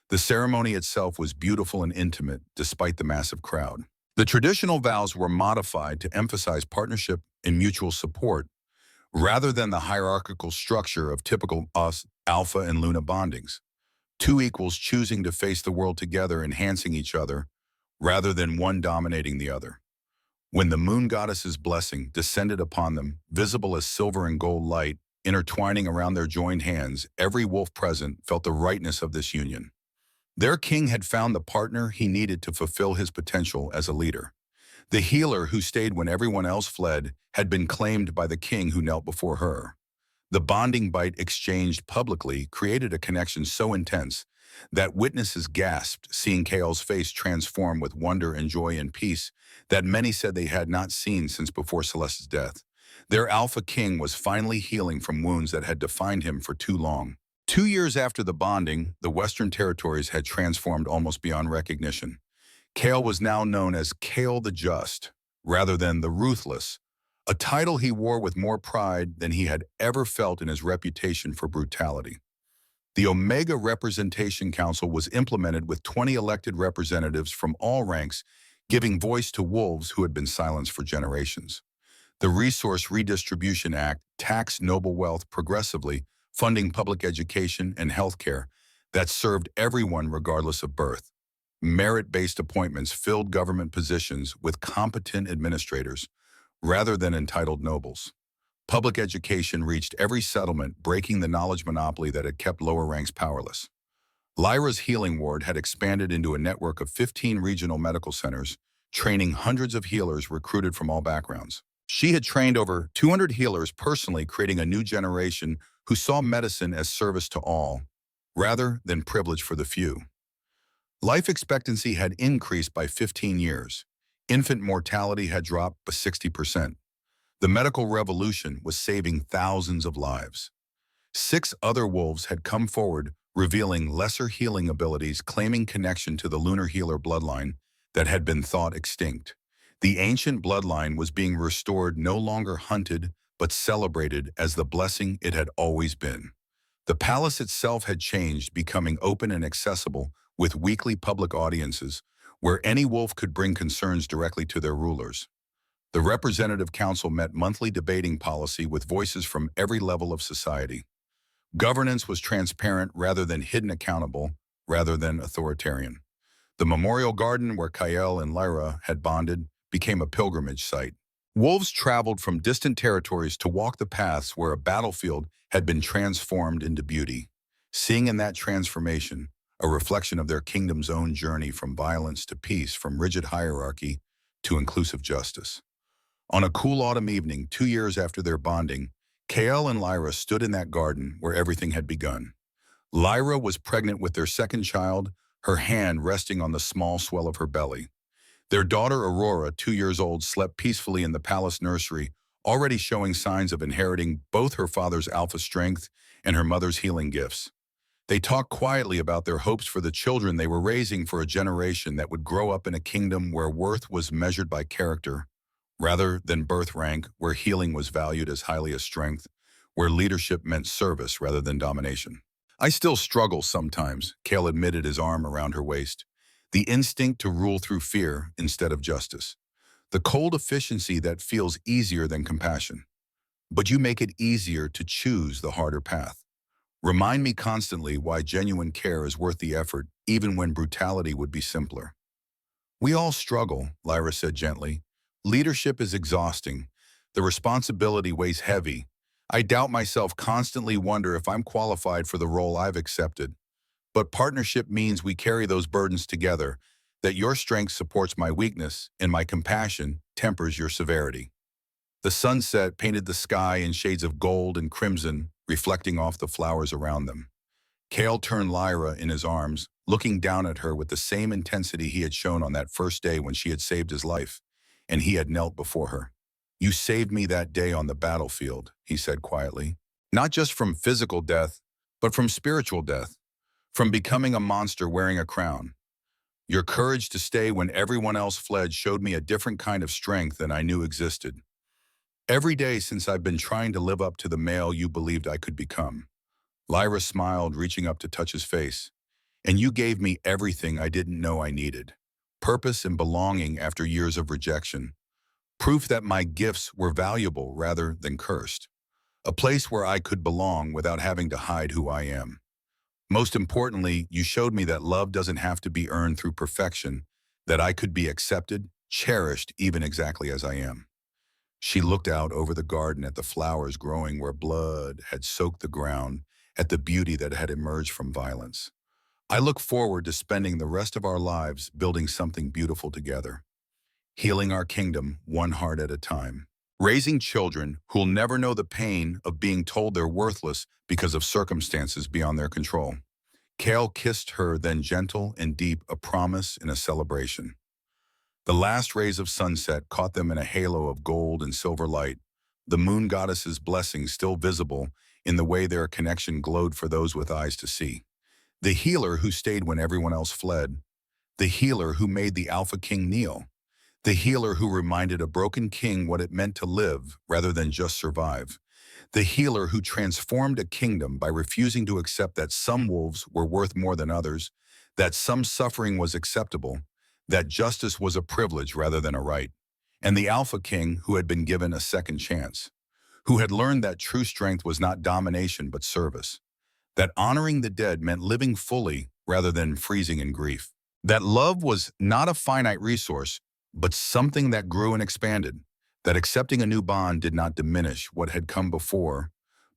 The ceremony itself was beautiful and intimate, despite the massive crowd. The traditional vows were modified to emphasize partnership and mutual support, rather than the hierarchical structure of typical us, Alpha and Luna bondings. Two equals choosing to face the world together, enhancing each other, rather than one dominating the other. When the moon goddess's blessing descended upon them, visible as silver and gold light, intertwining around their joined hands, every wolf present felt the rightness of this union. Their king had found the partner he needed to fulfill his potential as a leader. The healer who stayed when everyone else fled had been claimed by the king who knelt before her. The bonding bite exchanged publicly created a connection so intense that witnesses gasped, seeing Kael's face transform with wonder and joy and peace that many said they had not seen since before Celeste's death. Their AlphaKing was finally healing from wounds that had defined him for too long. 2 years after the bonding, the Western territories had transformed almost beyond recognition. Kael was now known as Kael the Just, rather than the Ruthless, a title he wore with more pride than he had ever felt in his reputation for brutality. The Omega Representation Council was implemented with 20 elected representatives from all ranks, giving voice to wolves who had been silenced for generations. The Resource Redistribution Act taxed noble wealth progressively, funding public education and healthcare that served everyone regardless of birth. Merit-based appointments filled government positions with competent administrators, rather than entitled nobles. Public education reached every settlement, breaking the knowledge monopoly that had kept lower ranks powerless. Lyra's healing ward had expanded into a network of 15 regional medical centers, training hundreds of healers recruited from all backgrounds. She had trained over 200 healers personally, creating a new generation who saw medicine as service to all, rather than privilege for the few. Life expectancy had increased by 15 years. Infant mortality had dropped by 60%. The medical revolution was saving thousands of lives. 6 other wolves had come forward, revealing lesser healing abilities, claiming connection to the lunar healer bloodline that had been thought extinct. The ancient bloodline was being restored, no longer hunted, but celebrated as the blessing it had always been. The palace itself had changed, becoming open and accessible, with weekly public audiences, where any wolf could bring concerns directly to their rulers. The Representative Council met monthly, debating policy with voices from every level of society. Governance was transparent rather than hidden, accountable rather than authoritarian. The memorial garden where Kael and Lyra had bonded became a pilgrimage site. Wolves traveled from distant territories to walk the paths where a battlefield had been transformed into beauty, seeing in that transformation a reflection of their kingdom's own journey from violence to peace, from rigid hierarchy to inclusive justice. On a cool autumn evening, 2 years after their bonding, Kael and Lyra stood in that garden where everything had begun. Lyra was pregnant with their second child, her hand resting on the small swell of her belly. Their daughter Aurora, 2 years old, slept peacefully in the palace nursery, already showing signs of inheriting both her father's alpha strength and her mother's healing gifts. They talked quietly about their hopes for the children they were raising, for a generation that would grow up in a kingdom where worth was measured by character, rather than birth rank, where healing was valued as highly as strength, where leadership meant service rather than domination. "I still struggle sometimes," Kael admitted, his arm around her waist. "The instinct to rule through fear instead of justice. The cold efficiency that feels easier than compassion. But you make it easier to choose the harder path. Remind me constantly why genuine care is worth the effort, even when brutality would be simpler." "We all struggle," Lyra said gently. "Leadership is exhausting. The responsibility weighs heavy. I doubt myself, constantly wonder if I'm qualified for the role I've accepted. But partnership means we carry those burdens together, that your strength supports my weakness and my compassion tempers your severity." The sunset painted the sky in shades of gold and crimson, reflecting off the flowers around them. Kael turned Lyra in his arms, looking down at her with the same intensity he had shown on that first day when she had saved his life, and he had knelt before her. "You saved me that day on the battlefield," he said quietly. "Not just from physical death, but from spiritual death, from becoming a monster wearing a crown. Your courage to stay when everyone else fled showed me a different kind of strength than I knew existed. Every day since I've been trying to live up to the male you believed I could become." Lyra smiled, reaching up to touch his face. And you gave me everything I didn't know I needed. Purpose and belonging after years of rejection. Proof that my gifts were valuable rather than cursed. A place where I could belong without having to hide who I am. Most importantly, you showed me that love doesn't have to be earned through perfection, that I could be accepted, cherished, even exactly as I am. She looked out over the garden at the flowers growing where blood had soaked the ground, at the beauty that had emerged from violence. I look forward to spending the rest of our lives building something beautiful together, healing our kingdom one heart at a time, raising children who'll never know the pain of being told they're worthless because of circumstances beyond their control. Kale kissed her, then gentle and deep, a promise and a celebration. The last rays of sunset caught them in a halo of gold and silver light, the moon goddess's blessing still visible in the way their connection glowed for those with eyes to see. The healer who stayed when everyone else fled, the healer who made the AlphaKing kneel, the healer who reminded a broken king what it meant to live rather than just survive, the healer who transformed a kingdom by refusing to accept that some wolves were worth more than others, that some suffering was acceptable, that justice was a privilege rather than a right, and the AlphaKing who had been given a second chance, who had learned that true strength was not domination but service, that honoring the dead meant living fully rather than freezing in grief, that love was not a finite resource, but something that grew and expanded, that accepting a new bond did not diminish what had come before,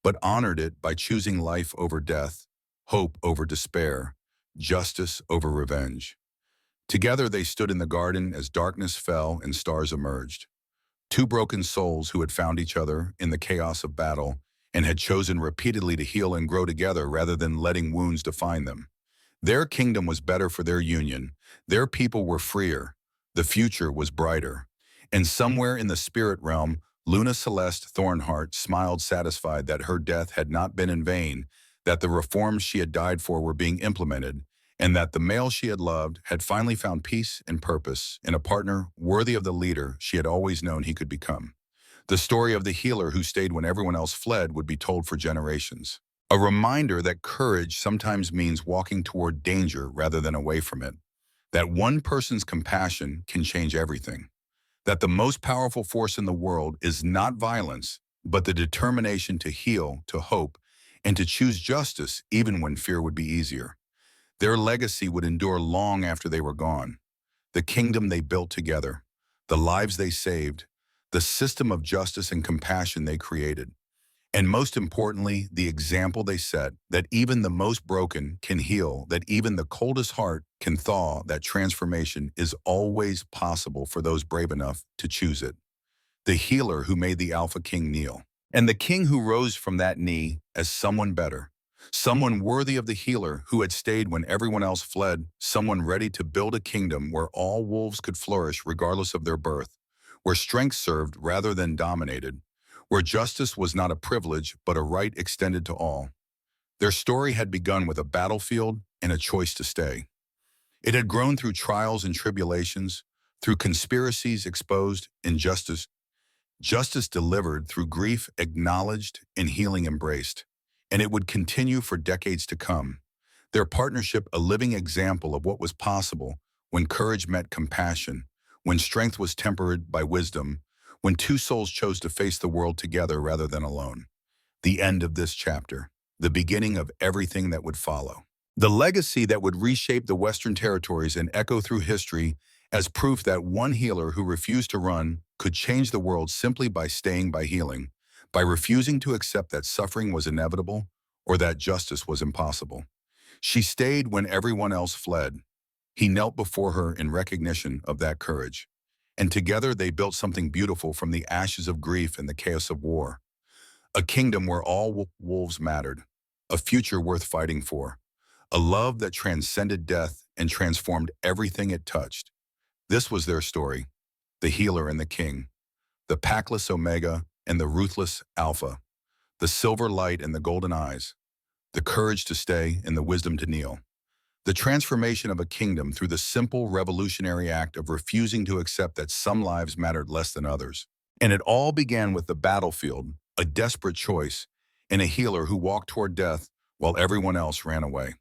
but honored it by choosing life over death, hope over despair, justice over revenge. Together they stood in the garden as darkness fell and stars emerged. Two broken souls who had found each other in the chaos of battle and had chosen repeatedly to heal and grow together rather than letting wounds define them. Their kingdom was better for their union. Their people were freer. The future was brighter. And somewhere in the spirit realm, Luna Celeste Thornheart smiled satisfied that her death had not been in vain, that the reforms she had died for were being implemented, and that the male she had loved had finally found peace and purpose in a partner worthy of the leader she had always known he could become. The story of the healer who stayed when everyone else fled would be told for generations. A reminder that courage sometimes means walking toward danger rather than away from it. That one person's compassion can change everything. That the most powerful force in the world is not violence, but the determination to heal, to hope, and to choose justice even when fear would be easier. Their legacy would endure long after they were gone. The kingdom they built together, the lives they saved, the system of justice and compassion they created, and most importantly, the example they set, that even the most broken can heal, that even the coldest heart can thaw, that transformation is always possible for those brave enough to choose it. The healer who made the AlphaKing kneel, and the king who rose from that knee as someone better, someone worthy of the healer who had stayed when everyone else fled, someone ready to build a kingdom where all wolves could flourish regardless of their birth, where strength served rather than dominated, where justice was not a privilege but a right extended to all. Their story had begun with a battlefield and a choice to stay. It had grown through trials and tribulations, through conspiracies exposed, injustice, justice delivered, through grief acknowledged and healing embraced. And it would continue for decades to come. Their partnership a living example of what was possible when courage met compassion, when strength was tempered by wisdom, when two souls chose to face the world together rather than alone. The end of this chapter, the beginning of everything that would follow. The legacy that would reshape the Western territories and echo through history as proof that one healer who refused to run could change the world simply by staying by healing, by refusing to accept that suffering was inevitable or that justice was impossible. She stayed when everyone else fled. He knelt before her in recognition of that courage. And together they built something beautiful from the ashes of grief and the chaos of war. A kingdom where all wolves mattered, a future worth fighting for, a love that transcended death and transformed everything it touched. This was their story, the healer and the king, the packless Omega and the ruthless Alpha, the silver light and the golden eyes, the courage to stay and the wisdom to kneel. The transformation of a kingdom through the simple revolutionary act of refusing to accept that some lives mattered less than others. And it all began with the battlefield, a desperate choice, and a healer who walked toward death while everyone else ran away.